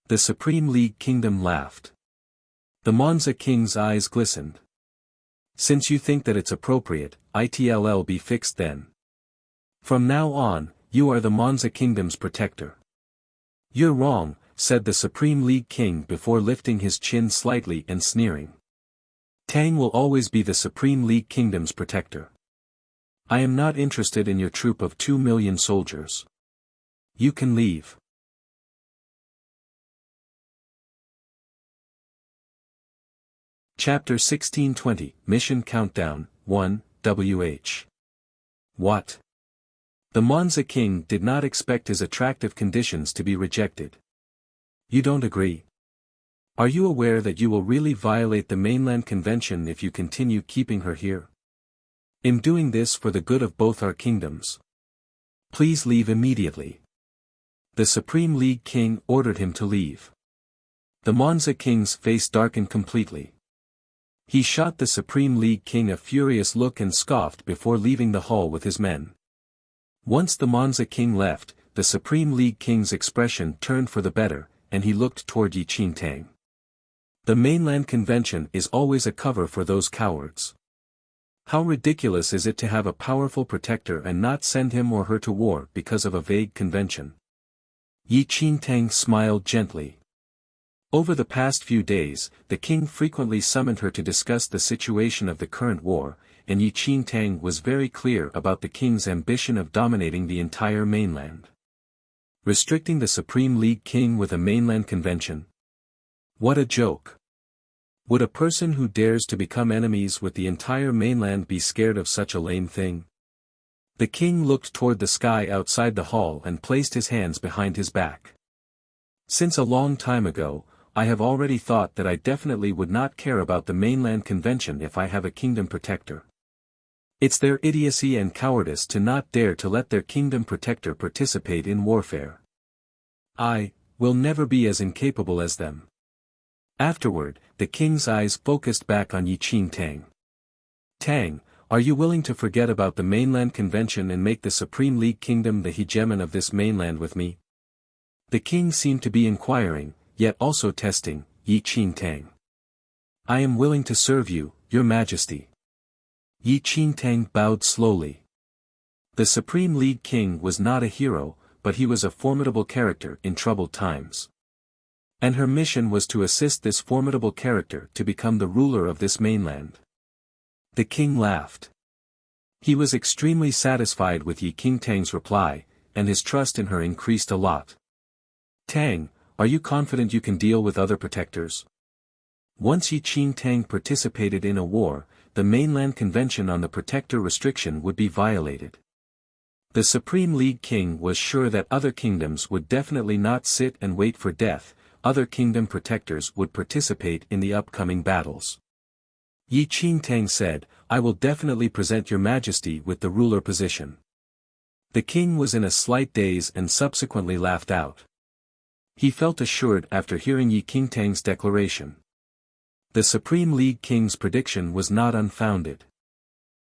[SPEAKER 1] The Supreme League kingdom laughed. The Monza king's eyes glistened. Since you think that it's appropriate, it'll be fixed then. From now on, you are the Monza kingdom's protector. You're wrong, said the Supreme League king before lifting his chin slightly and sneering. Tang will always be the Supreme League kingdom's protector. I am not interested in your troop of 2 million soldiers. You can leave. Chapter 1620, Mission Countdown, 1, WH. What? The Monza king did not expect his attractive conditions to be rejected. You don't agree? Are you aware that you will really violate the mainland convention if you continue keeping her here? I'm doing this for the good of both our kingdoms. Please leave immediately. The Supreme League king ordered him to leave. The Monza king's face darkened completely. He shot the Supreme League king a furious look and scoffed before leaving the hall with his men. Once the Monza king left, the Supreme League king's expression turned for the better, and he looked toward Yi Qingtang. The mainland convention is always a cover for those cowards. How ridiculous is it to have a powerful protector and not send him or her to war because of a vague convention? Yi Qingtang smiled gently. Over the past few days, the king frequently summoned her to discuss the situation of the current war, and Yi Qingtang was very clear about the king's ambition of dominating the entire mainland. Restricting the Supreme League king with a mainland convention? What a joke! Would a person who dares to become enemies with the entire mainland be scared of such a lame thing? The king looked toward the sky outside the hall and placed his hands behind his back. Since a long time ago, I have already thought that I definitely would not care about the mainland convention if I have a kingdom protector. It's their idiocy and cowardice to not dare to let their kingdom protector participate in warfare. I will never be as incapable as them. Afterward, the king's eyes focused back on Yi Qingtang. Tang, are you willing to forget about the mainland convention and make the Supreme League kingdom the hegemon of this mainland with me? The king seemed to be inquiring, yet also testing, Yi Qingtang. I am willing to serve you, your majesty. Yi Qingtang bowed slowly. The Supreme League king was not a hero, but he was a formidable character in troubled times. And her mission was to assist this formidable character to become the ruler of this mainland. The king laughed. He was extremely satisfied with Yi Qingtang's reply, and his trust in her increased a lot. Tang, are you confident you can deal with other protectors? Once Yi Qingtang participated in a war, the mainland convention on the protector restriction would be violated. The Supreme League king was sure that other kingdoms would definitely not sit and wait for death, other kingdom protectors would participate in the upcoming battles. Yi Qingtang said, I will definitely present your majesty with the ruler position. The king was in a slight daze and subsequently laughed out. He felt assured after hearing Yi Qingtang's declaration. The Supreme League king's prediction was not unfounded.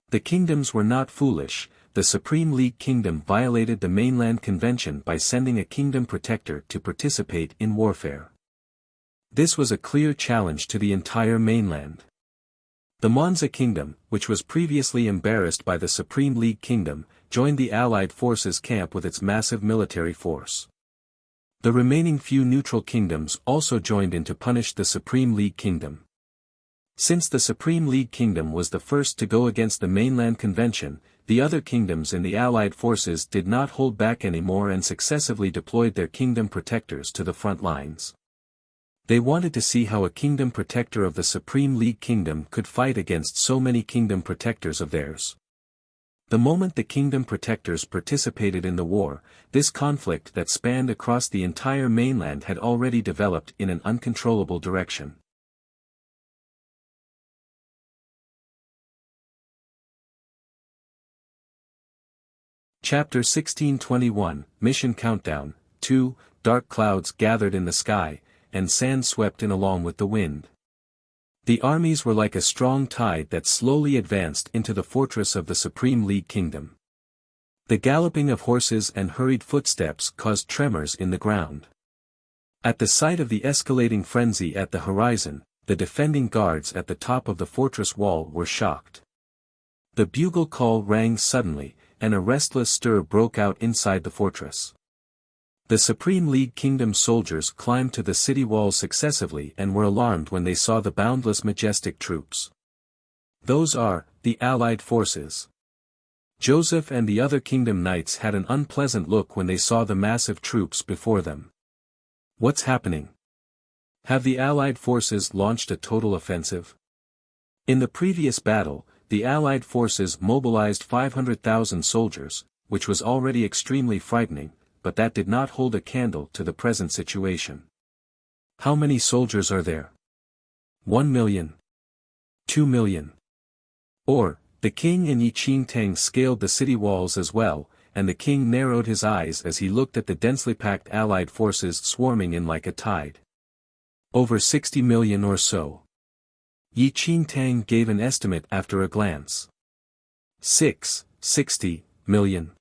[SPEAKER 1] The kingdoms were not foolish. The Supreme League kingdom violated the mainland convention by sending a kingdom protector to participate in warfare. This was a clear challenge to the entire mainland. The Monza kingdom, which was previously embarrassed by the Supreme League kingdom, joined the Allied forces camp with its massive military force. The remaining few neutral kingdoms also joined in to punish the Supreme League kingdom. Since the Supreme League kingdom was the first to go against the mainland convention, the other kingdoms in the Allied forces did not hold back anymore and successively deployed their kingdom protectors to the front lines. They wanted to see how a kingdom protector of the Supreme League kingdom could fight against so many kingdom protectors of theirs. The moment the kingdom protectors participated in the war, this conflict that spanned across the entire mainland had already developed in an uncontrollable direction. Chapter 1621, Mission Countdown. 2. Dark clouds gathered in the sky, and sand swept in along with the wind. The armies were like a strong tide that slowly advanced into the fortress of the Supreme League Kingdom. The galloping of horses and hurried footsteps caused tremors in the ground. At the sight of the escalating frenzy at the horizon, the defending guards at the top of the fortress wall were shocked. The bugle call rang suddenly, and a restless stir broke out inside the fortress. The Supreme League Kingdom soldiers climbed to the city walls successively and were alarmed when they saw the boundless majestic troops. Those are, the Allied forces. Joseph and the other kingdom knights had an unpleasant look when they saw the massive troops before them. What's happening? Have the Allied forces launched a total offensive? In the previous battle, the Allied forces mobilized 500,000 soldiers, which was already extremely frightening, but that did not hold a candle to the present situation. How many soldiers are there? 1 million? 2 million? Or, the king and Yi Qingtang scaled the city walls as well, and the king narrowed his eyes as he looked at the densely packed Allied forces swarming in like a tide. Over 60 million or so. Yi Qingtang gave an estimate after a glance. 60 million.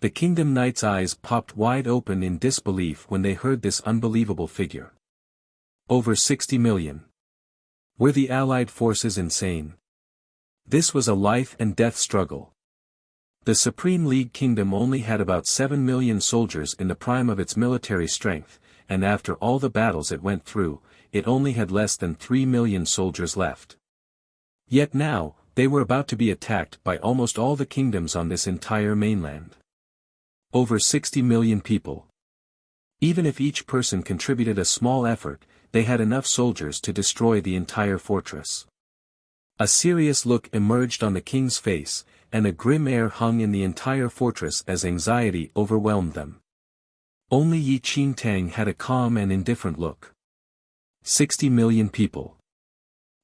[SPEAKER 1] The kingdom knights' eyes popped wide open in disbelief when they heard this unbelievable figure. Over 60 million. Were the Allied forces insane? This was a life and death struggle. The Supreme League Kingdom only had about 7 million soldiers in the prime of its military strength, and after all the battles it went through, it only had less than 3 million soldiers left. Yet now, they were about to be attacked by almost all the kingdoms on this entire mainland. Over 60 million people. Even if each person contributed a small effort, they had enough soldiers to destroy the entire fortress. A serious look emerged on the king's face, and a grim air hung in the entire fortress as anxiety overwhelmed them. Only Yi Qingtang had a calm and indifferent look. 60 million people.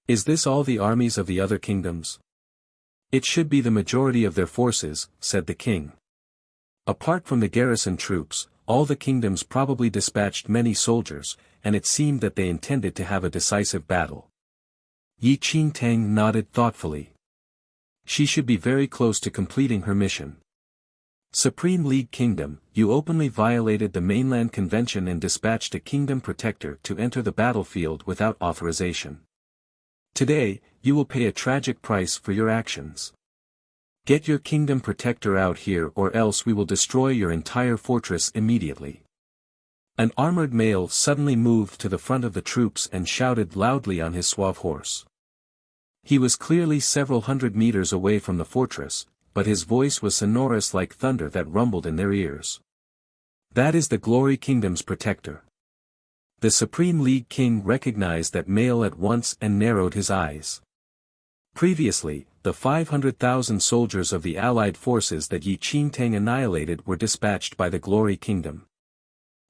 [SPEAKER 1] Is this all the armies of the other kingdoms? It should be the majority of their forces, said the king. Apart from the garrison troops, all the kingdoms probably dispatched many soldiers, and it seemed that they intended to have a decisive battle. Yi Qingtang nodded thoughtfully. She should be very close to completing her mission. Supreme League Kingdom, you openly violated the mainland convention and dispatched a kingdom protector to enter the battlefield without authorization. Today, you will pay a tragic price for your actions. Get your kingdom protector out here or else we will destroy your entire fortress immediately. An armored male suddenly moved to the front of the troops and shouted loudly on his suave horse. He was clearly several hundred meters away from the fortress, but his voice was sonorous like thunder that rumbled in their ears. That is the Glory Kingdom's protector. The Supreme League King recognized that male at once and narrowed his eyes. Previously, the 500,000 soldiers of the Allied forces that Yi Qingtang annihilated were dispatched by the Glory Kingdom.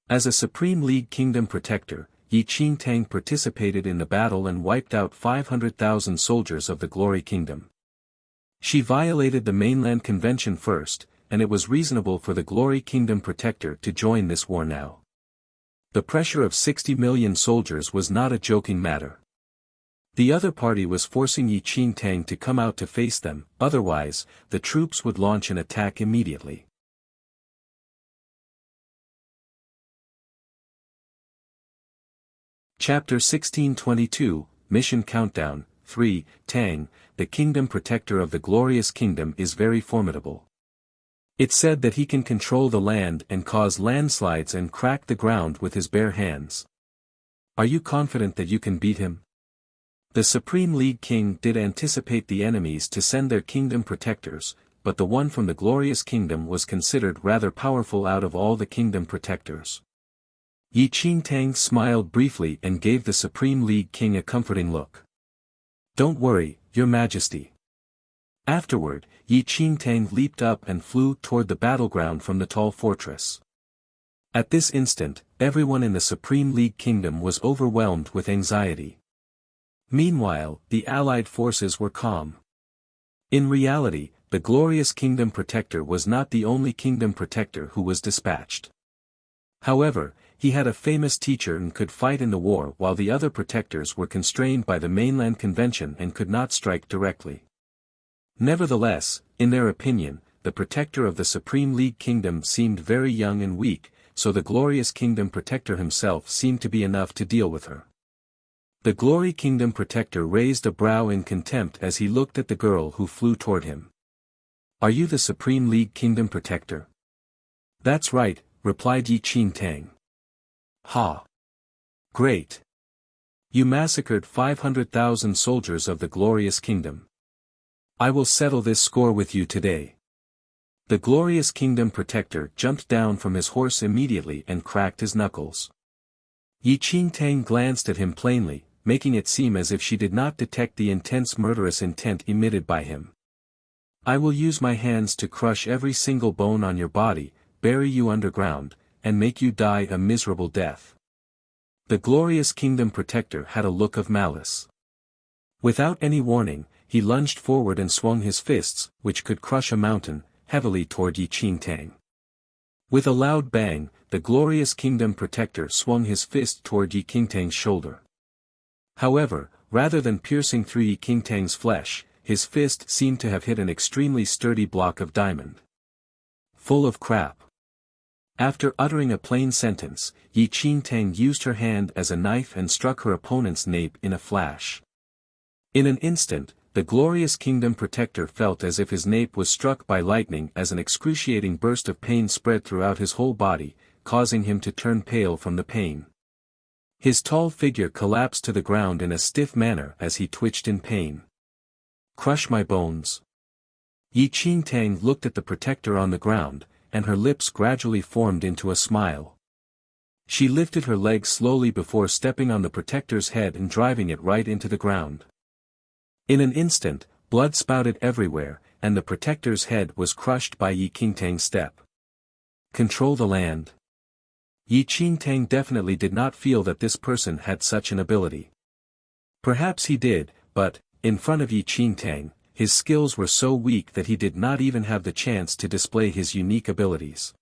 [SPEAKER 1] As a Supreme League Kingdom protector, Yi Qingtang participated in the battle and wiped out 500,000 soldiers of the Glory Kingdom. She violated the mainland convention first, and it was reasonable for the Glory Kingdom protector to join this war now. The pressure of 60 million soldiers was not a joking matter. The other party was forcing Yi Qingtang to come out to face them, otherwise, the troops would launch an attack immediately. Chapter 1622, Mission Countdown. 3. Tang, the kingdom protector of the glorious kingdom is very formidable. It's said that he can control the land and cause landslides and crack the ground with his bare hands. Are you confident that you can beat him? The Supreme League King did anticipate the enemies to send their kingdom protectors, but the one from the glorious kingdom was considered rather powerful out of all the kingdom protectors. Yi Qingtang smiled briefly and gave the Supreme League King a comforting look. Don't worry, Your Majesty. Afterward, Yi Qingtang leaped up and flew toward the battleground from the tall fortress. At this instant, everyone in the Supreme League Kingdom was overwhelmed with anxiety. Meanwhile, the allied forces were calm. In reality, the glorious Kingdom Protector was not the only Kingdom Protector who was dispatched. However, he had a famous teacher and could fight in the war while the other protectors were constrained by the mainland convention and could not strike directly. Nevertheless, in their opinion, the protector of the Supreme League Kingdom seemed very young and weak, so the glorious Kingdom Protector himself seemed to be enough to deal with her. The Glory Kingdom Protector raised a brow in contempt as he looked at the girl who flew toward him. "Are you the Supreme League Kingdom Protector?" "That's right," replied Yi Qingtang. "Ha! Great! You massacred 500,000 soldiers of the glorious kingdom. I will settle this score with you today." The glorious Kingdom Protector jumped down from his horse immediately and cracked his knuckles. Yi Qingtang glanced at him plainly, making it seem as if she did not detect the intense murderous intent emitted by him. "I will use my hands to crush every single bone on your body, bury you underground, and make you die a miserable death." The glorious Kingdom Protector had a look of malice. Without any warning, he lunged forward and swung his fists, which could crush a mountain, heavily toward Yi Qingtang. With a loud bang, the glorious Kingdom Protector swung his fist toward Yi Qingtang's shoulder. However, rather than piercing through Yi Qingtang's flesh, his fist seemed to have hit an extremely sturdy block of diamond. "Full of crap." After uttering a plain sentence, Yi Qingtang used her hand as a knife and struck her opponent's nape in a flash. In an instant, the glorious Kingdom Protector felt as if his nape was struck by lightning as an excruciating burst of pain spread throughout his whole body, causing him to turn pale from the pain. His tall figure collapsed to the ground in a stiff manner as he twitched in pain. "Crush my bones." Yi Qingtang looked at the Protector on the ground, and her lips gradually formed into a smile. She lifted her leg slowly before stepping on the Protector's head and driving it right into the ground. In an instant, blood spouted everywhere, and the Protector's head was crushed by Yi Qingtang's step. Control the land. Yi Qingtang definitely did not feel that this person had such an ability. Perhaps he did, but, in front of Yi Qingtang, his skills were so weak that he did not even have the chance to display his unique abilities.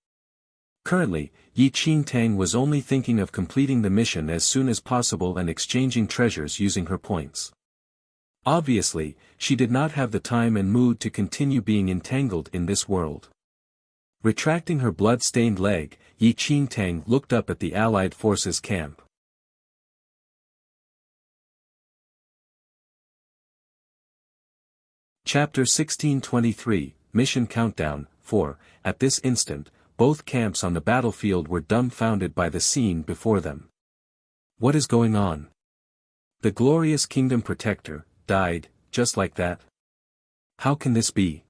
[SPEAKER 1] Currently, Yi Qingtang was only thinking of completing the mission as soon as possible and exchanging treasures using her points. Obviously, she did not have the time and mood to continue being entangled in this world. Retracting her blood-stained leg, Yi Qingtang looked up at the Allied forces camp. Chapter 1623, Mission Countdown, 4. At this instant, both camps on the battlefield were dumbfounded by the scene before them. What is going on? The glorious Kingdom Protector died, just like that? How can this be?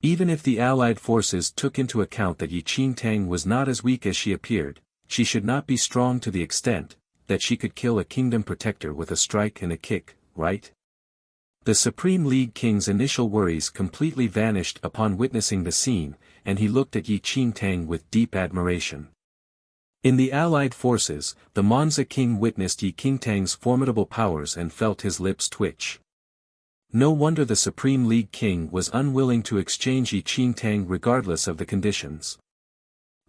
[SPEAKER 1] Even if the Allied forces took into account that Yi Qingtang was not as weak as she appeared, she should not be strong to the extent that she could kill a Kingdom Protector with a strike and a kick, right? The Supreme League King's initial worries completely vanished upon witnessing the scene, and he looked at Yi Qingtang with deep admiration. In the Allied forces, the Monza King witnessed Yi Qingtang's formidable powers and felt his lips twitch. No wonder the Supreme League King was unwilling to exchange Yi Qingtang regardless of the conditions.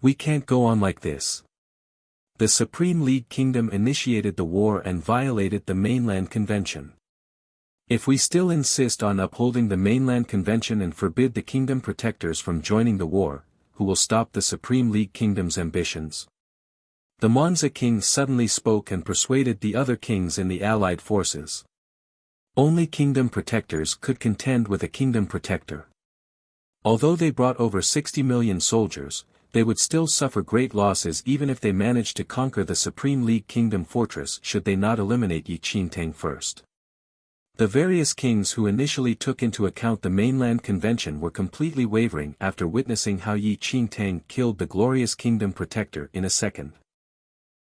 [SPEAKER 1] We can't go on like this. The Supreme League Kingdom initiated the war and violated the mainland convention. If we still insist on upholding the mainland convention and forbid the Kingdom Protectors from joining the war, who will stop the Supreme League Kingdom's ambitions? The Monza King suddenly spoke and persuaded the other kings in the Allied forces. Only Kingdom Protectors could contend with a Kingdom Protector. Although they brought over 60 million soldiers, they would still suffer great losses even if they managed to conquer the Supreme League Kingdom fortress should they not eliminate Yi Qingtang first. The various kings who initially took into account the mainland convention were completely wavering after witnessing how Yi Qingtang killed the glorious Kingdom Protector in a second.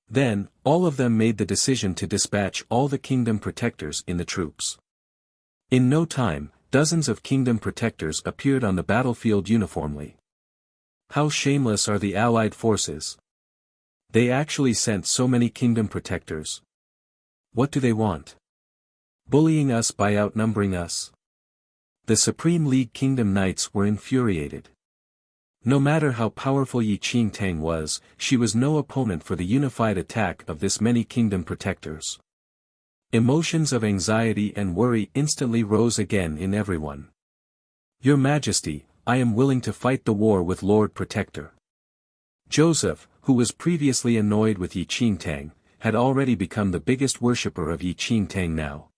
[SPEAKER 1] Then, all of them made the decision to dispatch all the Kingdom Protectors in the troops. In no time, dozens of kingdom protectors appeared on the battlefield uniformly. How shameless are the allied forces! They actually sent so many kingdom protectors. What do they want? Bullying us by outnumbering us? The Supreme League Kingdom Knights were infuriated. No matter how powerful Yi Qingtang was, she was no opponent for the unified attack of this many kingdom protectors. Emotions of anxiety and worry instantly rose again in everyone. Your Majesty, I am willing to fight the war with Lord Protector. Joseph, who was previously annoyed with Yi Qingtang, had already become the biggest worshipper of Yi Qingtang now.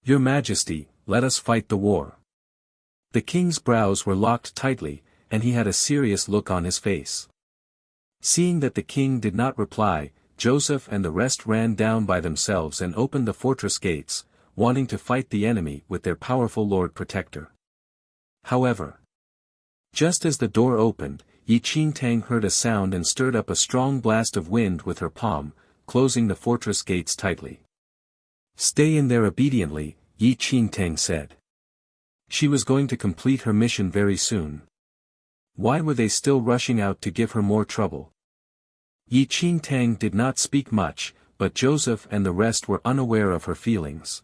[SPEAKER 1] Your Majesty, let us fight the war. The king's brows were locked tightly, and he had a serious look on his face. Seeing that the king did not reply, Joseph and the rest ran down by themselves and opened the fortress gates, wanting to fight the enemy with their powerful Lord Protector. However, just as the door opened, Yi Qingtang heard a sound and stirred up a strong blast of wind with her palm, closing the fortress gates tightly. Stay in there obediently, Yi Qingtang said. She was going to complete her mission very soon. Why were they still rushing out to give her more trouble? Yi Qingtang did not speak much, but Joseph and the rest were unaware of her feelings.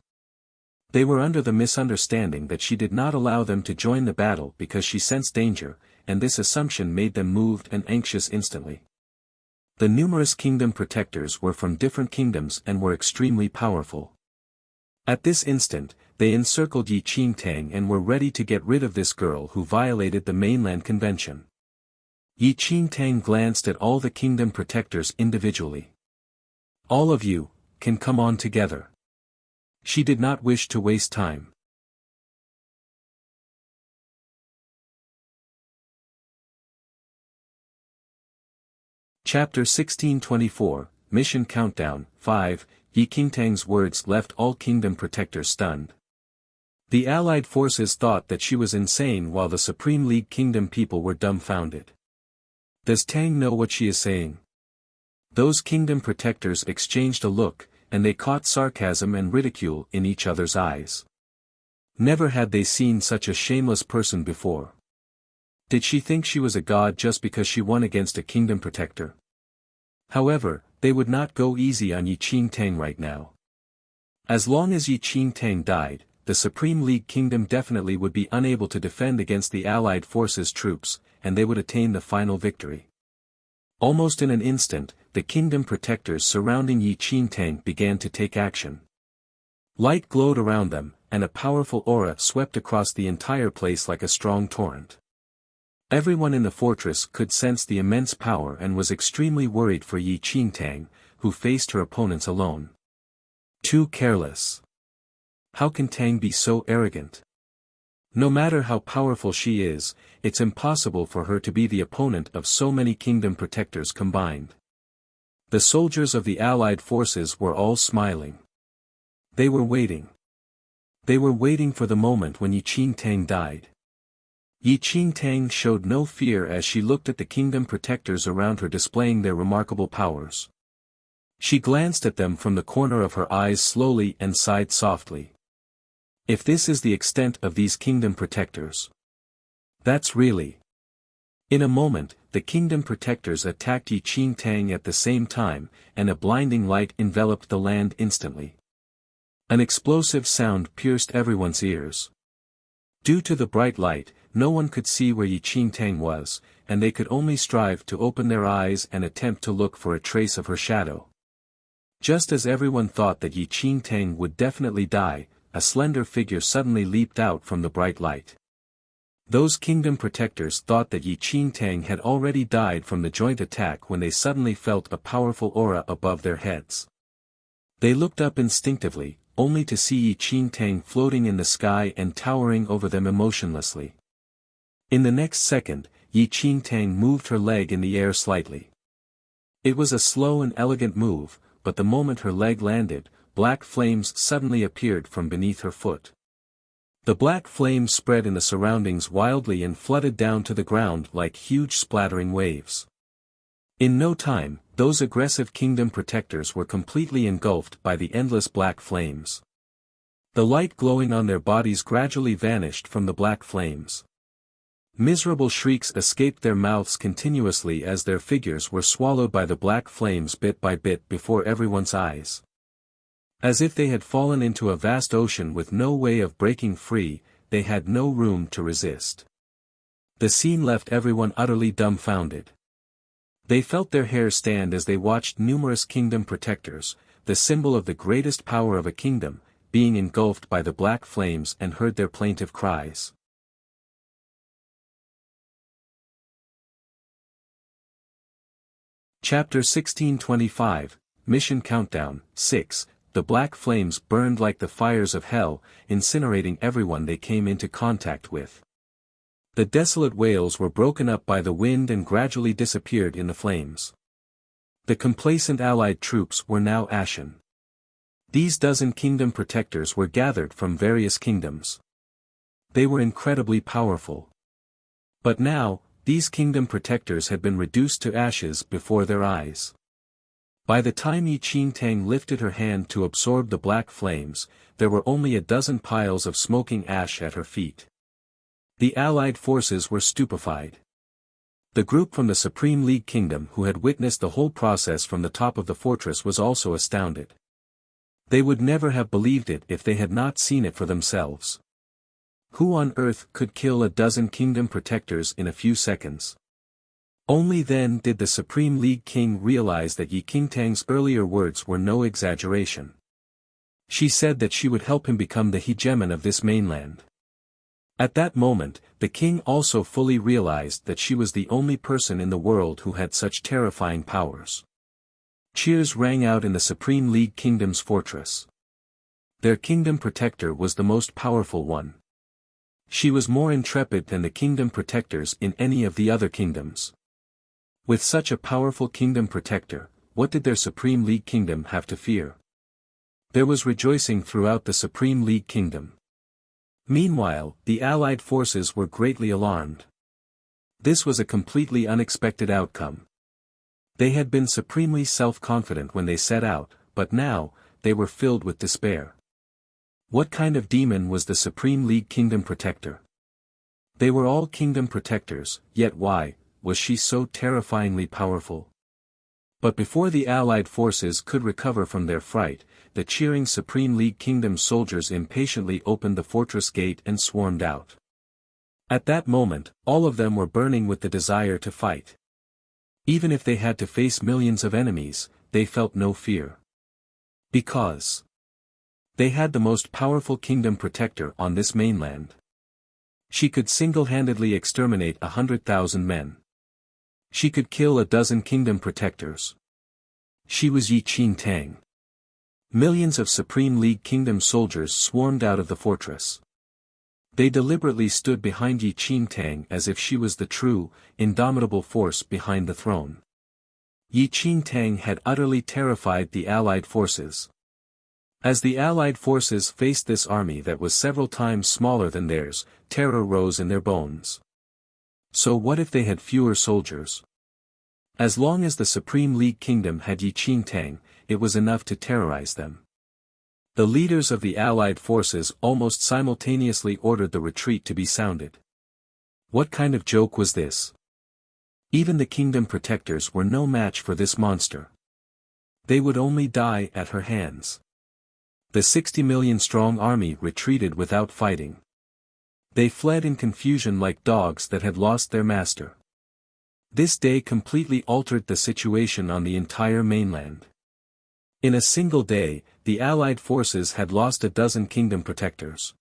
[SPEAKER 1] They were under the misunderstanding that she did not allow them to join the battle because she sensed danger, and this assumption made them moved and anxious instantly. The numerous kingdom protectors were from different kingdoms and were extremely powerful. At this instant, they encircled Yi Qingtang and were ready to get rid of this girl who violated the mainland convention. Yi Qingtang glanced at all the kingdom protectors individually. All of you, can come on together. She did not wish to waste time. Chapter 1624, Mission Countdown, 5, Yi Qingtang's words left all kingdom protectors stunned. The allied forces thought that she was insane while the Supreme League Kingdom people were dumbfounded. Does Tang know what she is saying? Those kingdom protectors exchanged a look, and they caught sarcasm and ridicule in each other's eyes. Never had they seen such a shameless person before. Did she think she was a god just because she won against a kingdom protector? However, they would not go easy on Yi Qingtang right now. As long as Yi Qingtang died, the Supreme League Kingdom definitely would be unable to defend against the Allied forces' troops, and they would attain the final victory. Almost in an instant, the kingdom protectors surrounding Yi Qingtang began to take action. Light glowed around them, and a powerful aura swept across the entire place like a strong torrent. Everyone in the fortress could sense the immense power and was extremely worried for Yi Qingtang, who faced her opponents alone. Too careless. How can Tang be so arrogant? No matter how powerful she is, it's impossible for her to be the opponent of so many kingdom protectors combined. The soldiers of the allied forces were all smiling. They were waiting. They were waiting for the moment when Yi Qingtang died. Yi Qingtang showed no fear as she looked at the kingdom protectors around her displaying their remarkable powers. She glanced at them from the corner of her eyes slowly and sighed softly. If this is the extent of these kingdom protectors. That's really. In a moment, the kingdom protectors attacked Yi Qingtang at the same time, and a blinding light enveloped the land instantly. An explosive sound pierced everyone's ears. Due to the bright light, no one could see where Yi Qingtang was, and they could only strive to open their eyes and attempt to look for a trace of her shadow. Just as everyone thought that Yi Qingtang would definitely die, a slender figure suddenly leaped out from the bright light. Those kingdom protectors thought that Yi Qingtang had already died from the joint attack when they suddenly felt a powerful aura above their heads. They looked up instinctively, only to see Yi Qingtang floating in the sky and towering over them emotionlessly. In the next second, Yi Qingtang moved her leg in the air slightly. It was a slow and elegant move, but the moment her leg landed, black flames suddenly appeared from beneath her foot. The black flames spread in the surroundings wildly and flooded down to the ground like huge splattering waves. In no time, those aggressive kingdom protectors were completely engulfed by the endless black flames. The light glowing on their bodies gradually vanished from the black flames. Miserable shrieks escaped their mouths continuously as their figures were swallowed by the black flames bit by bit before everyone's eyes. As if they had fallen into a vast ocean with no way of breaking free, they had no room to resist. The scene left everyone utterly dumbfounded. They felt their hair stand as they watched numerous kingdom protectors, the symbol of the greatest power of a kingdom, being engulfed by the black flames, and heard their plaintive cries. Chapter 1625, Mission Countdown, 6. The black flames burned like the fires of hell, incinerating everyone they came into contact with. The desolate wails were broken up by the wind and gradually disappeared in the flames. The complacent allied troops were now ashen. These dozen kingdom protectors were gathered from various kingdoms. They were incredibly powerful. But now, these kingdom protectors had been reduced to ashes before their eyes. By the time Yi Qingtang lifted her hand to absorb the black flames, there were only a dozen piles of smoking ash at her feet. The allied forces were stupefied. The group from the Supreme League Kingdom who had witnessed the whole process from the top of the fortress was also astounded. They would never have believed it if they had not seen it for themselves. Who on earth could kill a dozen kingdom protectors in a few seconds? Only then did the Supreme League King realize that Yi Qingtang's earlier words were no exaggeration. She said that she would help him become the hegemon of this mainland. At that moment, the king also fully realized that she was the only person in the world who had such terrifying powers. Cheers rang out in the Supreme League Kingdom's fortress. Their kingdom protector was the most powerful one. She was more intrepid than the kingdom protectors in any of the other kingdoms. With such a powerful kingdom protector, what did their Supreme League Kingdom have to fear? There was rejoicing throughout the Supreme League Kingdom. Meanwhile, the allied forces were greatly alarmed. This was a completely unexpected outcome. They had been supremely self-confident when they set out, but now, they were filled with despair. What kind of demon was the Supreme League Kingdom Protector? They were all kingdom protectors, yet why was she so terrifyingly powerful? But before the allied forces could recover from their fright, the cheering Supreme League Kingdom soldiers impatiently opened the fortress gate and swarmed out. At that moment, all of them were burning with the desire to fight. Even if they had to face millions of enemies, they felt no fear. Because they had the most powerful kingdom protector on this mainland. She could single-handedly exterminate 100,000 men. She could kill a dozen kingdom protectors. She was Yi Qingtang. Millions of Supreme League Kingdom soldiers swarmed out of the fortress. They deliberately stood behind Yi Qingtang as if she was the true, indomitable force behind the throne. Yi Qingtang had utterly terrified the allied forces. As the allied forces faced this army that was several times smaller than theirs, terror rose in their bones. So what if they had fewer soldiers? As long as the Supreme League Kingdom had Yi Qingtang, it was enough to terrorize them. The leaders of the allied forces almost simultaneously ordered the retreat to be sounded. What kind of joke was this? Even the kingdom protectors were no match for this monster. They would only die at her hands. The 60 million strong army retreated without fighting. They fled in confusion like dogs that had lost their master. This day completely altered the situation on the entire mainland. In a single day, the allied forces had lost a dozen kingdom protectors.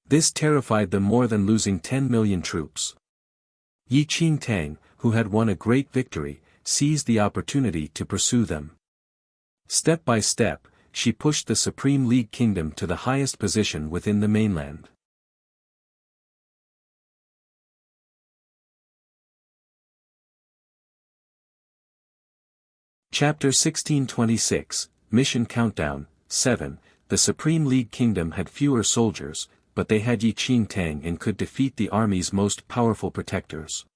[SPEAKER 1] This terrified them more than losing 10 million troops. Yi Qingtang, who had won a great victory, seized the opportunity to pursue them. Step by step, she pushed the Supreme League Kingdom to the highest position within the mainland. Chapter 1626, Mission Countdown, 7. The Supreme League Kingdom had fewer soldiers, but they had Yi Qingtang and could defeat the army's most powerful protectors.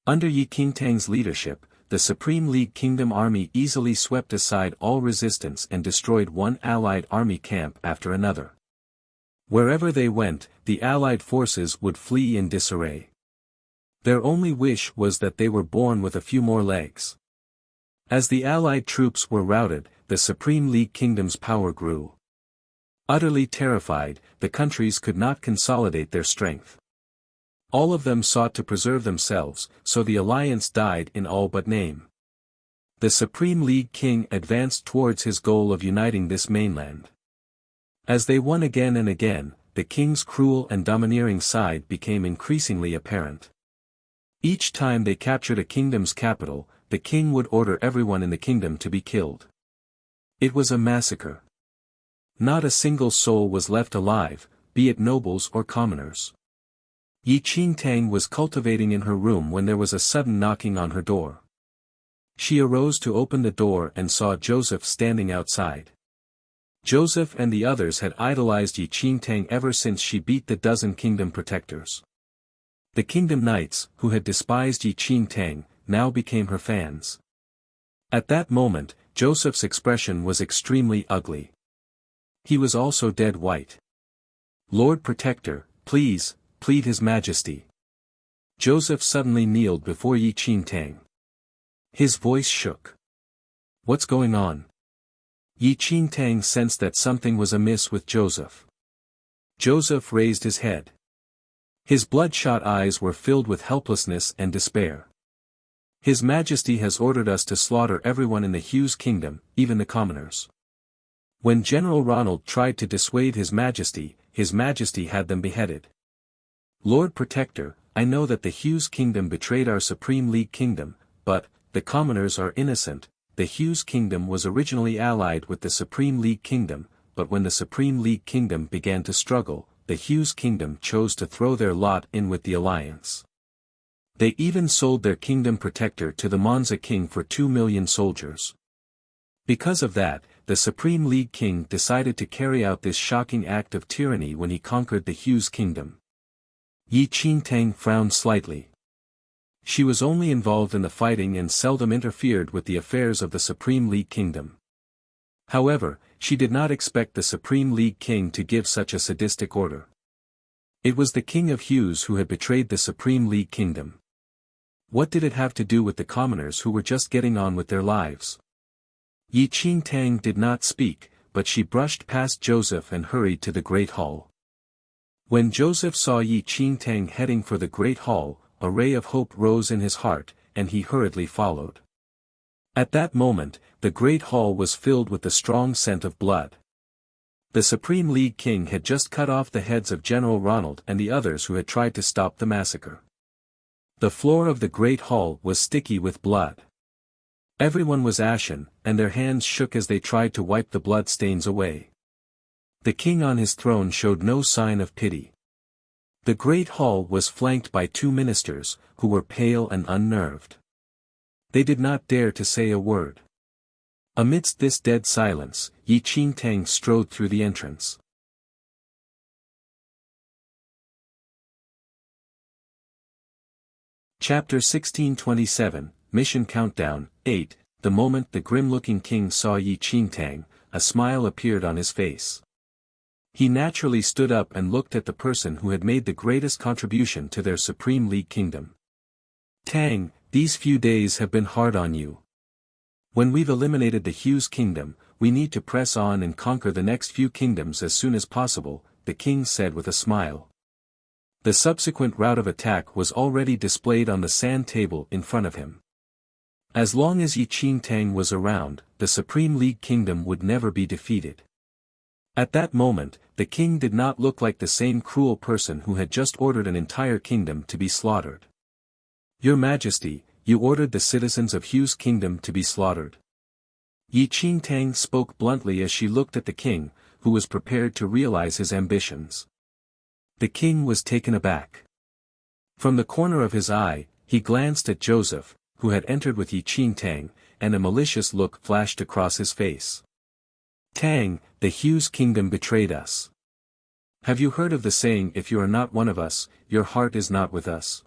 [SPEAKER 1] Under Yi Qingtang's leadership, the Supreme League Kingdom army easily swept aside all resistance and destroyed one allied army camp after another. Wherever they went, the Allied forces would flee in disarray. Their only wish was that they were born with a few more legs. As the Allied troops were routed, the Supreme League kingdom's power grew. Utterly terrified, the countries could not consolidate their strength. All of them sought to preserve themselves, so the alliance died in all but name. The Supreme League king advanced towards his goal of uniting this mainland. As they won again and again, the king's cruel and domineering side became increasingly apparent. Each time they captured a kingdom's capital, the king would order everyone in the kingdom to be killed. It was a massacre. Not a single soul was left alive, be it nobles or commoners. Yi Qingtang was cultivating in her room when there was a sudden knocking on her door. She arose to open the door and saw Joseph standing outside. Joseph and the others had idolized Yi Qingtang ever since she beat the dozen kingdom protectors. The kingdom knights, who had despised Yi Qingtang, now became her fans. At that moment, Joseph's expression was extremely ugly. He was also dead white. "Lord Protector, please," plead His Majesty. Joseph suddenly kneeled before Yi Qingtang. His voice shook. "What's going on?" Yi Qingtang sensed that something was amiss with Joseph. Joseph raised his head. His bloodshot eyes were filled with helplessness and despair. "His Majesty has ordered us to slaughter everyone in the Hughes kingdom, even the commoners." When General Ronald tried to dissuade His Majesty had them beheaded. "Lord Protector, I know that the Hughes kingdom betrayed our Supreme League kingdom, but, the commoners are innocent. The Hughes kingdom was originally allied with the Supreme League kingdom, but when the Supreme League kingdom began to struggle, the Hughes kingdom chose to throw their lot in with the alliance. They even sold their kingdom protector to the Monza king for 2 million soldiers. Because of that, the Supreme League king decided to carry out this shocking act of tyranny when he conquered the Hughes kingdom." Yi Qingtang frowned slightly. She was only involved in the fighting and seldom interfered with the affairs of the Supreme League kingdom. However, she did not expect the Supreme League king to give such a sadistic order. It was the king of Hughes who had betrayed the Supreme League kingdom. What did it have to do with the commoners who were just getting on with their lives? Yi Qingtang did not speak, but she brushed past Joseph and hurried to the Great Hall. When Joseph saw Yi Qingtang heading for the Great Hall, a ray of hope rose in his heart, and he hurriedly followed. At that moment, the Great Hall was filled with the strong scent of blood. The Supreme League king had just cut off the heads of General Ronald and the others who had tried to stop the massacre. The floor of the Great Hall was sticky with blood. Everyone was ashen, and their hands shook as they tried to wipe the blood stains away. The king on his throne showed no sign of pity. The Great Hall was flanked by 2 ministers, who were pale and unnerved. They did not dare to say a word. Amidst this dead silence, Yi Qingtang strode through the entrance. Chapter 1627, Mission Countdown, 8. The moment the grim-looking king saw Yi Qingtang, a smile appeared on his face. He naturally stood up and looked at the person who had made the greatest contribution to their Supreme League kingdom. "Tang, these few days have been hard on you. When we've eliminated the Hughes kingdom, we need to press on and conquer the next few kingdoms as soon as possible," the king said with a smile. The subsequent route of attack was already displayed on the sand table in front of him. As long as Yi Qingtang was around, the Supreme League kingdom would never be defeated. At that moment, the king did not look like the same cruel person who had just ordered an entire kingdom to be slaughtered. "Your Majesty, you ordered the citizens of Hughes kingdom to be slaughtered." Yi Qingtang spoke bluntly as she looked at the king, who was prepared to realize his ambitions. The king was taken aback. From the corner of his eye, he glanced at Joseph, who had entered with Yi Qingtang, and a malicious look flashed across his face. "Tang, the Hughes kingdom betrayed us. Have you heard of the saying, if you are not one of us, your heart is not with us?"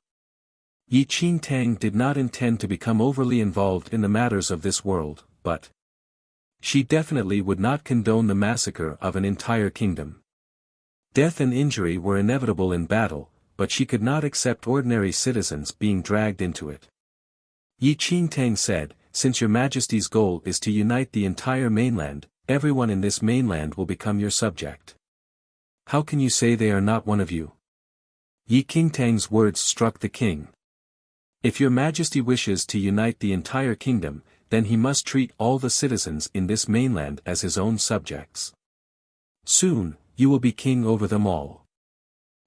[SPEAKER 1] Yi Qingtang did not intend to become overly involved in the matters of this world, but she definitely would not condone the massacre of an entire kingdom. Death and injury were inevitable in battle, but she could not accept ordinary citizens being dragged into it. Yi Qingtang said, "Since your majesty's goal is to unite the entire mainland, everyone in this mainland will become your subject. How can you say they are not one of you?" Yi Qingtang's words struck the king. "If your majesty wishes to unite the entire kingdom, then he must treat all the citizens in this mainland as his own subjects. Soon, you will be king over them all."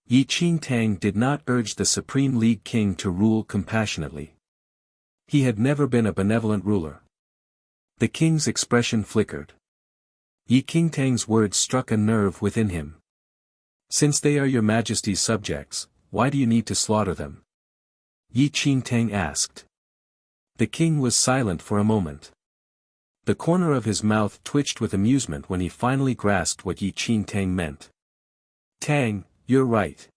[SPEAKER 1] Yi Qingtang did not urge the Supreme League king to rule compassionately. He had never been a benevolent ruler. The king's expression flickered. Yi Qingtang's words struck a nerve within him. "Since they are your majesty's subjects, why do you need to slaughter them?" Yi Qingtang asked. The king was silent for a moment. The corner of his mouth twitched with amusement when he finally grasped what Yi Qingtang meant. "Tang, you're right.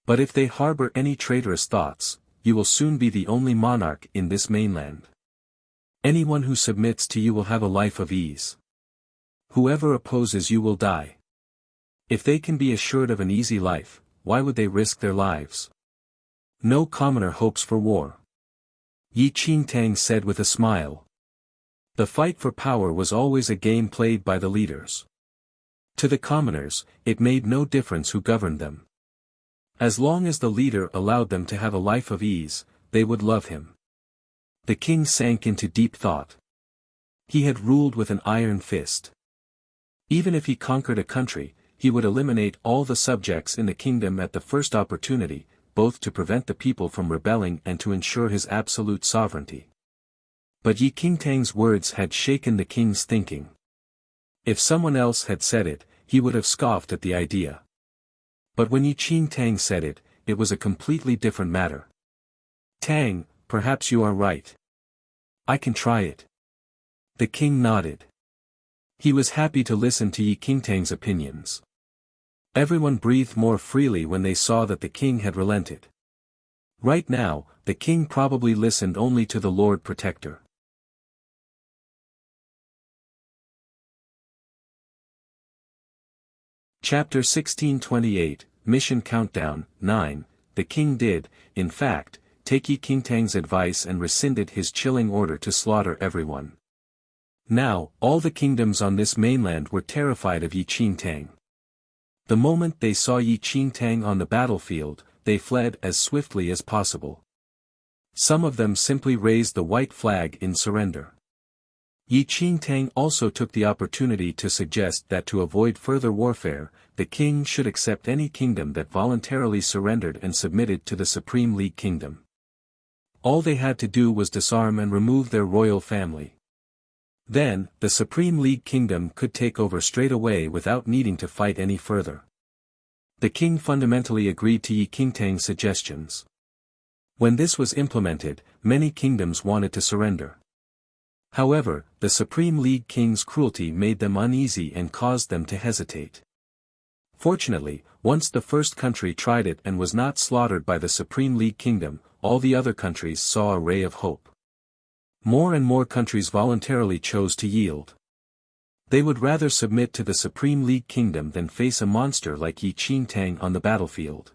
[SPEAKER 1] But if they harbor any traitorous thoughts, you will soon be the only monarch in this mainland. Anyone who submits to you will have a life of ease. Whoever opposes you will die. If they can be assured of an easy life, why would they risk their lives? No commoner hopes for war." Yi Qingtang said with a smile. The fight for power was always a game played by the leaders. To the commoners, it made no difference who governed them. As long as the leader allowed them to have a life of ease, they would love him. The king sank into deep thought. He had ruled with an iron fist. Even if he conquered a country, he would eliminate all the subjects in the kingdom at the first opportunity, both to prevent the people from rebelling and to ensure his absolute sovereignty. But Yi Qingtang's words had shaken the king's thinking. If someone else had said it, he would have scoffed at the idea. But when Yi Qingtang said it, it was a completely different matter. "Tang, perhaps you are right. I can try it." The king nodded. He was happy to listen to Yi Qingtang's opinions. Everyone breathed more freely when they saw that the king had relented. Right now, the king probably listened only to the Lord Protector. Chapter 1628, Mission Countdown, 9, The king did, in fact, take Yi Qingtang's advice and rescinded his chilling order to slaughter everyone. Now, all the kingdoms on this mainland were terrified of Yi Qingtang. The moment they saw Yi Qingtang on the battlefield, they fled as swiftly as possible. Some of them simply raised the white flag in surrender. Yi Qingtang also took the opportunity to suggest that to avoid further warfare, the king should accept any kingdom that voluntarily surrendered and submitted to the Supreme League kingdom. All they had to do was disarm and remove their royal family. Then, the Supreme League kingdom could take over straight away without needing to fight any further. The king fundamentally agreed to Yi Qingtang's suggestions. When this was implemented, many kingdoms wanted to surrender. However, the Supreme League king's cruelty made them uneasy and caused them to hesitate. Fortunately, once the first country tried it and was not slaughtered by the Supreme League kingdom, all the other countries saw a ray of hope. More and more countries voluntarily chose to yield. They would rather submit to the Supreme League kingdom than face a monster like Yi Qingtang on the battlefield.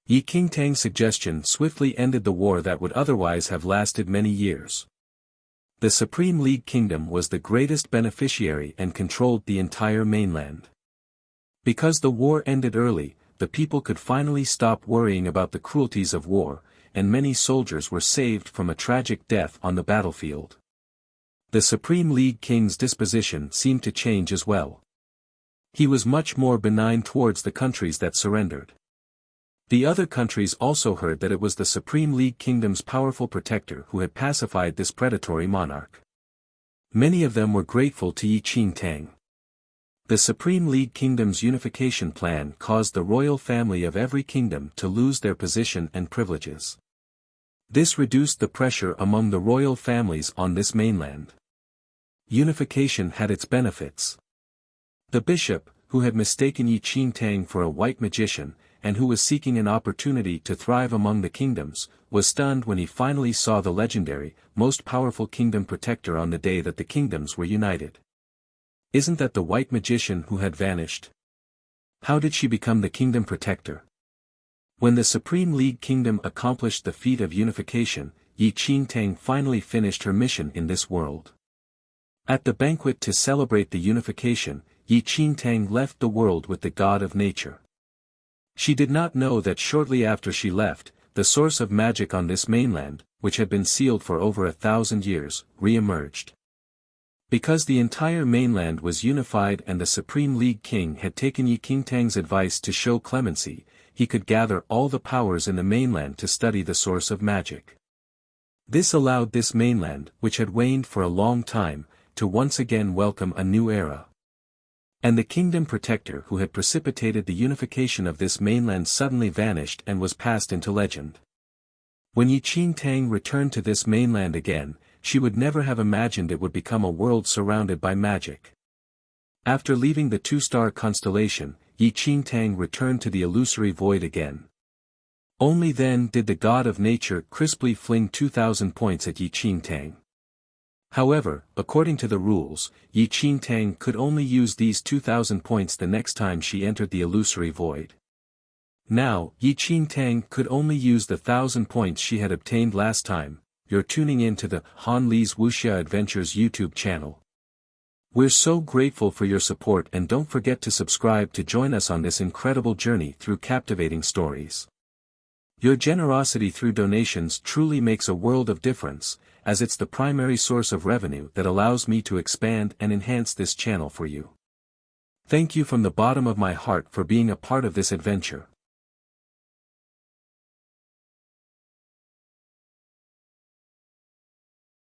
[SPEAKER 1] Yi Qingtang's suggestion swiftly ended the war that would otherwise have lasted many years. The Supreme League kingdom was the greatest beneficiary and controlled the entire mainland. Because the war ended early, the people could finally stop worrying about the cruelties of war, and many soldiers were saved from a tragic death on the battlefield. The Supreme League king's disposition seemed to change as well. He was much more benign towards the countries that surrendered. The other countries also heard that it was the Supreme League kingdom's powerful protector who had pacified this predatory monarch. Many of them were grateful to Yi Qingtang. The Supreme League kingdom's unification plan caused the royal family of every kingdom to lose their position and privileges. This reduced the pressure among the royal families on this mainland. Unification had its benefits. The bishop, who had mistaken Yi Qingtang for a white magician, and who was seeking an opportunity to thrive among the kingdoms, was stunned when he finally saw the legendary, most powerful kingdom protector on the day that the kingdoms were united. Isn't that the white magician who had vanished? How did she become the kingdom protector? When the Supreme League Kingdom accomplished the feat of unification, Yi Qingtang finally finished her mission in this world. At the banquet to celebrate the unification, Yi Qingtang left the world with the god of nature. She did not know that shortly after she left, the source of magic on this mainland, which had been sealed for over 1,000 years, re-emerged. Because the entire mainland was unified and the Supreme League King had taken Yi Qingtang's advice to show clemency, he could gather all the powers in the mainland to study the source of magic. This allowed this mainland, which had waned for a long time, to once again welcome a new era. And the kingdom protector who had precipitated the unification of this mainland suddenly vanished and was passed into legend. When Yi Qingtang returned to this mainland again, she would never have imagined it would become a world surrounded by magic. After leaving the two-star constellation, Yi Qingtang returned to the illusory void again. Only then did the god of nature crisply fling 2,000 points at Yi Qingtang. However, according to the rules, Yi Qingtang could only use these 2,000 points the next time she entered the illusory void. Now, Yi Qingtang could only use the 1,000 points she had obtained last time. You're tuning in to the Han Li's Wuxia Adventures YouTube channel. We're so grateful for your support, and don't forget to subscribe to join us on this incredible journey through captivating stories. Your generosity through donations truly makes a world of difference, as it's the primary source of revenue that allows me to expand and enhance this channel for you. Thank you from the bottom of my heart for being a part of this adventure.